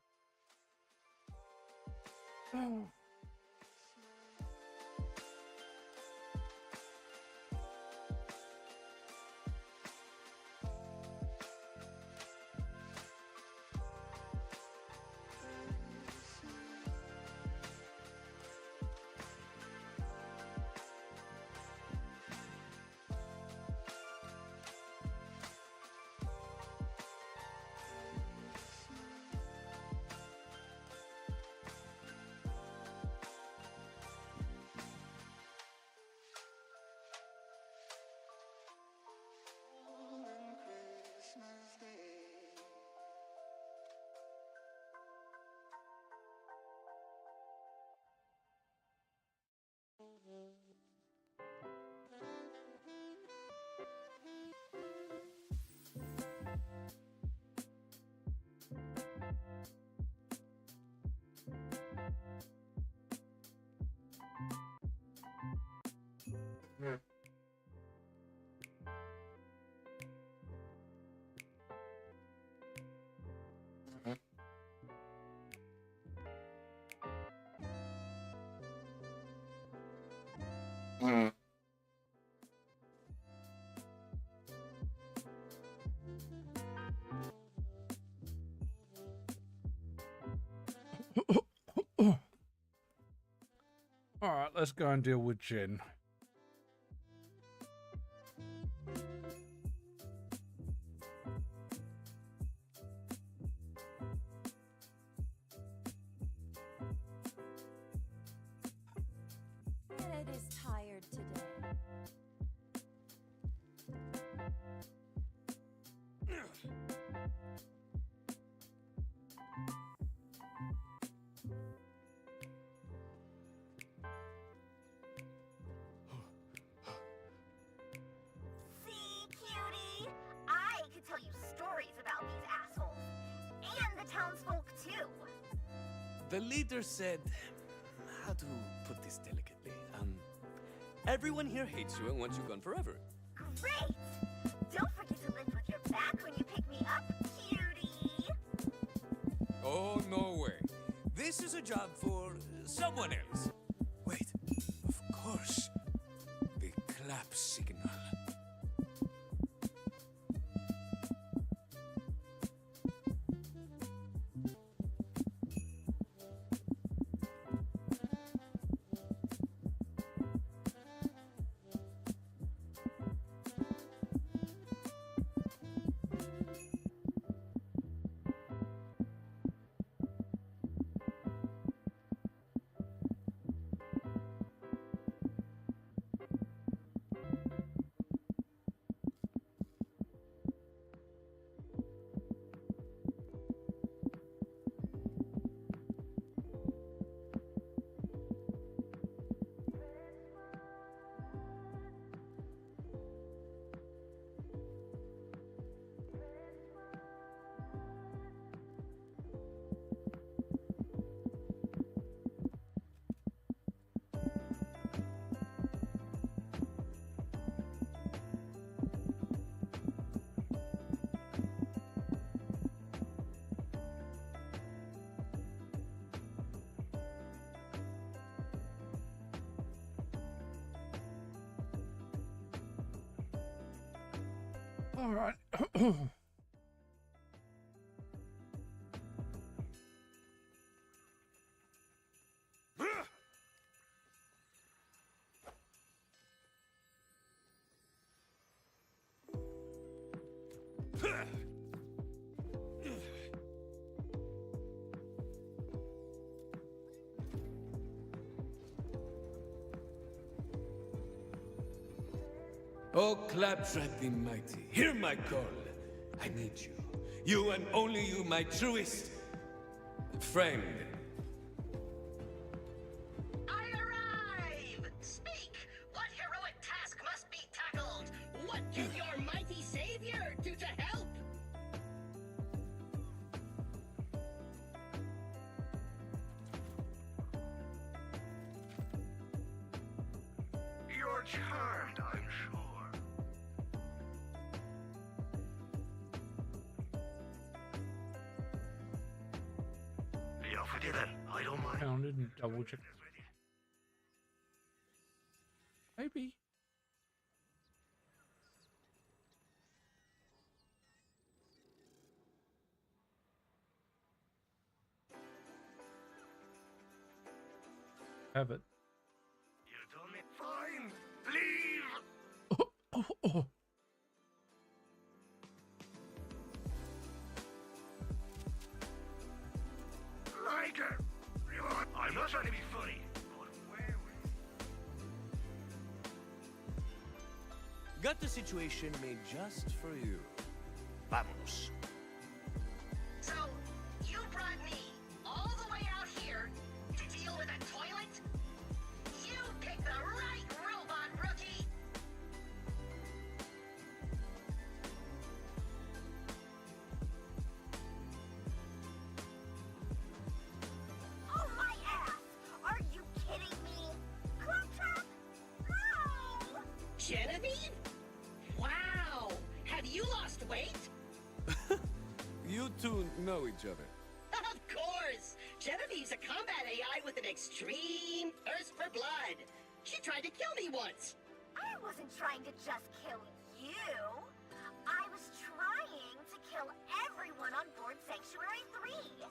All right, let's go and deal with Jen. It is tired today. See, cutie? I could tell you stories about these assholes. And the townsfolk, too. The leader said, how to put this delicately? Everyone here hates you and wants you gone forever. Great! Don't forget to lift with your back when you pick me up, cutie! Oh, no way. This is a job for someone else. Wait, of course. The clap signal. All right. Oh, Claptrap the mighty, hear my call. I need you. You and only you, my truest friend. I arrive! Speak! What heroic task must be tackled? What can your mighty savior do to help? Okay then, I don't mind. Pounded and double checked. Maybe. Have it. You told me fine. Leave. Oh. Like it. I'm not trying to be funny, but where Got the situation made just for you. Vamos. So, you brought me all the way out here to deal with a toilet? You picked the right robot, rookie! Oh my ass! Are you kidding me? Claptrap? No! Genevieve? Wow! Have you lost weight? You two know each other. Of course! Genevieve's a combat AI with an extreme thirst for blood. She tried to kill me once. I wasn't trying to just kill you. I was trying to kill everyone on board Sanctuary 3.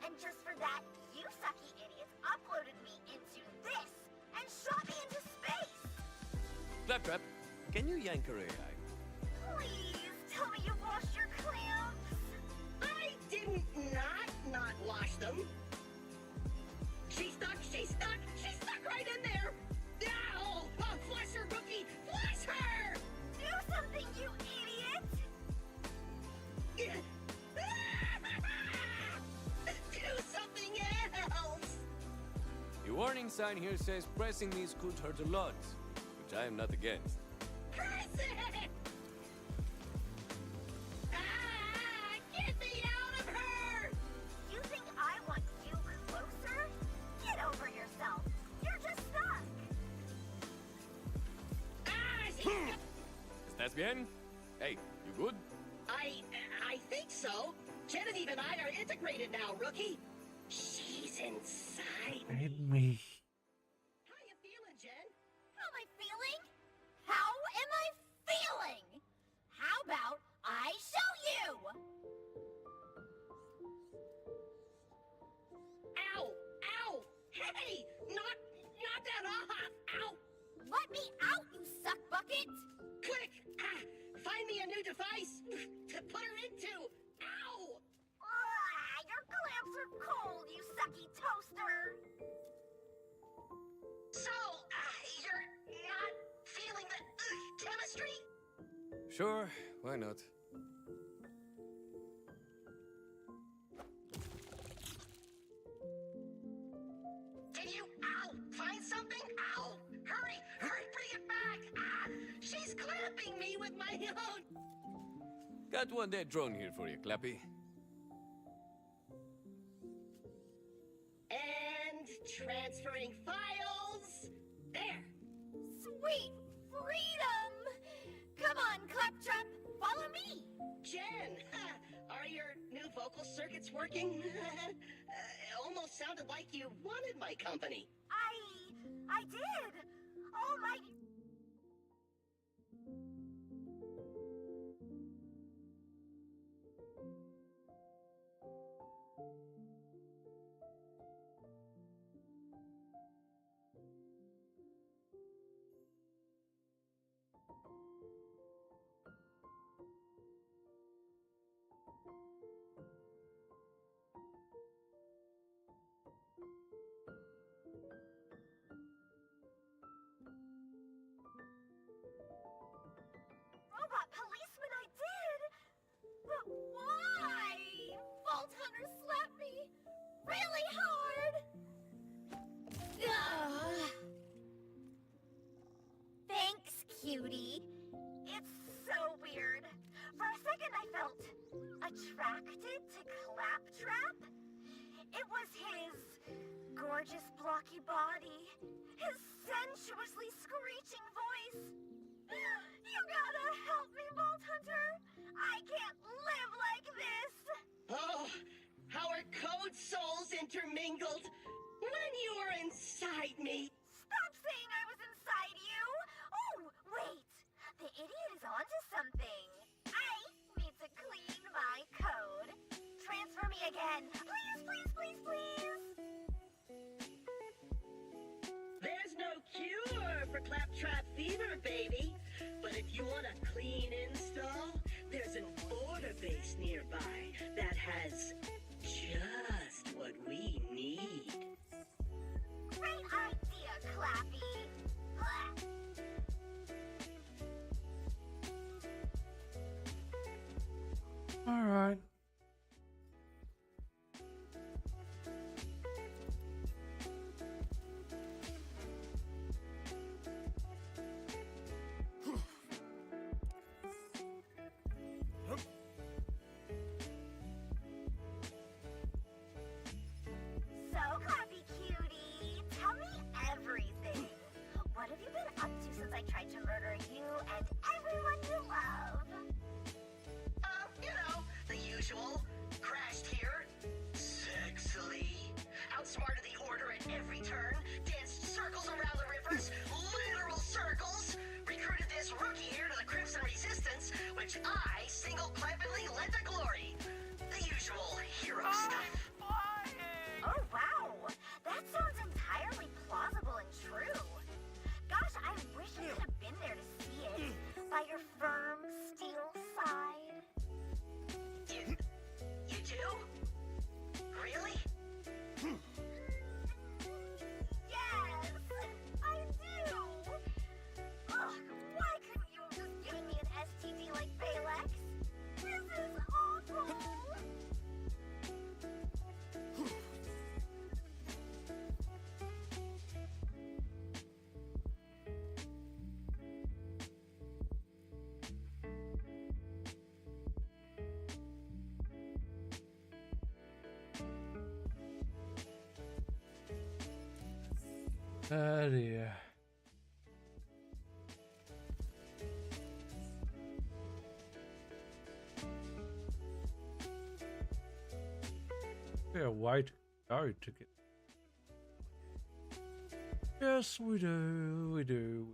And just for that, you sucky idiots uploaded me into this and shot me into space. Claptrap, can you yank her AI? Please tell me you've washed your clamps. I didn't not wash them. She's stuck right in there. Ow! Oh, flush her, rookie! Flush her! Do something, you idiot! Do something else! Your warning sign here says pressing these could hurt a lot, which I am not against. Press it! Get me out of her! You think I want you closer? Get over yourself. You're just stuck. ¿Estás bien? Hey, you good? I think so. Genevieve and I are integrated now, rookie. She's inside me. And me. How you feeling, Jen? How am I feeling? How am I feeling? How about I show you? Ow! Ow! Hey! Knock that off! Ow! Let me out, you suck bucket! Quick! Find me a new device to put her into! Ow! Your clamps are cold, you sucky toaster! So, you're not feeling the chemistry? Sure, why not? Can you, find something? Ow! Hurry, bring it back! She's clamping me with my own! Got one dead drone here for you, Clappy. And transferring files. There. Sweet freedom! Come on, Claptrap, follow me! Jen, are your new vocal circuits working? Almost sounded like you wanted my company. I did! Oh my... Robot policeman, I did! But why? Vault Hunter slapped me really hard! Ugh. Thanks, cutie. It's so weird. For a second I felt attracted to Claptrap. It was his gorgeous blocky body, his sensuously screeching voice. You gotta help me, Vault Hunter! I can't live like this! Oh, how our code souls intermingle! for claptrap fever, baby. But if you want a clean install, there's an order base nearby that has just what we need. Great idea, Clappy. All right. So, Clappy cutie, tell me everything. What have you been up to since I tried to murder you and everyone you love? You know, the usual. Crashed here, sexily. Outsmarted the order at every turn. Danced circles around the rivers, literal circles. Recruited this rookie here to the Crimson Resistance, which I single-clamedly led to glory. The usual hero stuff. Oh, wow. That sounds entirely plausible and true. Gosh, I wish I could have been there to see it. By your firm, steel side. You do? Really? Yes, I do. Ugh, why couldn't you have just given me an STD like Balex? This is awful. Oh dear. We have a way to go to get. Yes, we do. We do.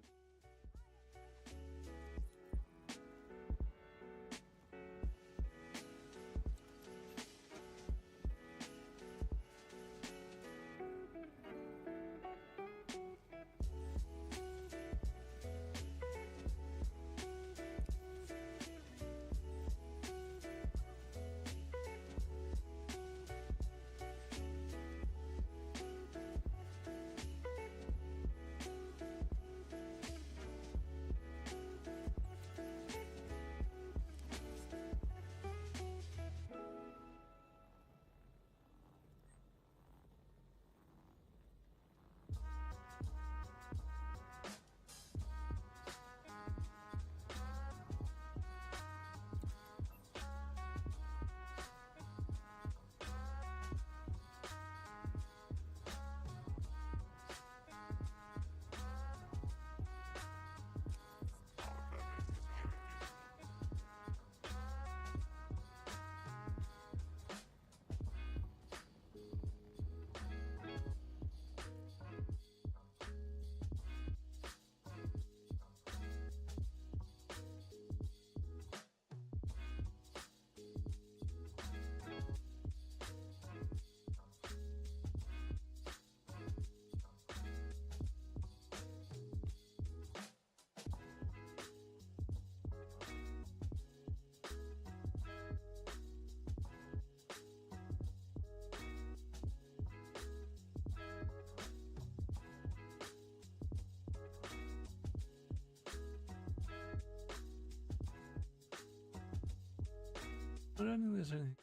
I don't think there's anything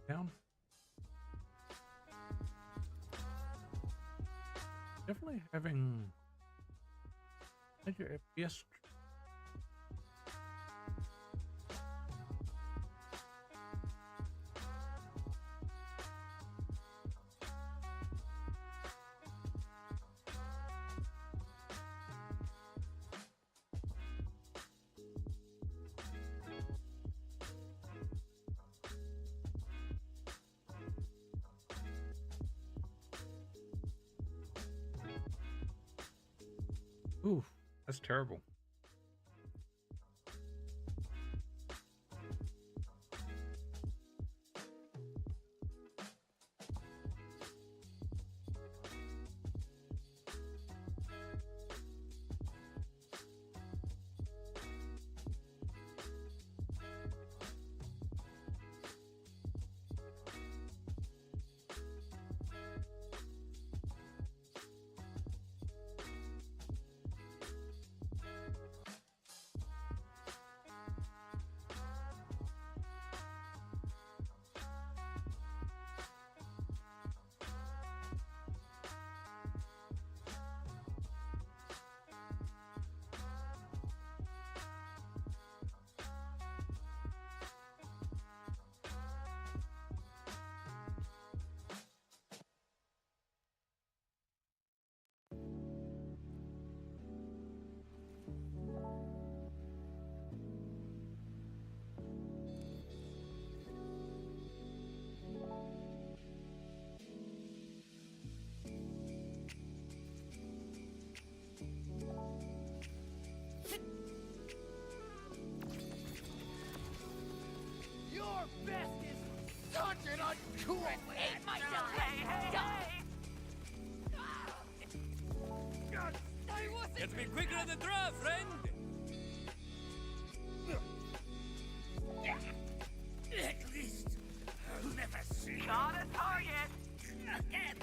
down. Definitely having major FPS. Ooh, that's terrible. Such an uncool Ate my die. Let's be quicker on the draw, friend! At least I'll never see. Got a target. Again!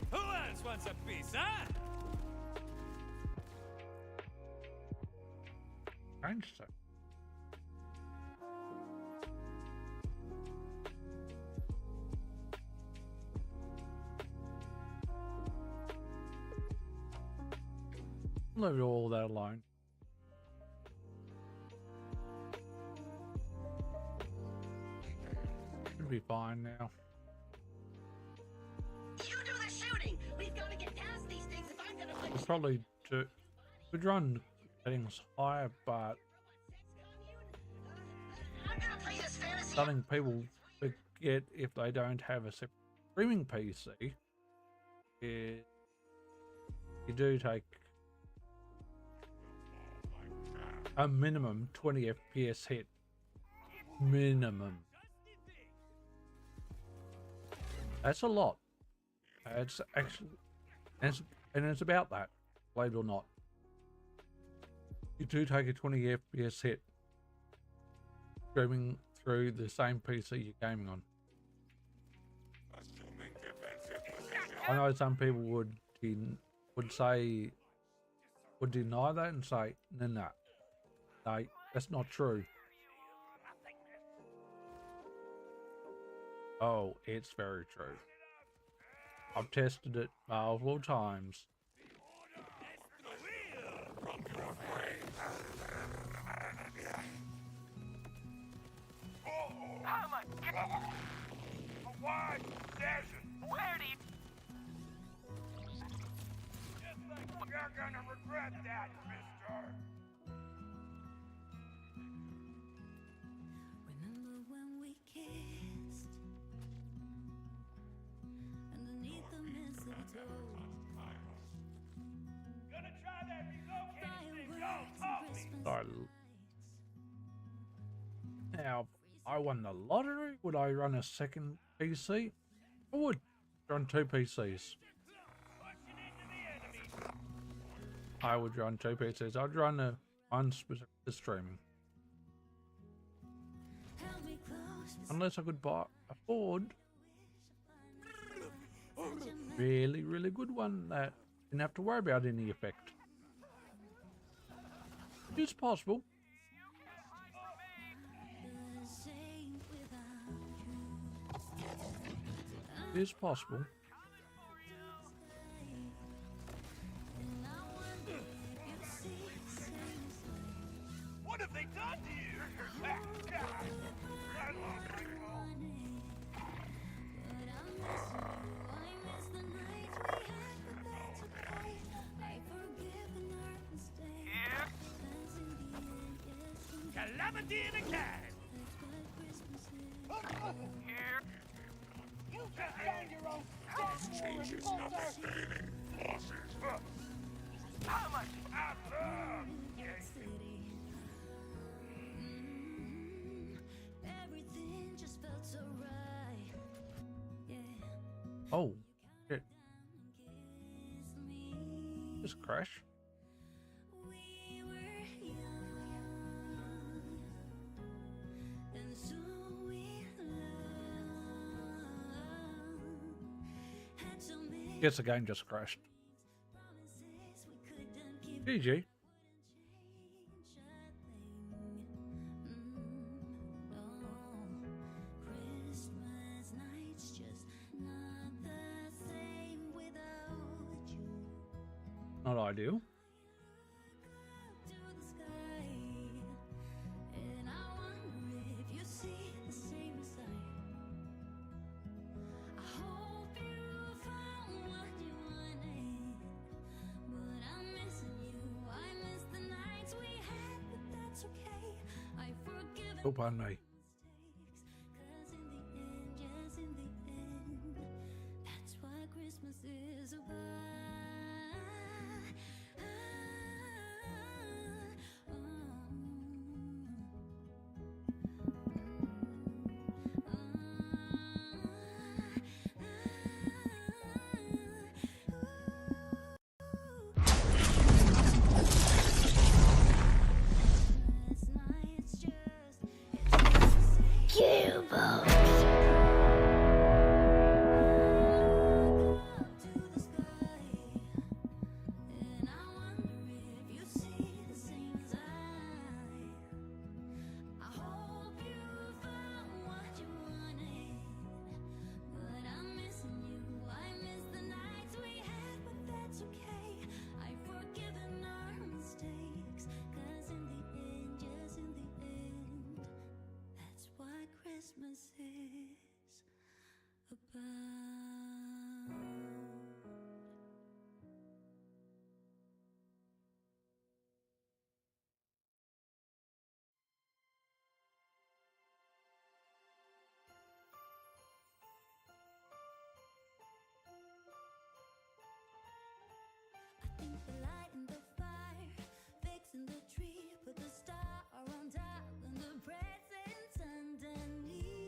Who else wants a piece, huh? Strange stuff. Leave all that alone. Should be fine now. You do the shooting. We've got to get past these things if I'm gonna We'll probably do. We'd run settings higher, but I'm gonna play this fantasy. something people forget if they don't have a separate streaming PC is you do take a minimum 20 FPS hit. Minimum. That's a lot. It's actually, and it's about that, believe it or not. You do take a 20 FPS hit streaming through the same PC you're gaming on. I know some people would deny that and say, no, that's not true. Oh, it's very true. I've tested it multiple times. How much? A wide desert. Where do you? You're gonna regret that, mister. Remember when we kissed underneath the mistletoe? I won the lottery, would I run a second PC? I would run 2 PCs. I would run 2 PCs. I'd run one specific for streaming. Unless I could afford really, really good one that didn't have to worry about any effect. It's possible. It's possible. What have they done to you? Calamity in a can! You just found your own Change is not fading, bosses. How much? Everything just felt so right. Yeah. Oh, shit. Just crash. We were young, and so we loved. Had so many Guess the game just crashed. promises we couldn't keep. GG. Christmas nights just not the same without you. Not ideal. To the sky, and I wonder if you see the same sight. I hope you found what you wanted, but I'm missing you. I miss the nights we had, but that's okay. I've forgiven Oh, pardon me. mistakes, 'cause in the end, yes, in the end, that's what Christmas is about. Christmas is about. I think the light and the fire, fixing the tree, put the star on top and the presents underneath.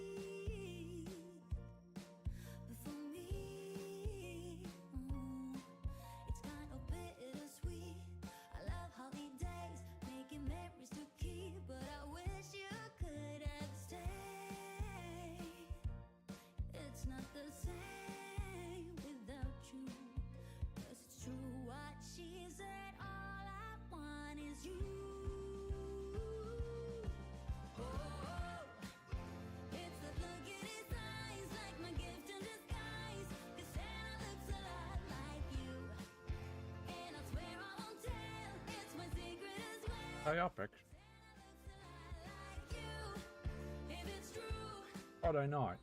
But for me, it's kind of bittersweet. I love holidays, making memories to keep, but I wish you could have stayed. It's not the same without you. Yes, it's true what she said, all I want is you. Oh, it's the look in his eyes, like my gift in disguise. 'Cause Santa looks a lot like you, and I swear I won't tell, it's my secret as well. Hey, Epic. Like you, if it's true. Friday night.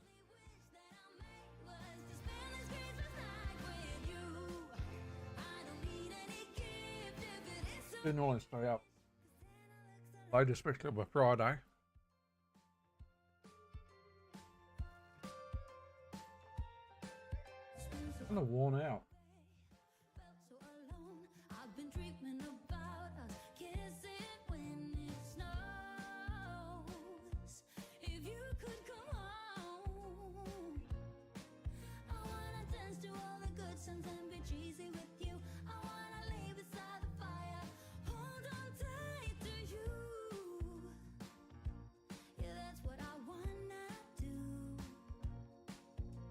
Didn't always stay up late, especially by Friday. Kind of worn out. Felt so alone. I've been dreaming about us kissing when it snows. If you could questions and be cheesy with you. I wanna lay beside the fire, hold on tight to you. Yeah, that's what I wanna do.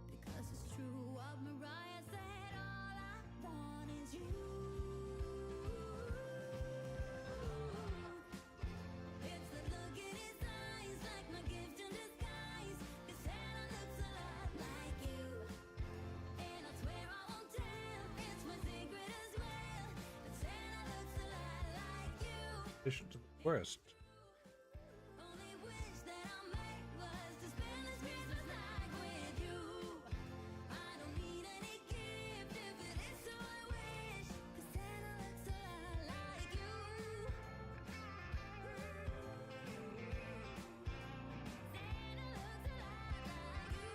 Because it's true what Mariah said, all I want is you. It's the look in his eyes, like my gift in disguise. 'Cause Santa looks a lot like you. And I swear I won't tell, it's my secret as well. But Santa looks a lot like you. Addition to the quest. Only wish that I made was to spend this Christmas night with you. I don't need any gift if it is so I wish. 'Cause Santa looks a lot like you. Santa looks a lot like you.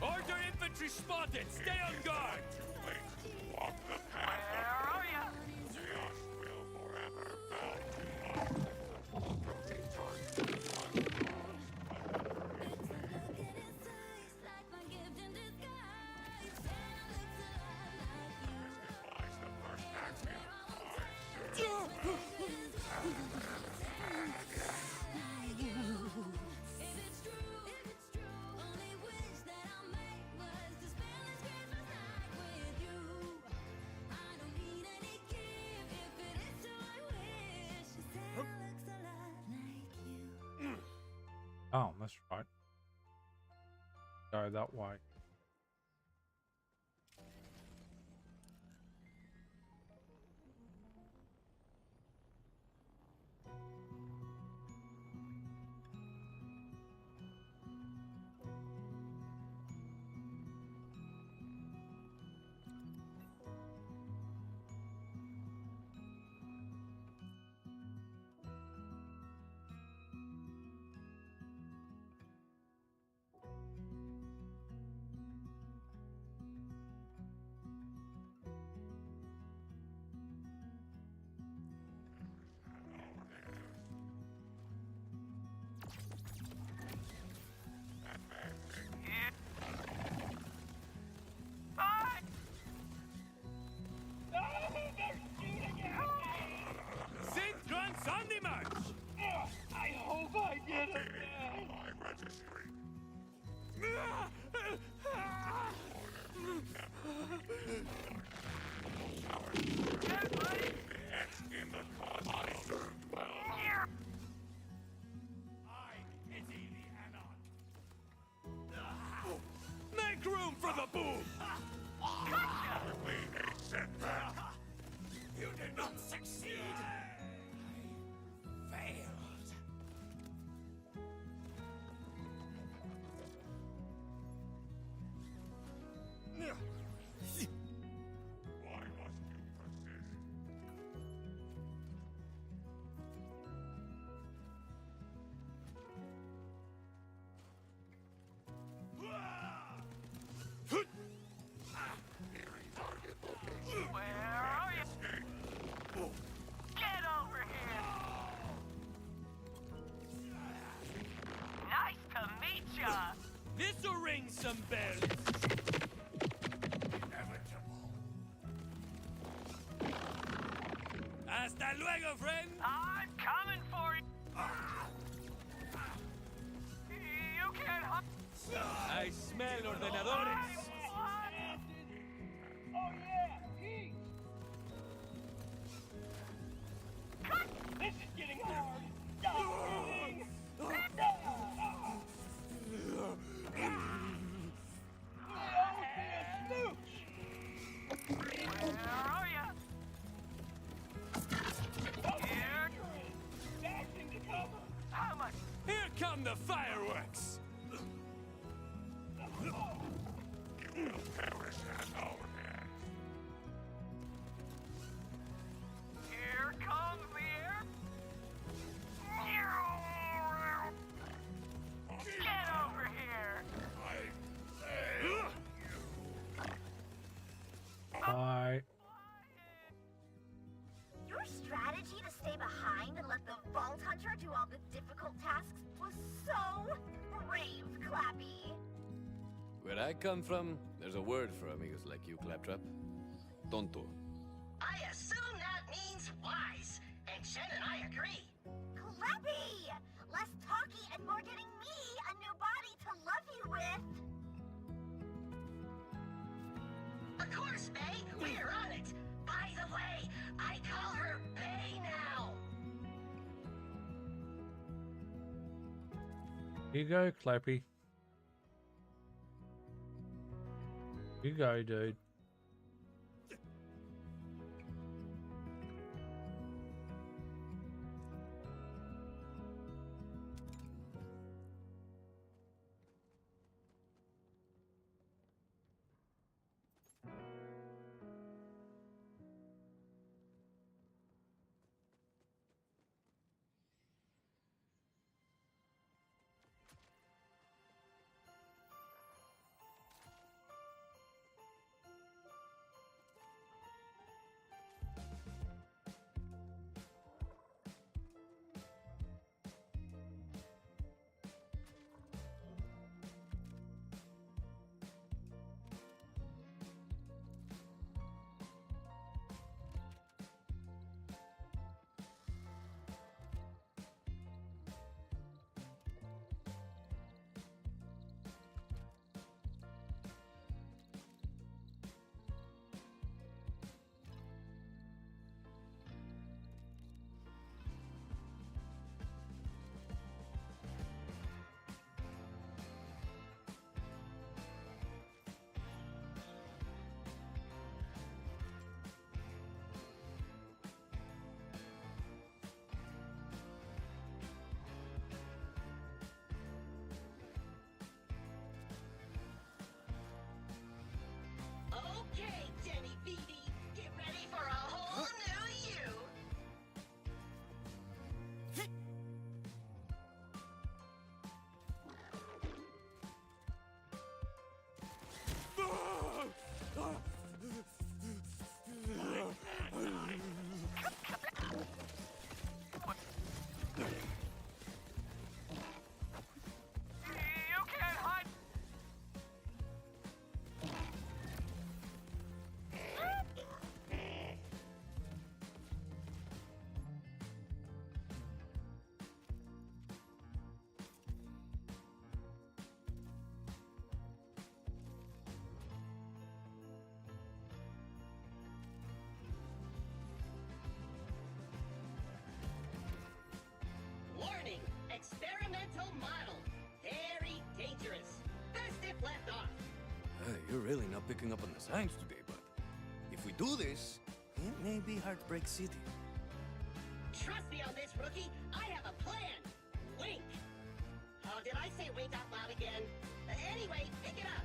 Order infantry spotted! Stay on guard! Walk the path. Where are you? Chaos will forever bow to Like my gift in disguise. Santa looks a lot like you. Lies the first axiom. If it's true, only wish that I made was to spend this Christmas night with you. I don't need any gift if it is so I wish. 'Cause Santa looks a lot like you. Oh, that's right. Go that way. St. Grand Sunday March! I hope I get it. My registry. Get ready! The X in the cause is served well. I pity the Anon. Make room for the boom! Hardly a setback. You did not succeed! I failed. Why must you persist? Nearing target location. Where are you? Get over here! Nice to meet ya! This'll ring some bells. Inevitable. Hasta luego, friend! I'm coming for you! You can't hunt. I smell ordenadores. Oh yeah, peace. Cut! This is getting hard. Dying. Where are ya? Here. Dashing to cover. How much? Here come the fireworks. Paris has our hands. Here comes the air. Get over here. Bye. Your strategy to stay behind and let the Vault Hunter do all the difficult tasks was so brave, Clappy. come from, there's a word for amigos like you, Claptrap. Tonto. I assume that means wise, and Shen and I agree. Clappy! Less talky and more getting me a new body to love you with. Of course, Bay, we're on it. By the way, I call her Bay now. Here you go, Clappy. You go, dude. Okay, Jenny Beatty, get ready for a whole new you. You can't hide. Warning, experimental model. Very dangerous. Best if left off. You're really not picking up on the signs today, but if we do this, it may be Heartbreak City. Trust me on this, rookie. I have a plan. Wink. Oh, did I say wink out loud again? Anyway, pick it up.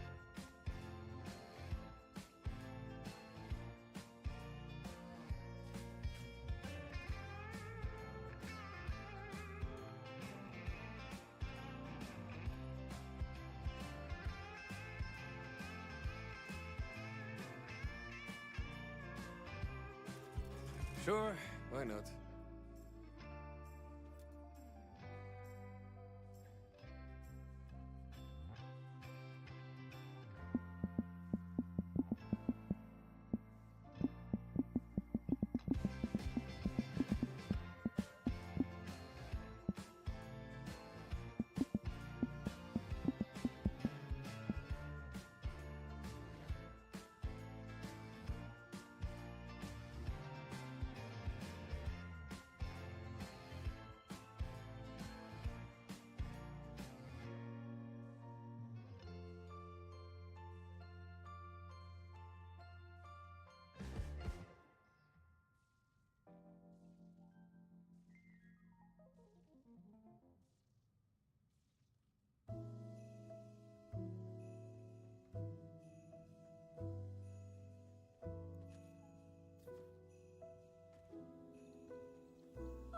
Sure, why not?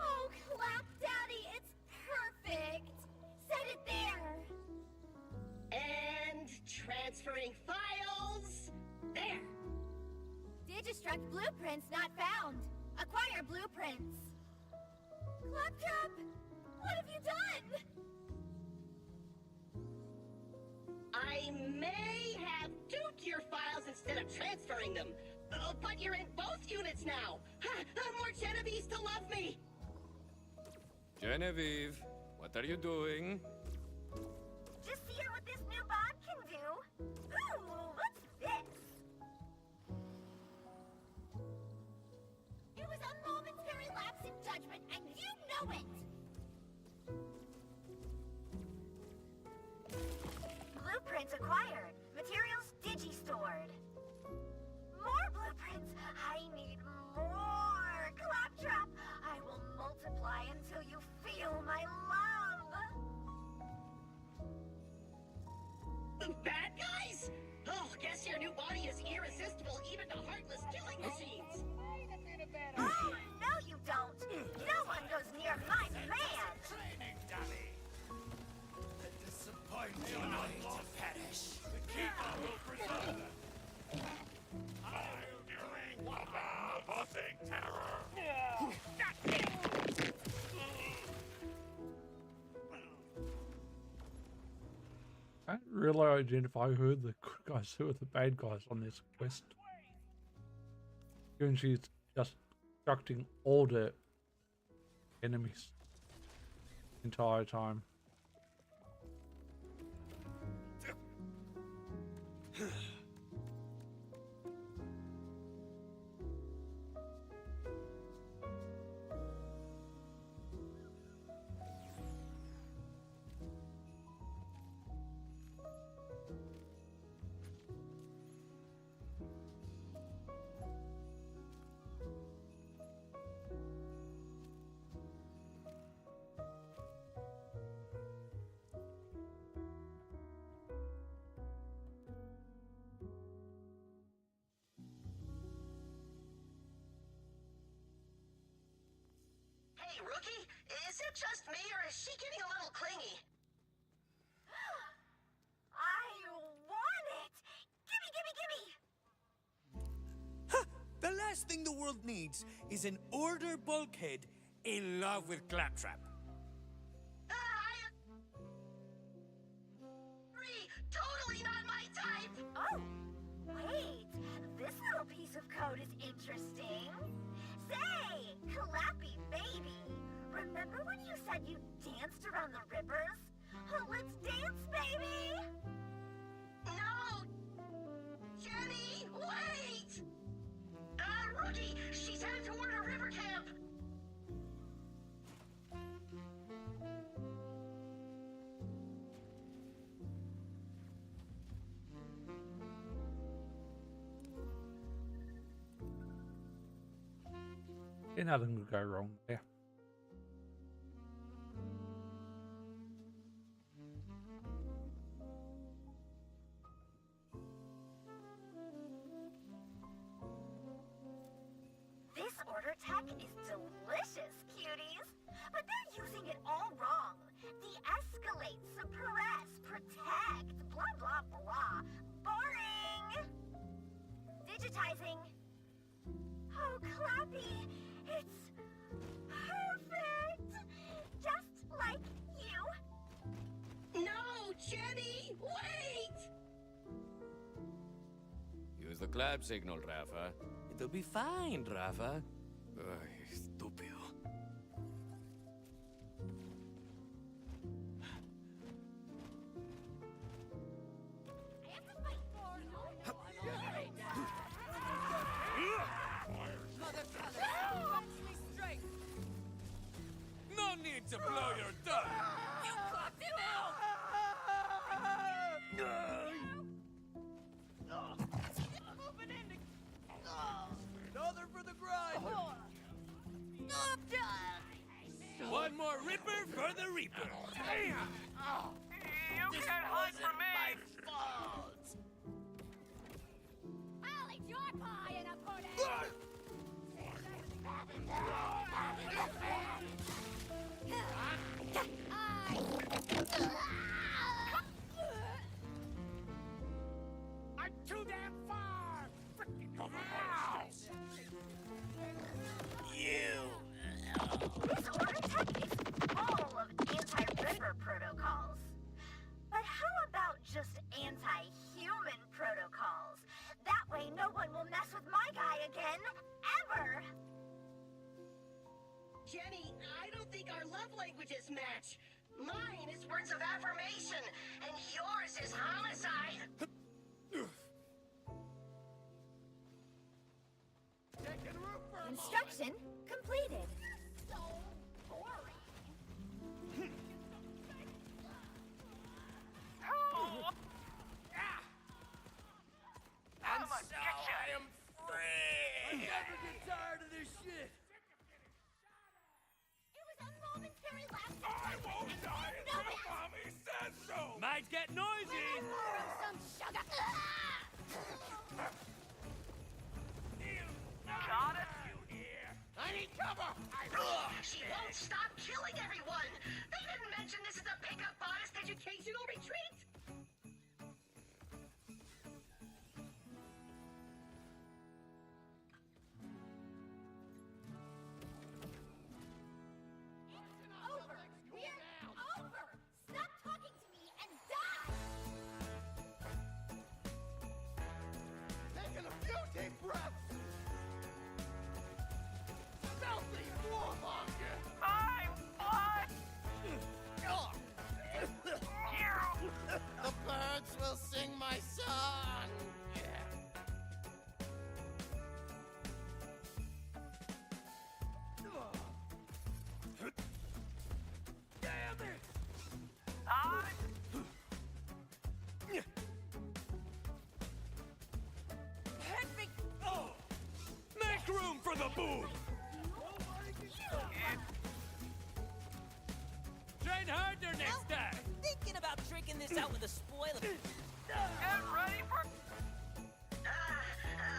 Oh, Clap Daddy, it's perfect. Set it there. And transferring files. There. Digistruct blueprints not found. Acquire blueprints. Claptrap, what have you done? I may have duped your files instead of transferring them. But you're in both units now. More Genevieves to love me. Genevieve, what are you doing? Just seeing what this new bot can do. Ooh, what's this? It was a momentary lapse in judgment, and you know it! Blueprints acquired. Materials digi-stored. More blueprints. I need more. Claptrap, I will multiply until you feel my love. The bad guys? Oh, guess your new body is irresistible even to heartless killing machines. Oh, no you don't. No one goes near my man. Training dummy. The disappointment you're not to perish. The keeper will preserve them. I'm doing nothing terror. I don't really identify who are the good guys, who are the bad guys on this quest. Given she's just destructing all the enemies the entire time. Hey, Rookie, is it just me or is she getting a little clingy? I want it. Gimme, gimme, gimme. Ha! The last thing the world needs is an order bulkhead in love with Claptrap. Totally not my type! Oh, wait. This little piece of code is interesting. Say, Clappy baby. Remember when you said you danced around the rivers? Let's dance, baby! No! Jenny, wait! Rookie, she's headed toward a river camp! Ain't nothing could go wrong there. This order tech is delicious, cuties. But they're using it all wrong. De-escalate, suppress, protect, blah, blah, blah. Boring! Digitizing. Oh, Clappy, it's perfect! Just like you. No, Jenny, wait! Use the clap signal, Rafa. It'll be fine, Rafa. Ay, estúpido. No need to blow your tongue. You clapped him out. Another for the grind. One more Ripper for the Reaper. Damn. You can't hide from me. I'll eat your pie in a pudding! I'm too damn far. Freaking hell. This order tech is full of anti-river protocols. But how about just words of affirmation, and yours is homicide. Construction completed. And so I am free! I never get tired of this shit! It was a momentary lapse. I won't die until Mommy says so! Might get noisy! Some sugar. Got it? You hear? I need cover! She won't stop killing everyone! They didn't mention this is a pickup modest educational retreat! Over. We're over. Stop talking to me and die. Taking a few deep breaths. Filthy warmonger! I'm what? The birds will sing my song. Damn it! Oh! Make room for the boob! Train harder next time! Thinking about drinking this out with a spoiler. Get ready for...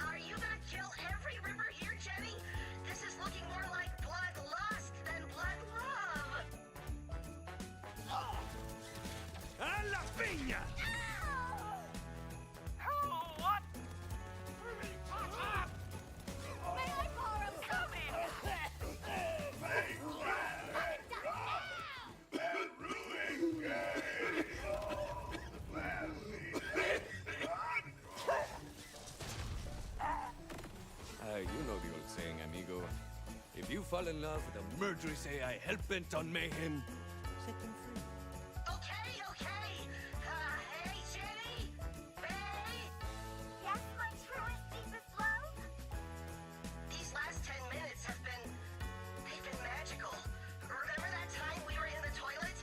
Are you gonna kill every ripper here, Jenny? This is looking more like bloodlust than blood love. A la piña! What? May I borrow some? You know the old saying, amigo. If you fall in love with a murderous AI hell-bent on mayhem, set them free. Okay. Hey, Jenny? Hey? Yes, my truest, deepest love. These last 10 minutes they've been magical. Remember that time we were in the toilet?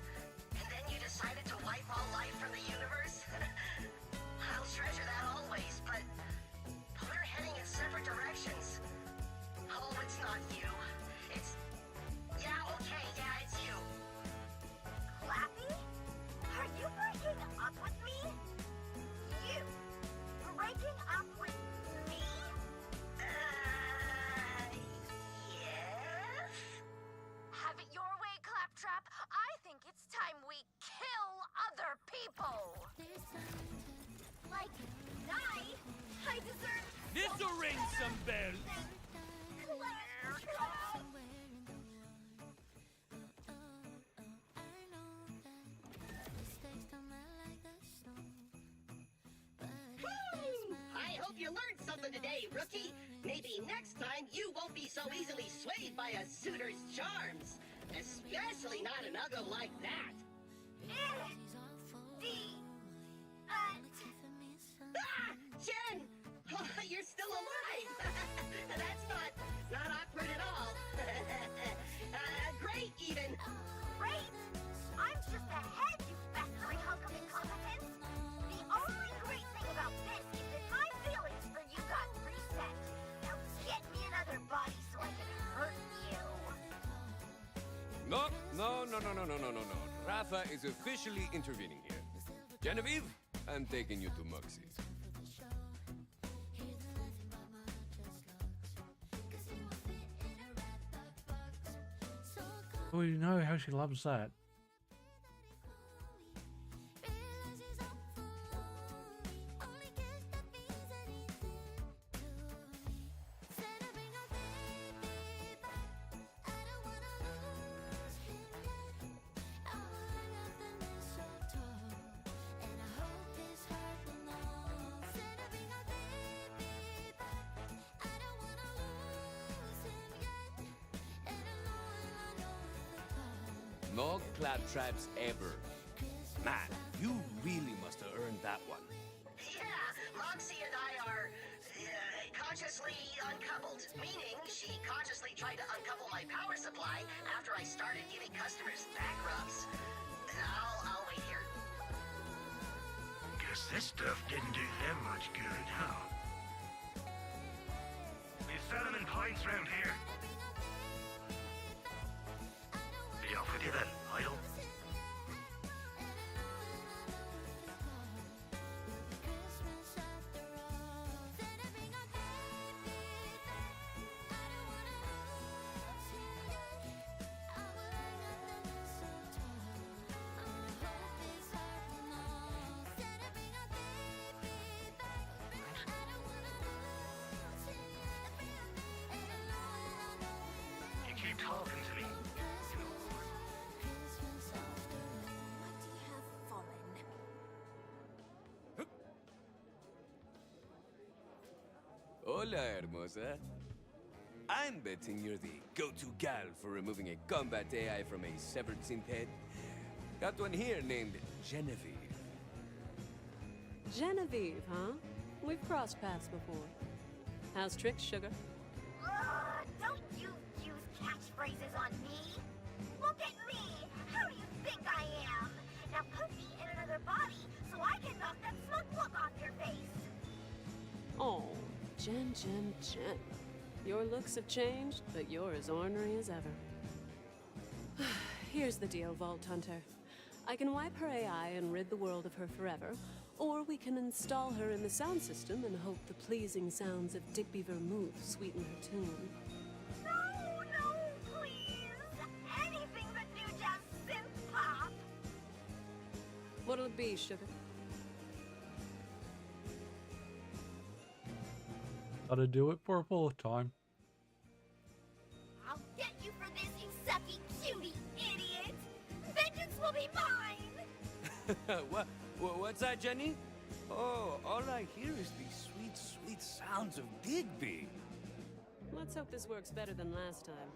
And then you decided to wipe all life from the universe? I'll treasure that always, but we're heading in separate directions. Oh, it's not you. It's you. Clappy? Are you breaking up with me? You breaking up with me? Yes? Have it your way, Claptrap. I think it's time we kill other people. Like, I deserve... This'll ring some bells! Claptrap! I hope you learned something today, rookie. Maybe next time you won't be so easily swayed by a suitor's charms. Especially not an uggo like that. Ah! Jen! Oh, you're still alive! That's not awkward at all. Great, even. Great! I'm just a head, you festering hunk of incompetence. The only great thing about this is that my feelings for you got reset. Now get me another body so I can hurt you. No. Rafa is officially intervening here. Genevieve, I'm taking you to Muxie. Well, you know how she loves that. No claptraps ever. Man, you really must have earned that one. Yeah, Moxie and I are consciously uncoupled, meaning she consciously tried to uncouple my power supply after I started giving customers back rubs. I'll wait here. Guess this stuff didn't do them much good, huh? You selling in pints round here? Be off with you then, idle. You keep talking to me. Hola, hermosa. I'm betting you're the go-to gal for removing a combat AI from a severed synth head. Got one here named Genevieve. Genevieve, huh? We've crossed paths before. How's tricks, sugar? Don't you use catchphrases on me. Look at me. How do you think I am? Now put me in another body so I can knock that smug look off your face. Oh, Jen. Your looks have changed, but you're as ornery as ever. Here's the deal, Vault Hunter. I can wipe her AI and rid the world of her forever, or we can install her in the sound system and hope the pleasing sounds of Digby Vermouth sweeten her tune. No, please. Anything but new jazz synth pop. What'll it be, sugar? Gotta do it for a bullet time. I'll get you for this, you sucky cutie idiot. Vengeance will be mine. What's that, Jenny? Oh, all I hear is the sweet, sweet sounds of Digby. Let's hope this works better than last time.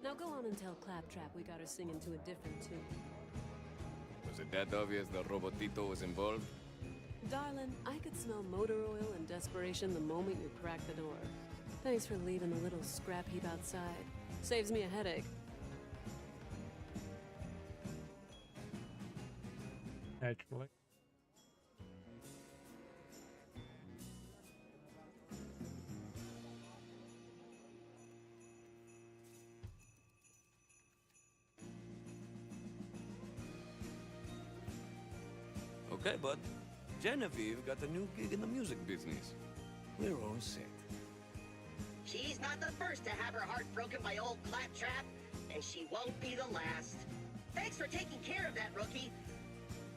Now go on and tell Claptrap we got her singing to a different tune. Was it that obvious the Robotito was involved? Darling, I could smell motor oil and desperation the moment you crack the door. Thanks for leaving the little scrap heap outside. Saves me a headache. Naturally. Okay, bud. Genevieve got a new gig in the music business. We're all set. She's not the first to have her heart broken by old Claptrap, and she won't be the last. Thanks for taking care of that, rookie.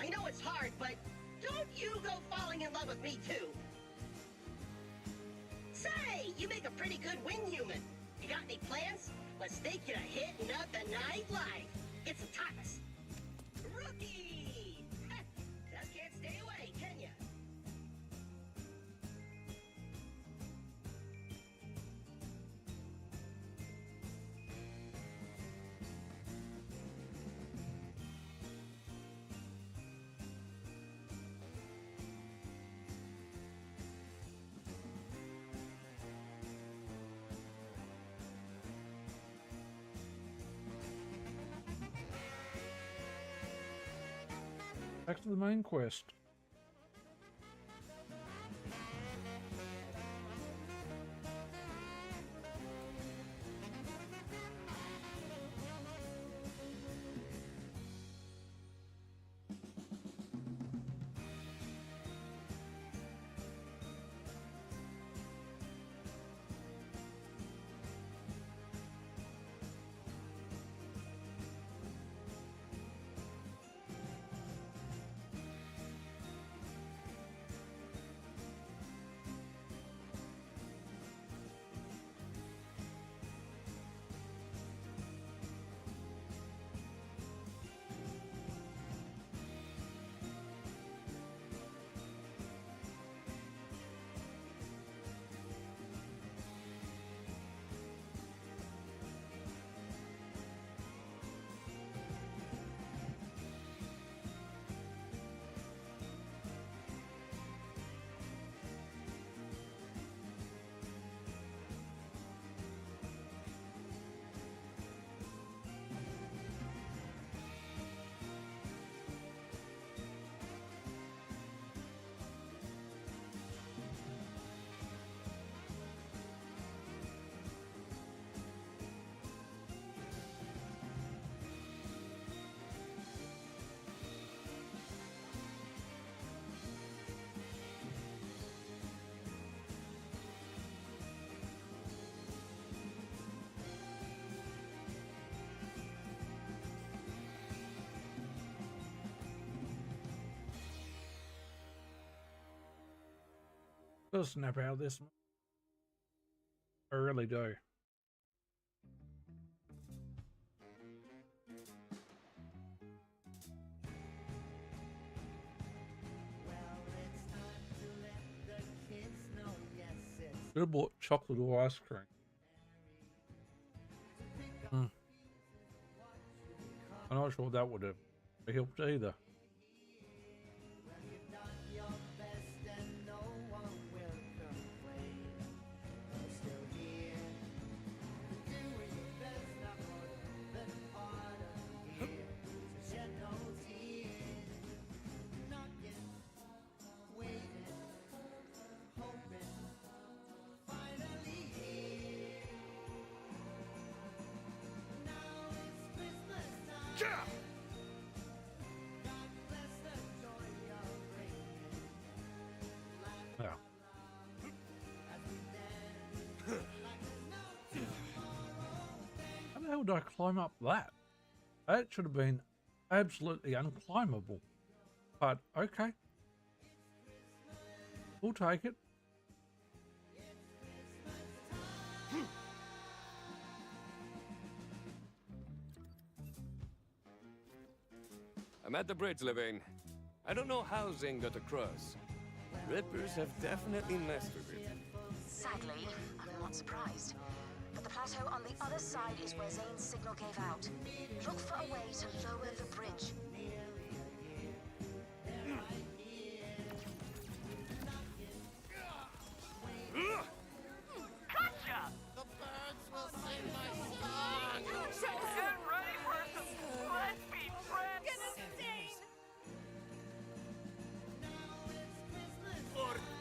I know it's hard, but don't you go falling in love with me, too. Say, you make a pretty good wing human. You got any plans? Let's take you to hitting up the nightlife. It's a Thomas. Rookie! Just can't stay away, can ya? Back to the main quest. I'll snap out of this. I really do. Should have bought chocolate or ice cream. I'm not sure that would have helped either. Yeah. How the hell did I climb up that? That should have been absolutely unclimbable. But okay. We'll take it. I'm at the bridge, Levine. I don't know how Zane got across. Rippers have definitely messed with it. Sadly, I'm not surprised. But the plateau on the other side is where Zane's signal gave out. Look for a way to lower the bridge. Gotcha! The birds will sing my song! Get ready for some Let's Be Friends! Gonna stain!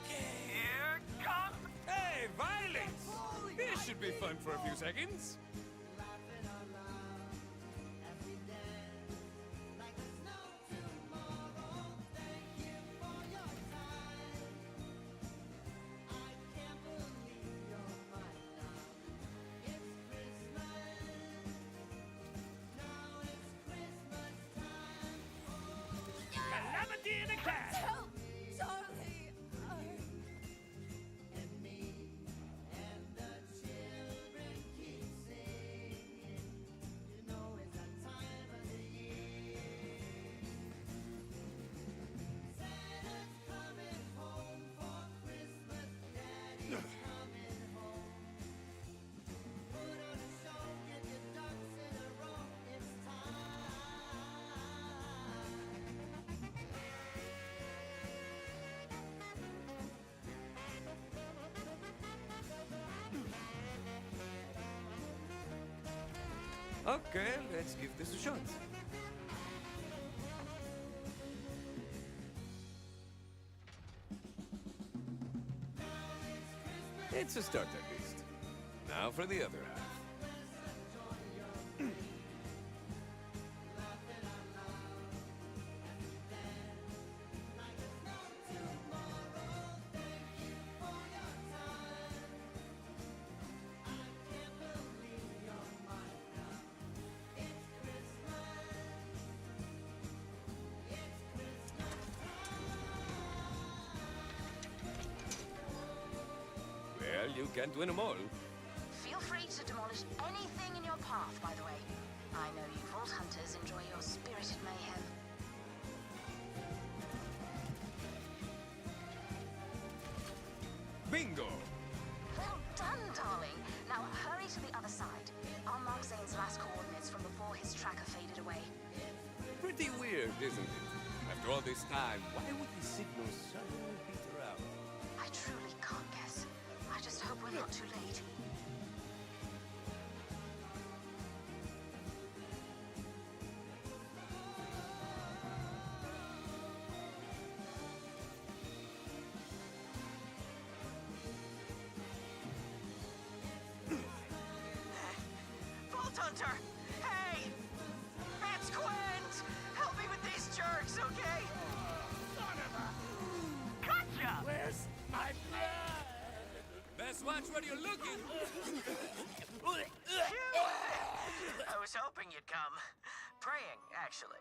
Here comes... Hey, violence! This should be fun for a few seconds. Calamity in a can! Okay, let's give this a shot. It's a start at least. Now for the other half. Well, you can't win them all. Feel free to demolish anything in your path, by the way. I know you Vault Hunters enjoy your spirited mayhem. Bingo! Well done, darling. Now hurry to the other side. I'll mark Zane's last coordinates from before his tracker faded away. Pretty weird, isn't it? After all this time, why would the signal suddenly peter out? I truly can't guess. I just hope we're not too late. Vault Hunter! Hey! It's Quint! Help me with these jerks, okay? Son of a... Gotcha! Where's my blood? Best watch where you're looking. I was hoping you'd come. Praying, actually.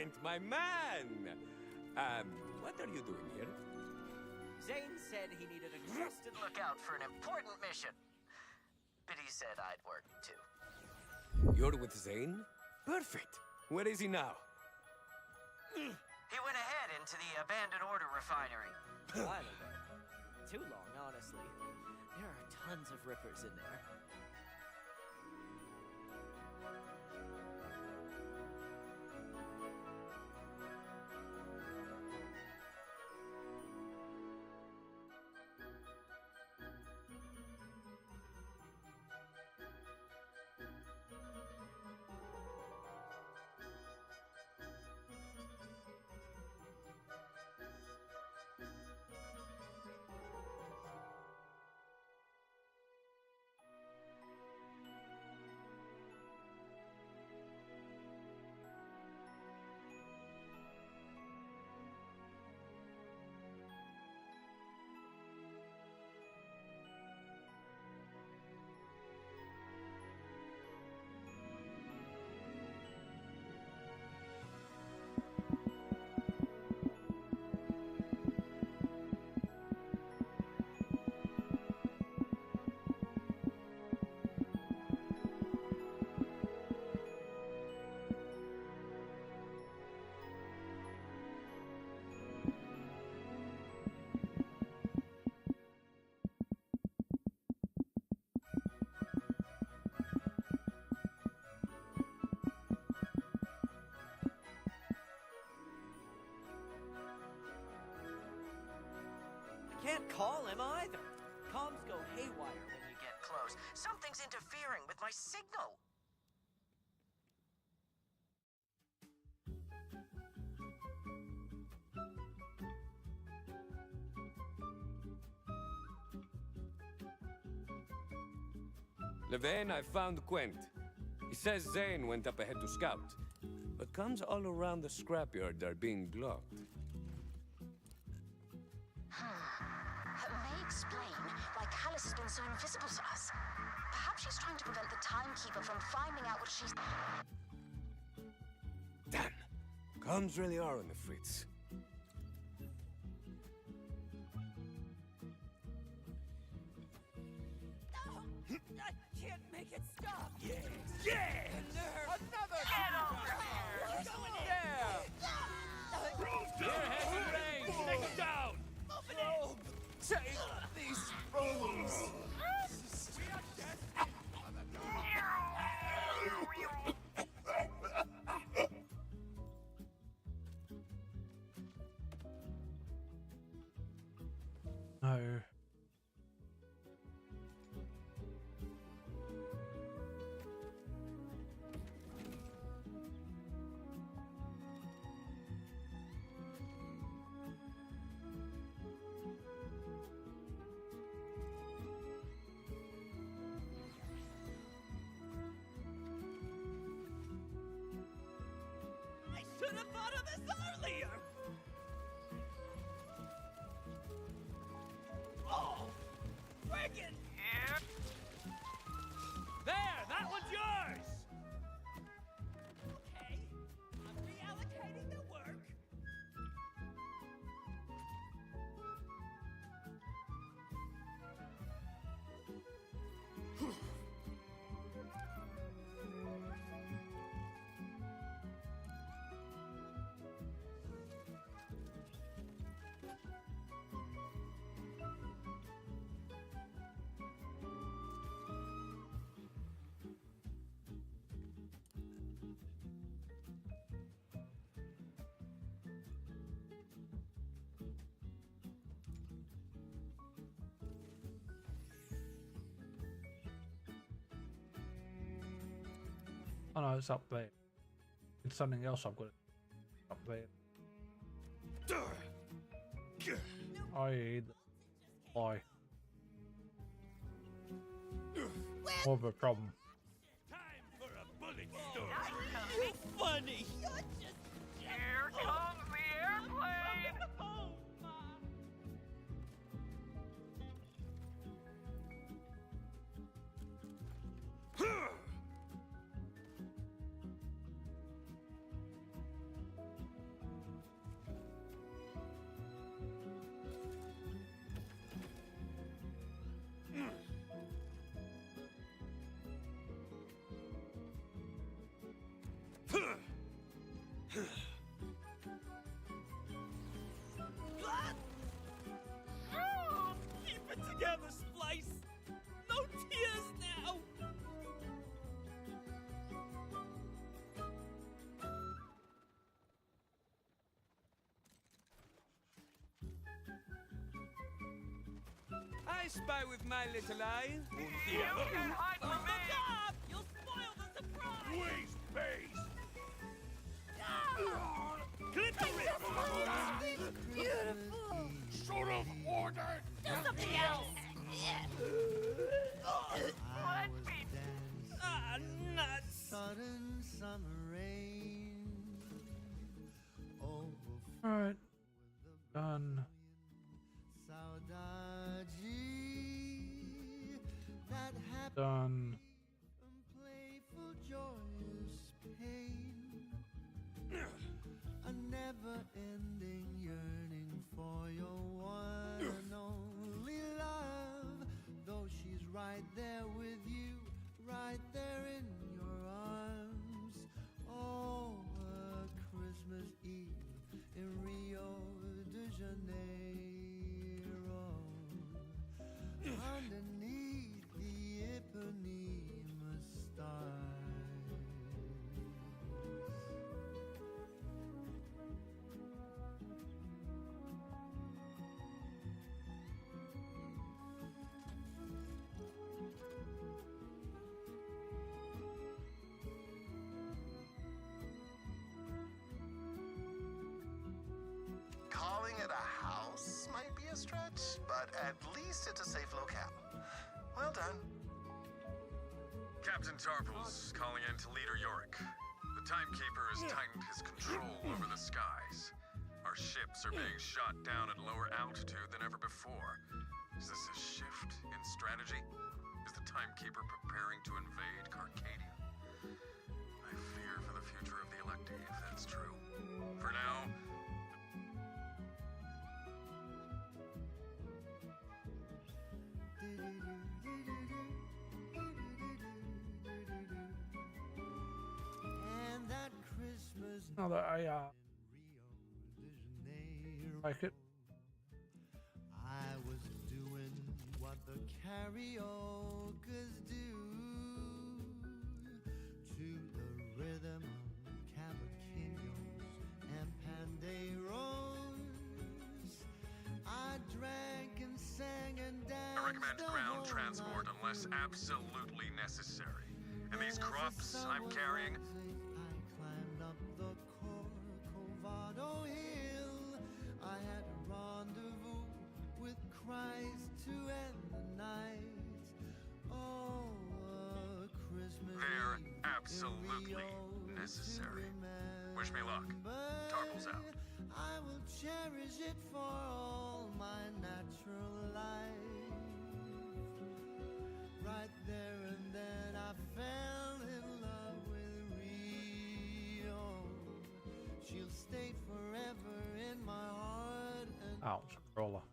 Kent, my man! What are you doing here? Zane said he needed a trusted lookout for an important mission. But he said I'd work too. You're with Zane? Perfect. Where is he now? He went ahead into the abandoned order refinery. While ago. Too long, honestly. There are tons of rippers in there. Can't call him either. Comms go haywire when you get close. Something's interfering with my signal. Levain, I found Quent. He says Zane went up ahead to scout, but comms all around the scrapyard are being blocked. That may explain why Callus has been so invisible to us. Perhaps she's trying to prevent the Timekeeper from finding out what she's... Damn! Comms really are on the fritz. I can't make it stop. Yes! Yes! Another Get over here! Your head's in range! Take him down! Take these rolls. No. I should have thought of this earlier. Oh, friggin'! There! That one's yours! Okay, I'm reallocating the work. Oh no, it's up there. It's something else I've got up there. I why? More of a problem. For a bullet storm! You funny! You're just... Here comes the airplane! Oh, my. I spy with my little eye. You can hide from me! Stop! You'll spoil the surprise! Waste base! Clitoris! Beautiful. Sort of order! Do something else. Let's be Ah, nuts! Sudden summer rain. Alright. Done. Saudade, that happy Done. playful joyous pain. A never-ending yearning for your one and only love. Though she's right there with you, right there in your arms. Oh, a Christmas Eve in Rio de Janeiro, underneath the Ipanema stars. Calling it a house might be a stretch, but at least it's a safe locale. Well done. Captain Tarples calling in to Leader Yorick. The Timekeeper has tightened his control over the skies. Our ships are being shot down at lower altitude than ever before. Is this a shift in strategy? Is the Timekeeper preparing to invade Carcadia? I fear for the future of the Electi if that's true. For now, And that Christmas Now that I like it. I was doing what the karaoke's do to the rhythm of cavaquinhos and panderos. I drank and sang and danced. I recommend ground transport unless absolutely necessary. And these crops I'm carrying, I climbed up the Corcovado Hill. I had a rendezvous with Christ to end the night. Oh, a Christmas they're Eve absolutely in Rio to necessary. Wish me luck. Tarples out. I will cherish it for all my natural life. Right there and then I fell in love with Rio. She'll stay forever in my heart and Ouch, crawler.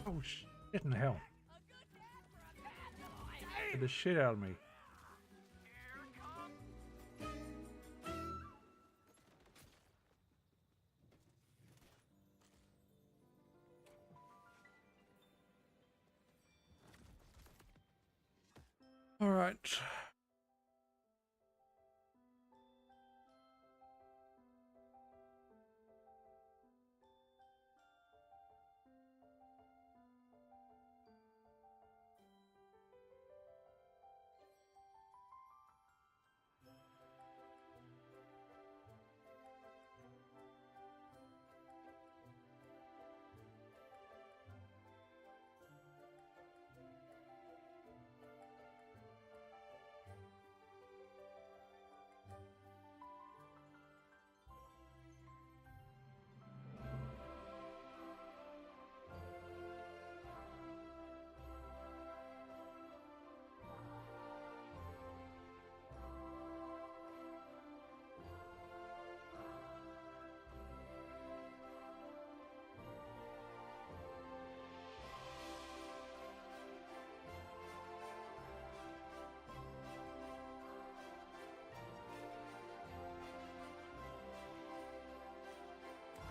Oh shit in hell. Get the shit out of me. All right.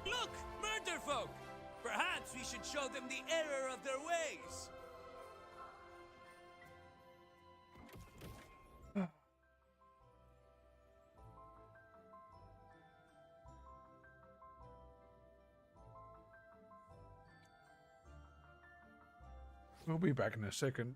Look! Murder folk! Perhaps we should show them the error of their ways. We'll be back in a second.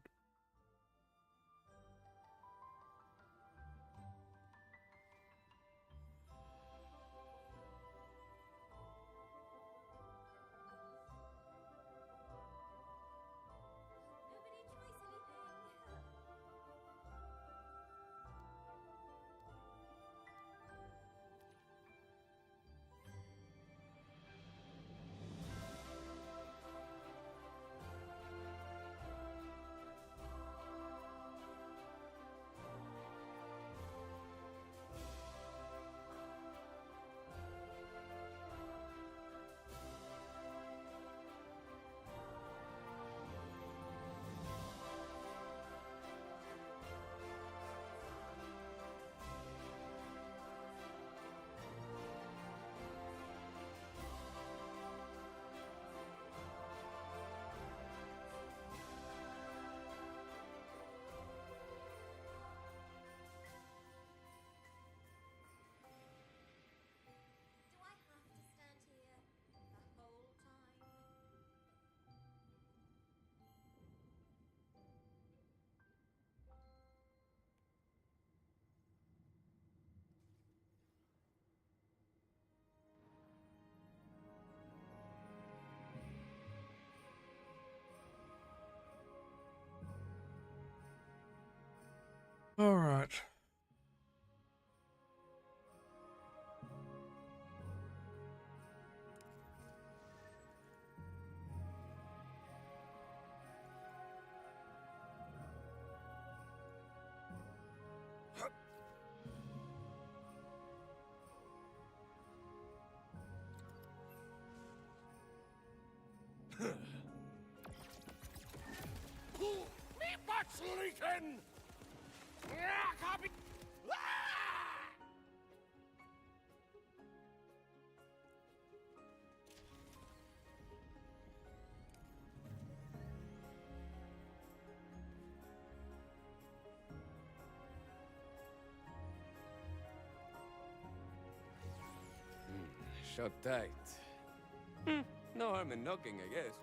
All right. Me butt's leaking! Copy! Shut tight. No harm in knocking, I guess.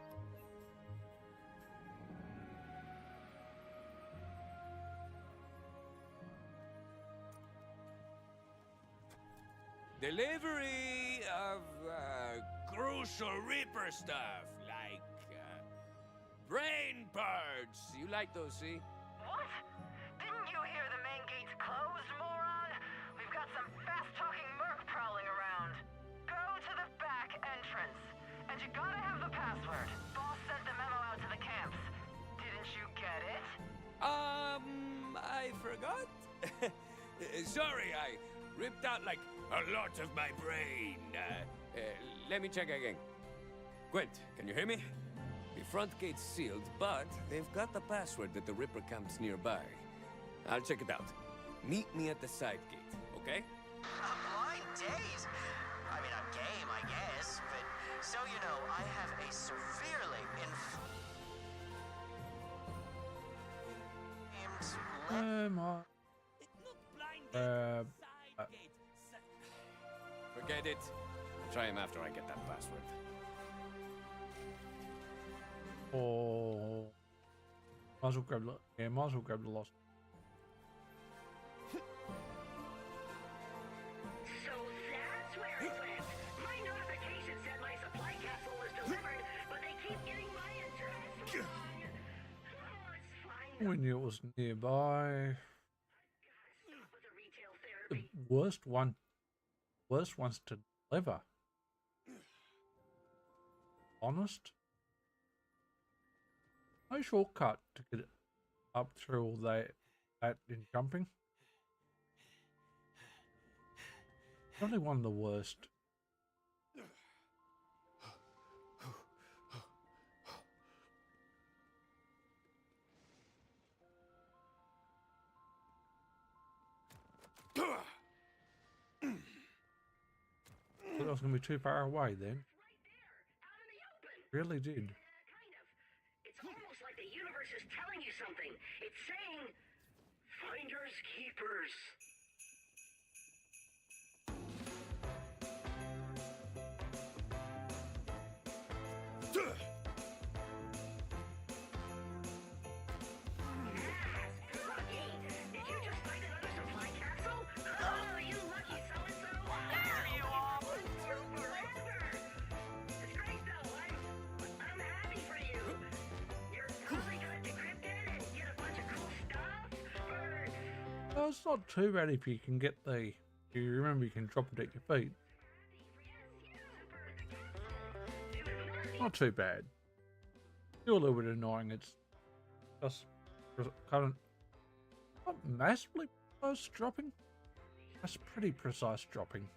Delivery of crucial Reaper stuff, like brain parts. You like those, see? What? Didn't you hear the main gate's closed, moron? We've got some fast-talking merc prowling around. Go to the back entrance. And you gotta have the password. Boss sent the memo out to the camps. Didn't you get it? I forgot? Sorry, I ripped out like a lot of my brain. Let me check again. Gwent, can you hear me? The front gate's sealed, but they've got the password that the Ripper camp's nearby. I'll check it out. Meet me at the side gate, okay? Blind days! I mean, I'm game, I guess, but so you know, I have a severely Forget it. I'll try him after I get that password. Oh, might as well grab the, yeah, might as well grab the lost. So that's where it went. My notification said my supply capsule was delivered, but they keep getting my address wrong. Oh, it's fine. We knew it was nearby. Stop with the retail The therapy. worst ones to deliver. Honest? No shortcut to get it up through all that in jumping. Probably one of the worst. Thought I was going to be too far away then. Really did. Kind of. It's almost like the universe is telling you something. It's saying, finders keepers. Oh, it's not too bad if you can get the. You remember you can drop it at your feet. Not too bad. Still a little bit annoying. It's just kind of not massively precise dropping. That's pretty precise dropping.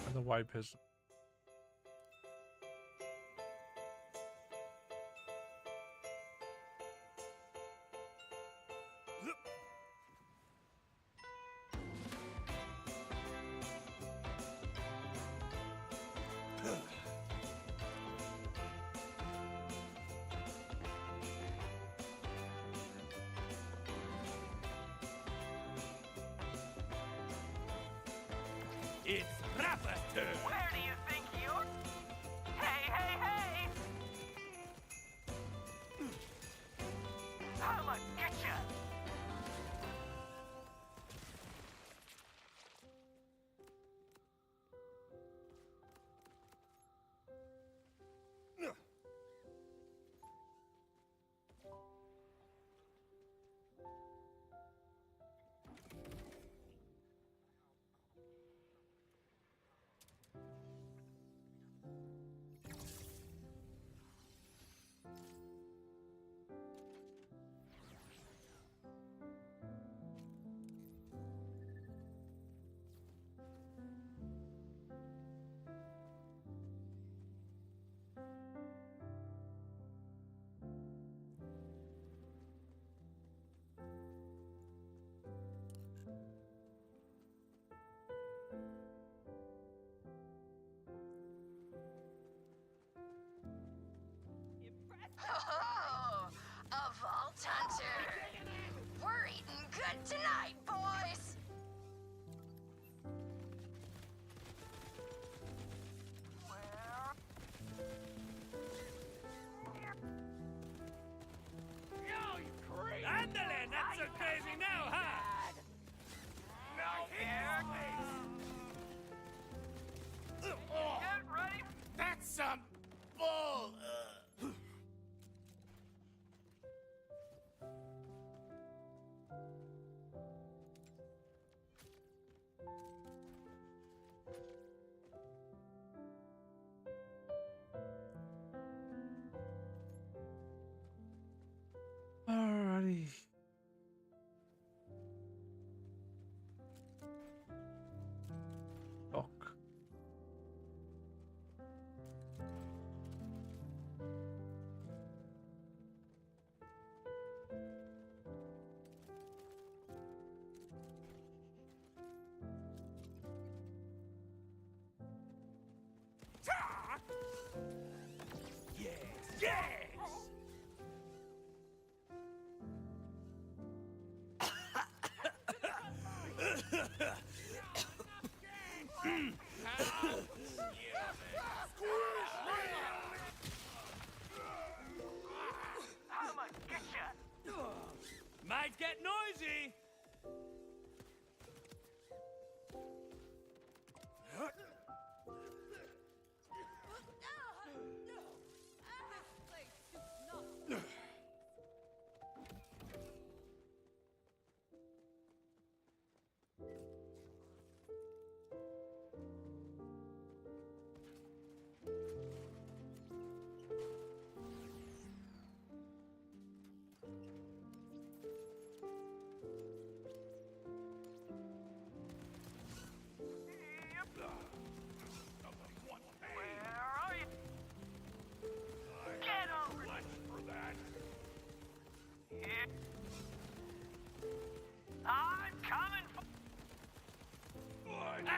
And the wipers. It's Rafa's turn. Where do you think you're... Hey, hey, hey! I'ma get ya! Oh, a vault hunter. We're eating good tonight, boys. Yo, you crazy! Andale, not so crazy now, huh? Now here, please. Get ready. That's some bull. Alrighty. Dock. Yes, yes!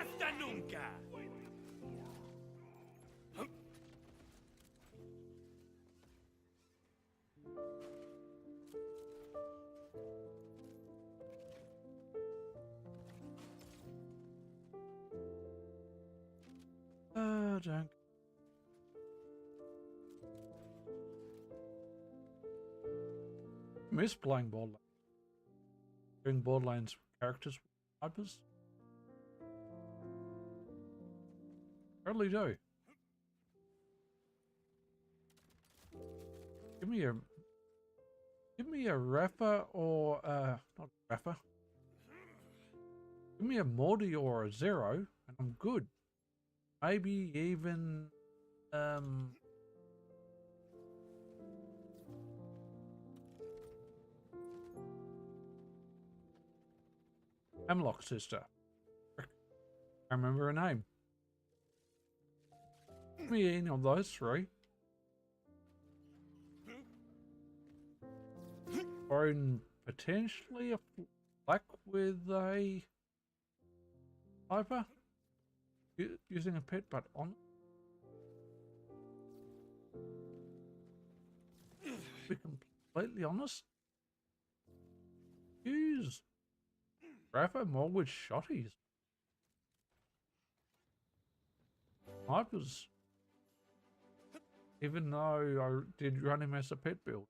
hasta nunca! Junk. Miss playing Borderlands. Doing Borderlands characters with snipers. Totally do. Give me a Rafa or not Rafa. Give me a Morty or a Zero and I'm good. Maybe even Hemlock's sister. I remember her name. Give me any of those three. Or in potentially a black with a sniper using a pet, but on. To be completely honest, use Rafa more with shotties. Snipers. Even though I did run him as a pet build.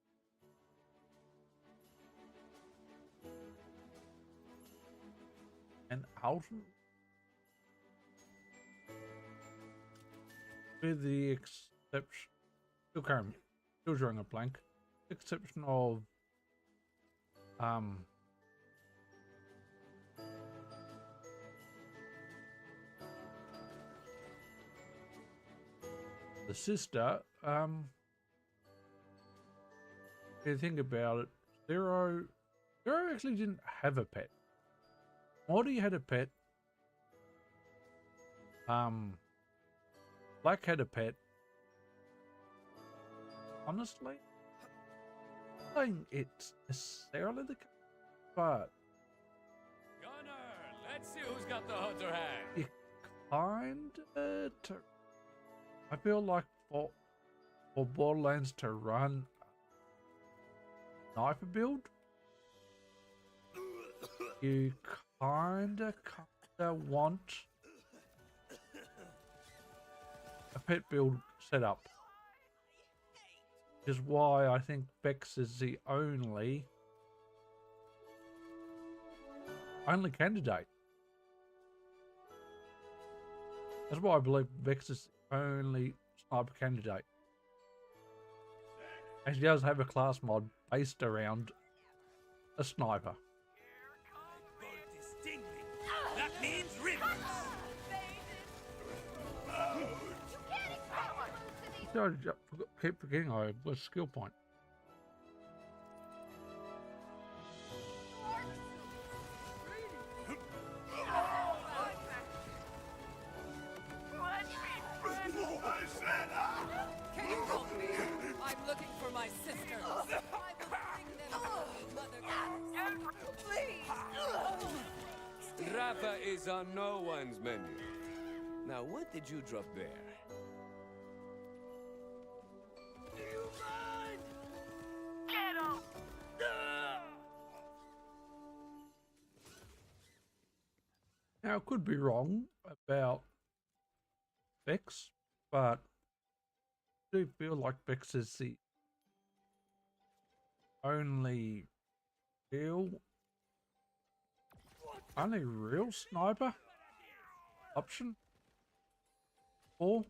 And Alton, with the exception, still drawing a blank, exception of the sister. If you think about it, Zero actually didn't have a pet. Morty had a pet. Black had a pet. Honestly, I don't think it's necessarily the case, but Gunner, let's see who's got the hotter hand. you kinda. I feel like for Borderlands to run a sniper build, you kinda want a pet build set up. Which is why I think Vex is the only candidate. That's why I believe Vex is the only sniper candidate. And she does have a class mod based around a sniper. That means rivers! I keep forgetting I have a skill point. Can you help me? I'm looking for my sister. I will bring them to Mother. Please. Rafa is on no one's menu. Now, what did you drop there? Get him! Now, I could be wrong about Vex, but I do feel like Vex is the only real sniper option. Or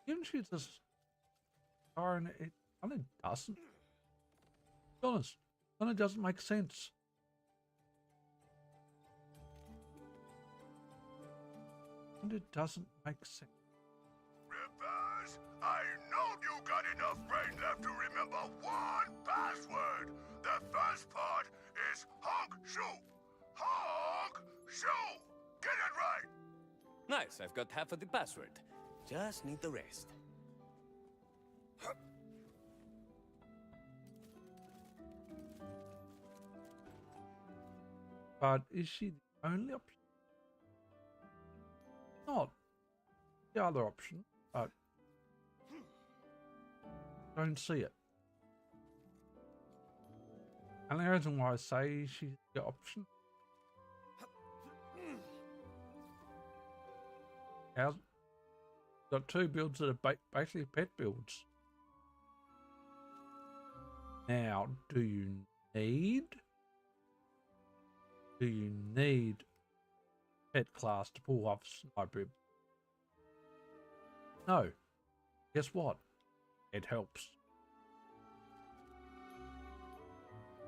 even she's a star and it kind of doesn't. To be honest, kind of doesn't make sense. And it doesn't make sense. Rippers, I know you got enough brain left to remember one password. The first part is honk shoe. Honk shoe. Get it right. Nice, I've got half of the password. Just need the rest. But is she the only option? not the other option, but don't see it. And the reason why I say she's the option, how's got two builds that are basically pet builds. Now, do you need pet class to pull off sniper? No. Guess what? It helps.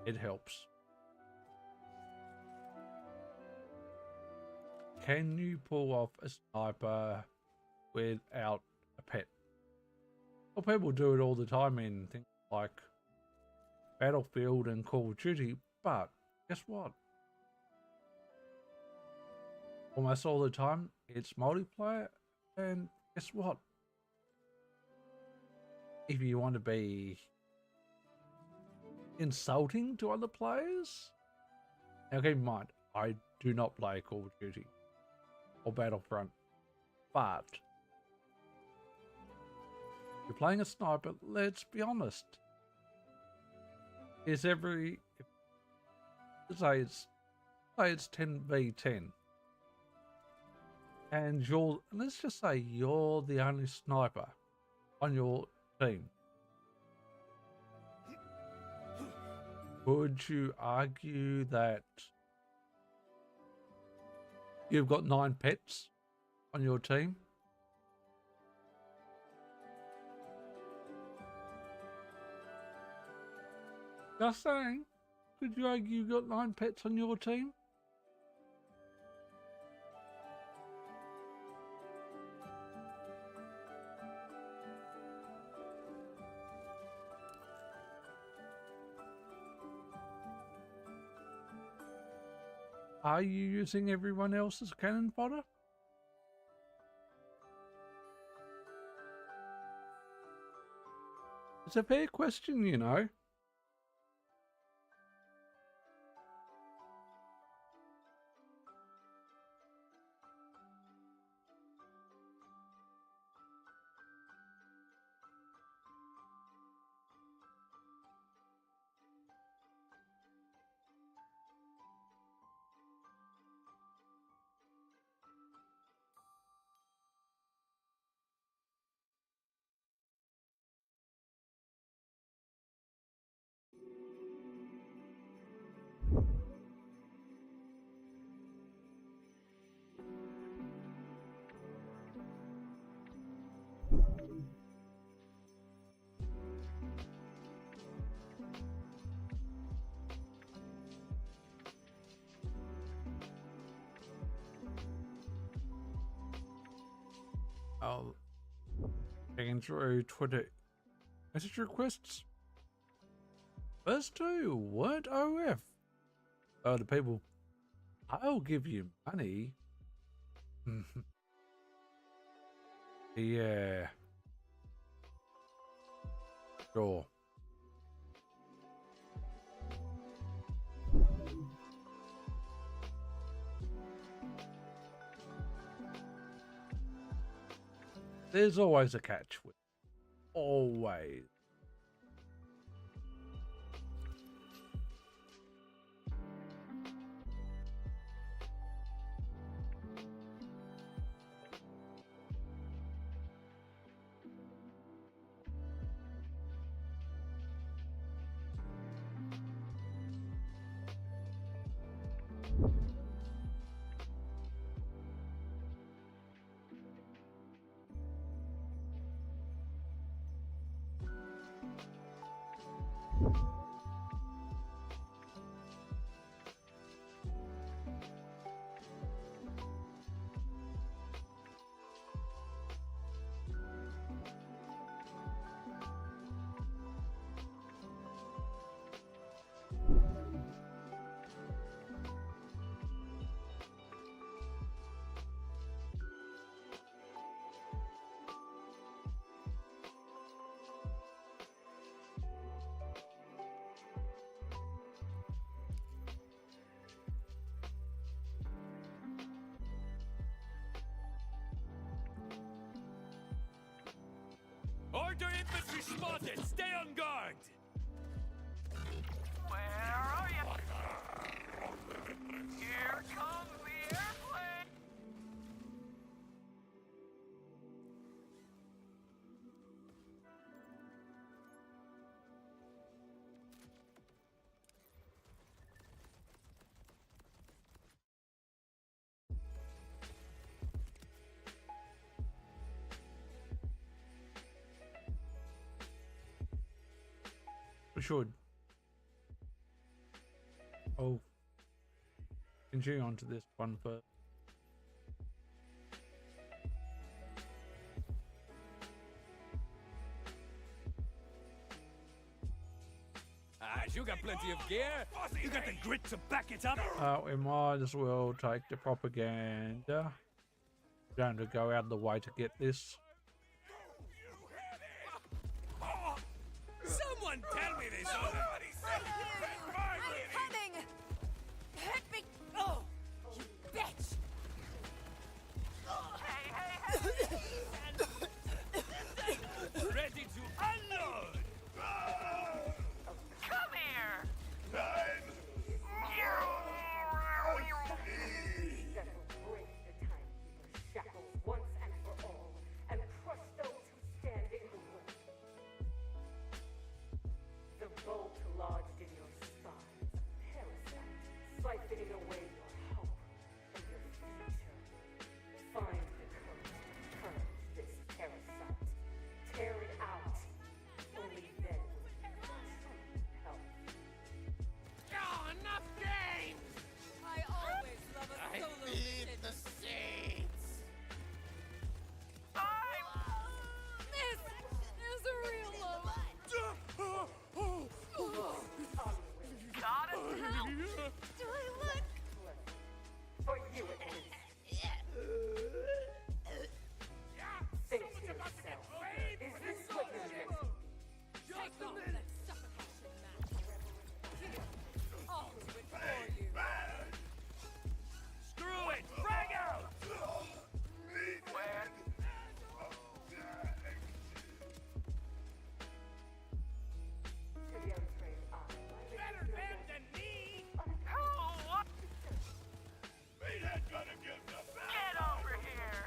It helps. Can you pull off a sniper without a pet? Well, people do it all the time in things like Battlefield and Call of Duty, but guess what? Almost all the time, it's multiplayer, and guess what? If you want to be insulting to other players, now keep in mind, I do not play Call of Duty or Battlefront, but if you're playing a sniper, let's be honest. Is every say it's 10v10, and let's just say you're the only sniper on your team. Would you argue that you've got 9 pets on your team? Just saying, could you argue you've got 9 pets on your team? Are you using everyone else as cannon fodder? It's a fair question, you know. I'll checking through Twitter message requests. First 2 weren't OF. Oh, the people, I'll give you money. Yeah. Sure. There's always a catch with it. Always. spotted! Stay on guard! Where are you? Here comes the airplane! We should. I'll continue on to this one first. You got plenty of gear. You got the grit to back it up. We might as well take the propaganda. Going to go out of the way to get this. Someone tell me this. I'm coming! Hit me! Oh, you bitch! Ready to unload. Come here! Shackles once and for all, and crush those who stand in the way. The bolt lodged in your spine, parasite, siphoning away your hope and your future. Find the courage to purge this parasite. Tear it out. Only then will you find true health. Oh, enough games! I always love a solo mission. the saints. This is a real low. Got it? How do I look? For you at least. Think to yourself, is this what you're meant to? Just a minute. Suffocation match. Here, I'll do it for you. Screw it. Frag out. Where? To the untrained eye, Better bend than me. What? Meathead gonna give the best. Get over here!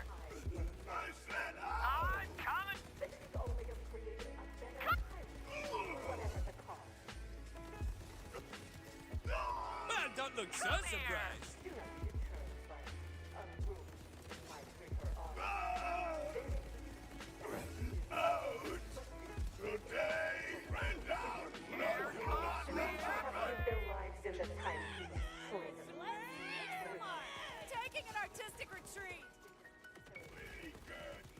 I said I'm coming! this is only a creating a better life, whatever the cost. Man, don't look so surprised. Do not be deterred by unruly, my reaper on. Today, friend down. Have lived their lives in the timekeeper's prison. Taking an artistic retreat.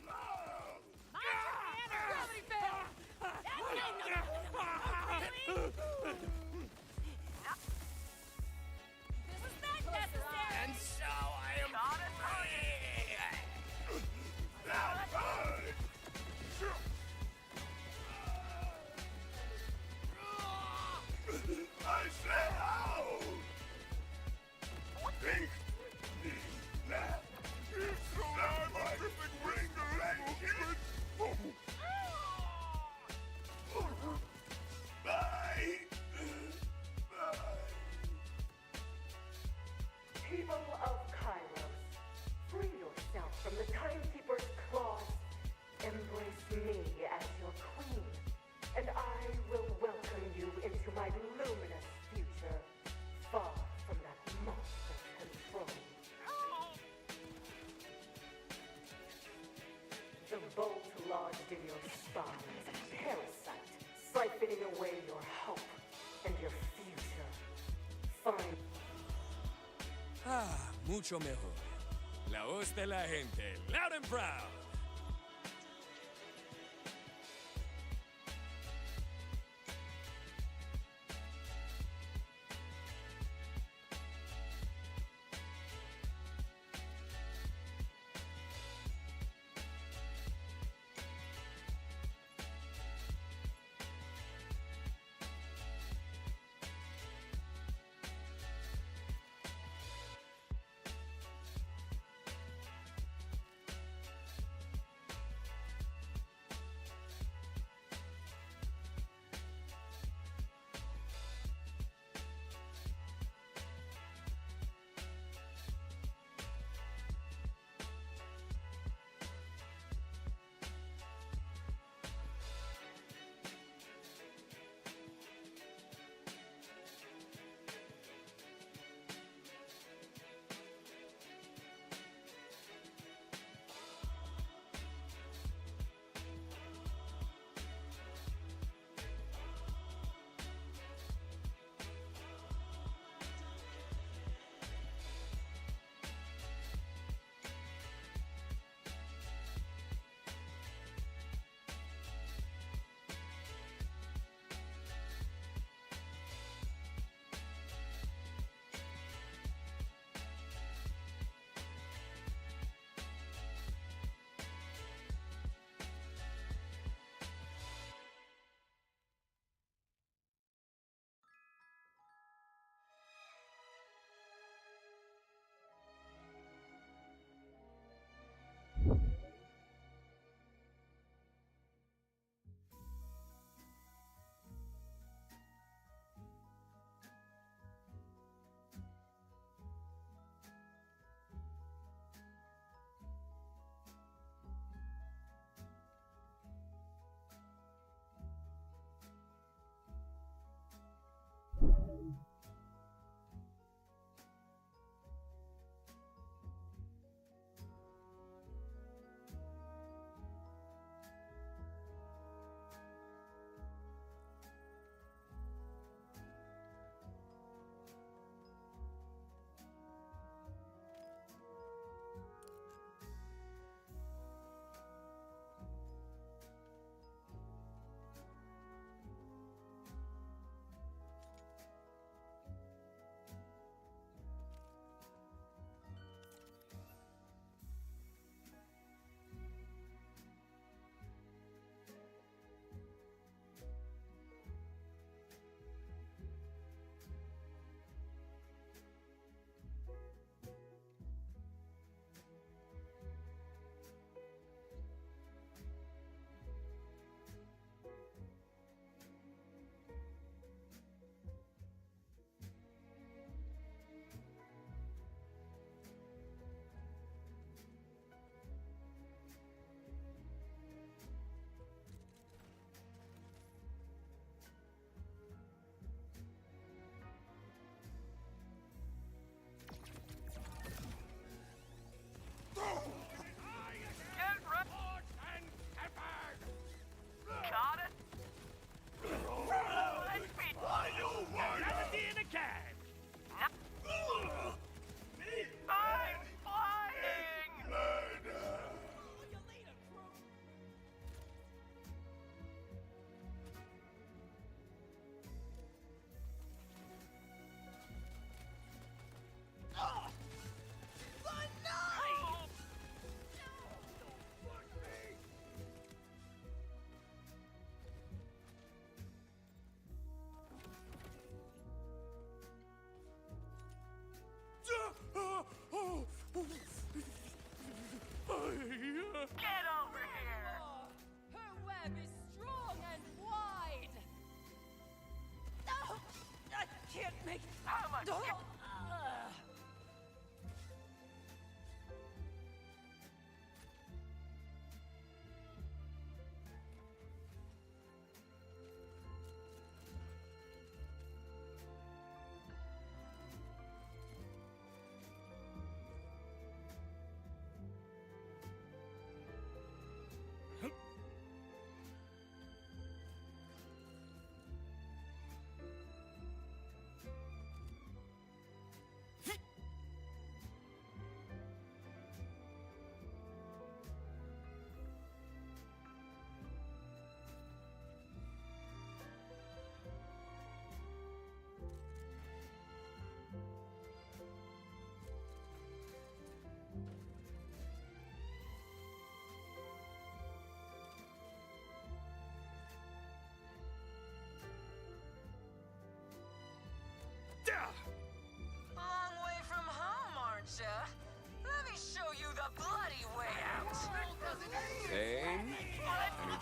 Love. Mind your manners. Gravity failed. This is not necessary. And so I am Got it? That bird. I said out. Think. That. It's so loud. My finger language. Bye. Bye. People of Kairos, free yourself from the timekeeper's claws. Embrace me as your queen, and I will welcome you into my luminous future, far from that monstrous control. The bolt lodged in your spine is a parasite, siphoning away your hope and your future. Find Mucho mejor. La voz de la gente. Loud and proud.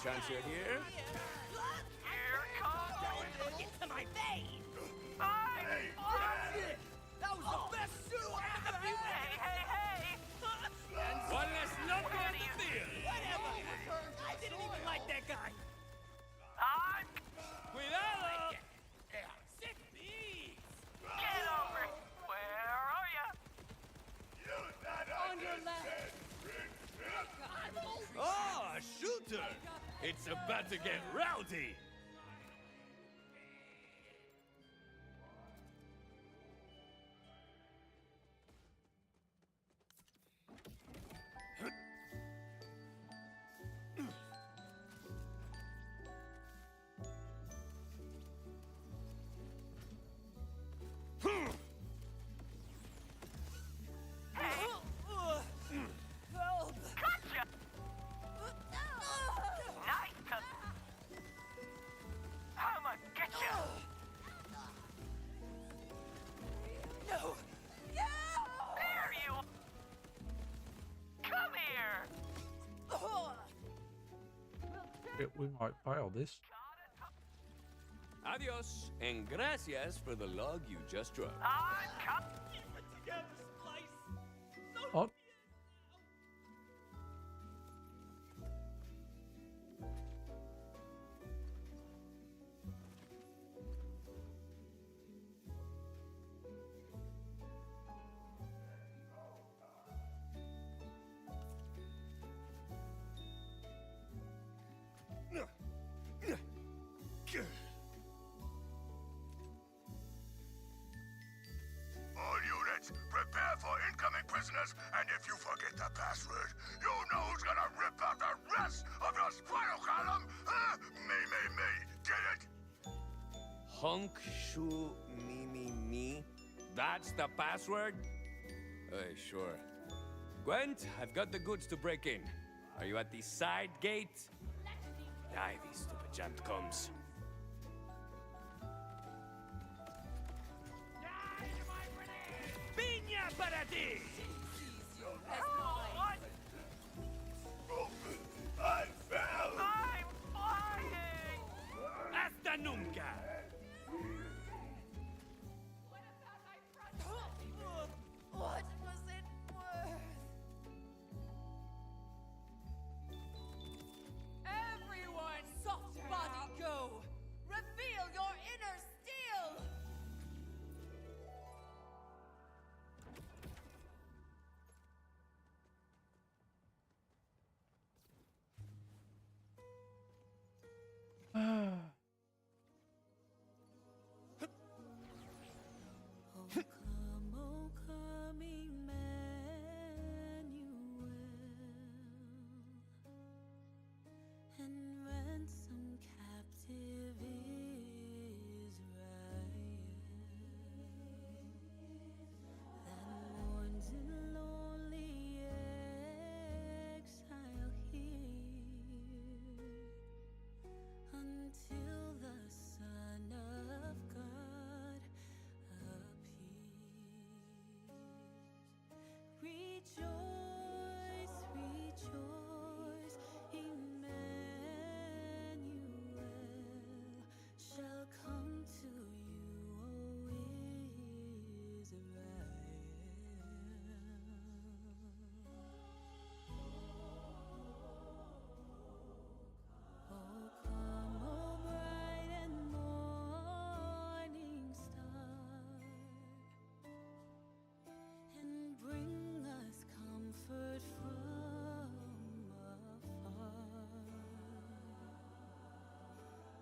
chance you're here? Here comes. Don't get to my vein. That was the best shoe I've ever had. Hey. One less loco on the field. Whatever. I didn't even like that guy. Cuidado! Sick bees. Get over it. Where are ya? On your left. Oh, a shooter! It's about to get rowdy! We might fail this. Adios, and gracias for the log you just dropped. Oh. All units, prepare for incoming prisoners, and if you forget the password, you know who's gonna rip out the rest of your spinal column? Huh? Me. Get it? Honk, shoo, me. That's the password? Sure. Gwent, I've got the goods to break in. Are you at the side gate? Die, these stupid jammed coms. Piña para ti. I fell! I'm flying. Hasta nunca! What was it worth? Everyone, soft body, go! Reveal your inner steel! Oh, come, Emmanuel, and ransom captive Israel that mourns in lonely exile here until the Son of God appears. Rejoice, Emmanuel shall come to you, O Israel. Oh, come, O bright and morning star, and bring us comfort from afar.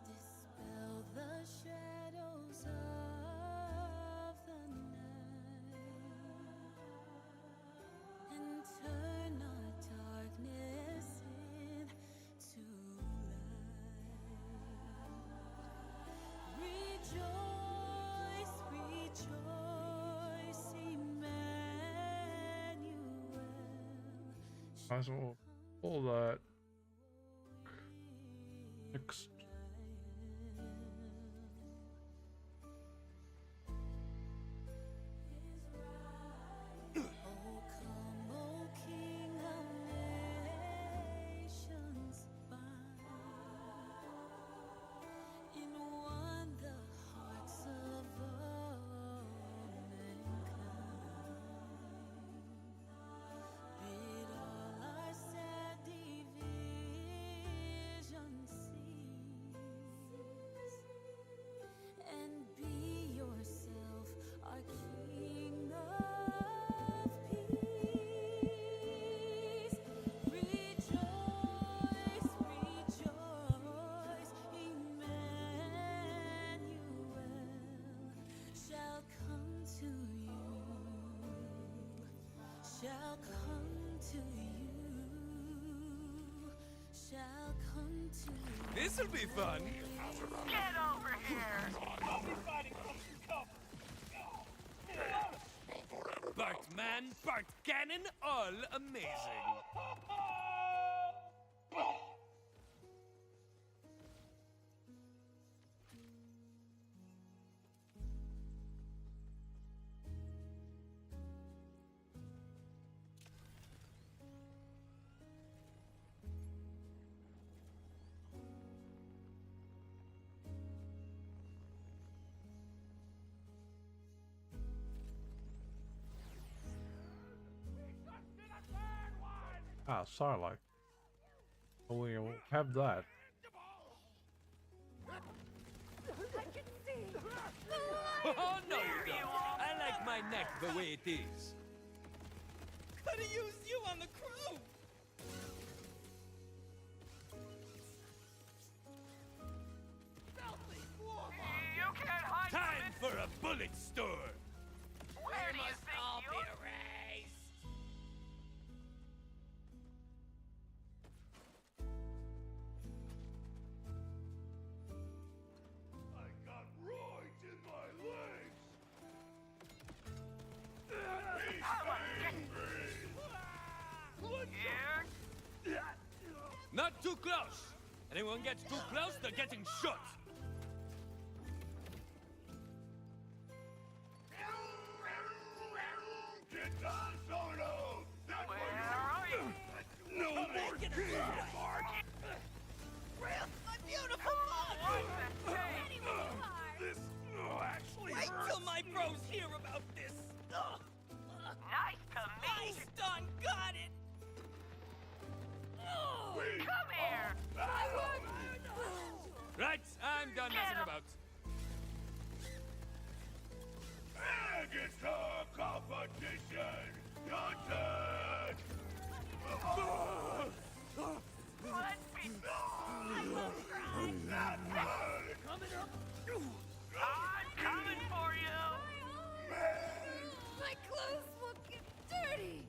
Dispel the shadows of the night, and turn our darkness into light. Rejoice, Emmanuel. Might as well pull that. Next. Oh, come, O King of nations, bind shall come to you. Shall come to you. This'll be fun. Get over here! I'll be fighting from the cover. Bart Man, Bart Cannon, all amazing. Ah, silo. We'll have that. Oh, no, you don't. I like my neck the way it is. Could have used you on the crew. You can't hide from Time it! for a bullet store. Where do you think All you... be erased. I got roids in my legs. Not too close. Anyone gets too close, they're getting shot. Get down, Solo! That's Where are you? no more kids, Mark! My beautiful mom. This actually Wait hurts. till my bros hear about this. Ugh. Nice to meet Nice done, got it. Come here! Right, I'm done messing about. Against the competition! Your turn! Let's be... I'm coming for you! My clothes will get dirty.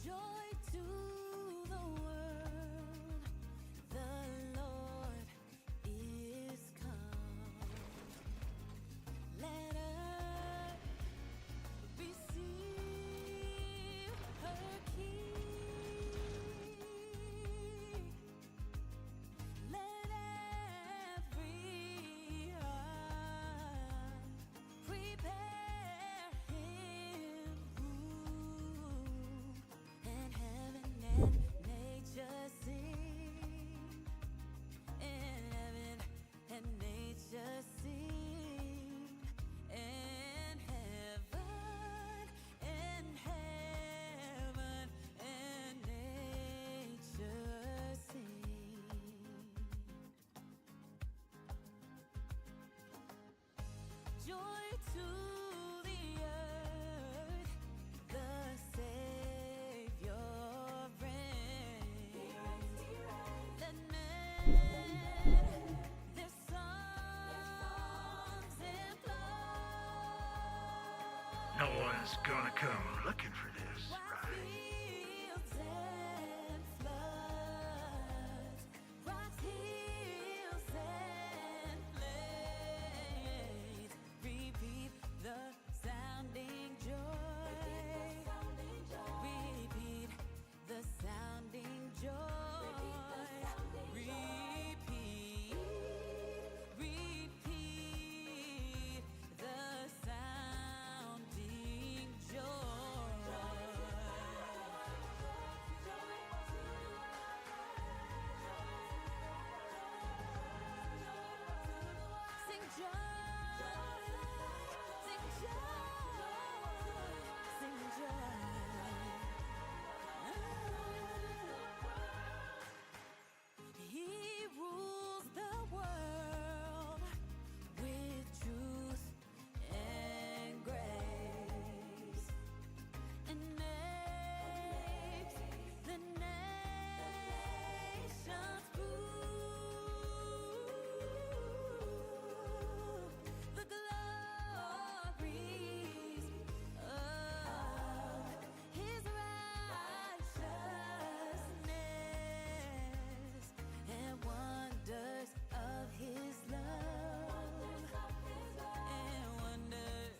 Joy to the world, the Lord is come. Let earth receive her King. Let every heart prepare him room, and heaven and nature sing, and heaven and nature sing, and heaven and nature sing. Joy to the earth, the Savior reigns. Let men their songs employ. No one's gonna come looking for this, right? Fields and floods, rocks, hills, and plains, repeat the sounding joy. Repeat the sounding He rules the world with truth and grace, and makes the nations prove the glories of his righteousness and wonders of his love and wonders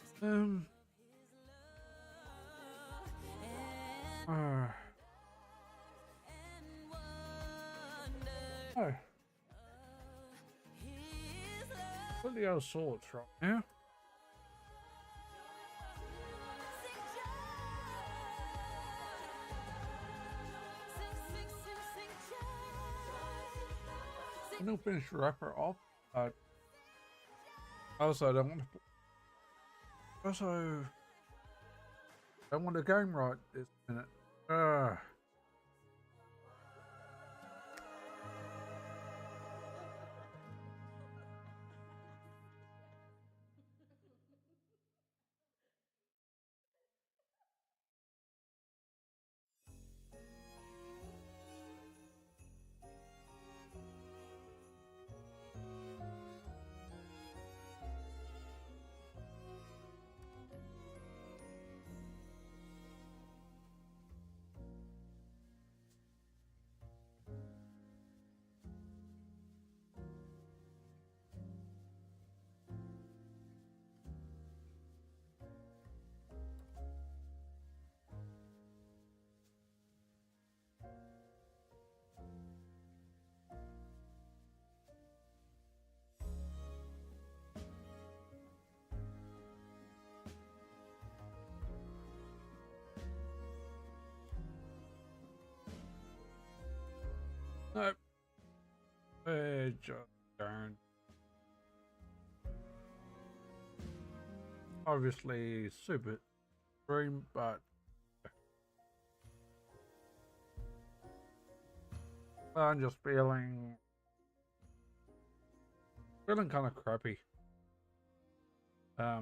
Oh. Put the old swords right now. I'm gonna finish Rafa off, but also I don't want to. Also, don't want the game right this minute. Nope. Just don't. Obviously super extreme, but I'm just feeling kind of crappy. I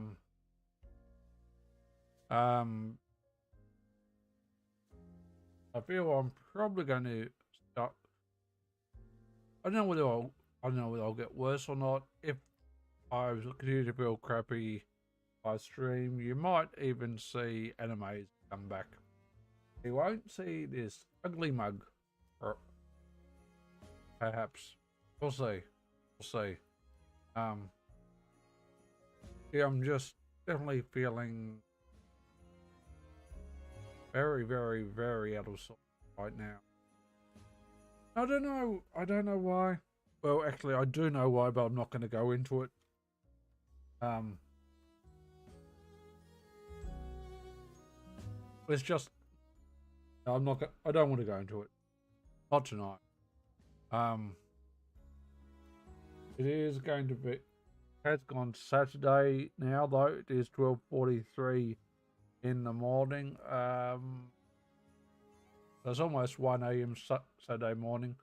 feel I'm probably going to start. I don't know whether I'll get worse or not. If I continue to feel crappy by stream, you might even see animes come back. You won't see this ugly mug, or perhaps we'll see. We'll see. Yeah, I'm just definitely feeling very, very, very out of sorts right now. I don't know why. Well, actually, I do know why, but I'm not going to go into it. It's just I don't want to go into it. Not tonight. It is going to be. It's gone Saturday now, though. It is 12:43 in the morning. It's almost 1 a.m. Saturday morning.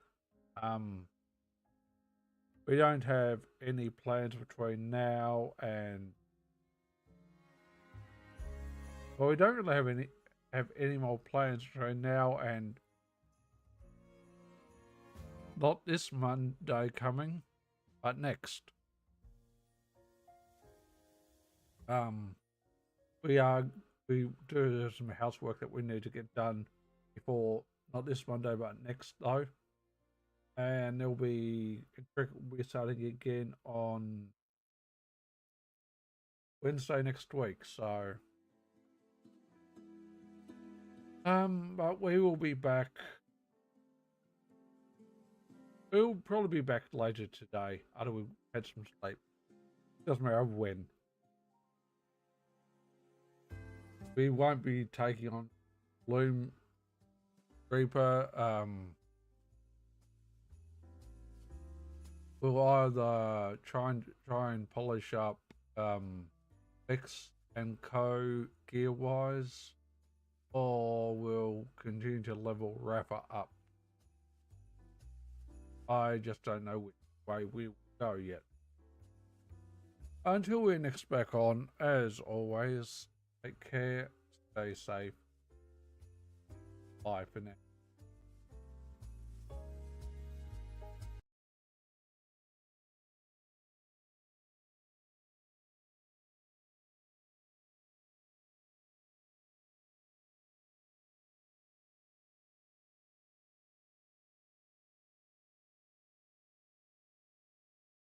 We don't have any plans between now and. Well, we don't really have any more plans between now and. Not this Monday coming, but next. We do have some housework that we need to get done before, not this Monday, but next though. And cricket will be starting again on Wednesday next week. So, but we will be back. We'll probably be back later today after we've had some sleep. Doesn't matter when. We won't be taking on Bloom Reaper. we'll either try and polish up X and Co gear wise, or we'll continue to level Rafa up. I just don't know which way we'll go yet. Until we're next back on, as always, take care, stay safe. Bye for now.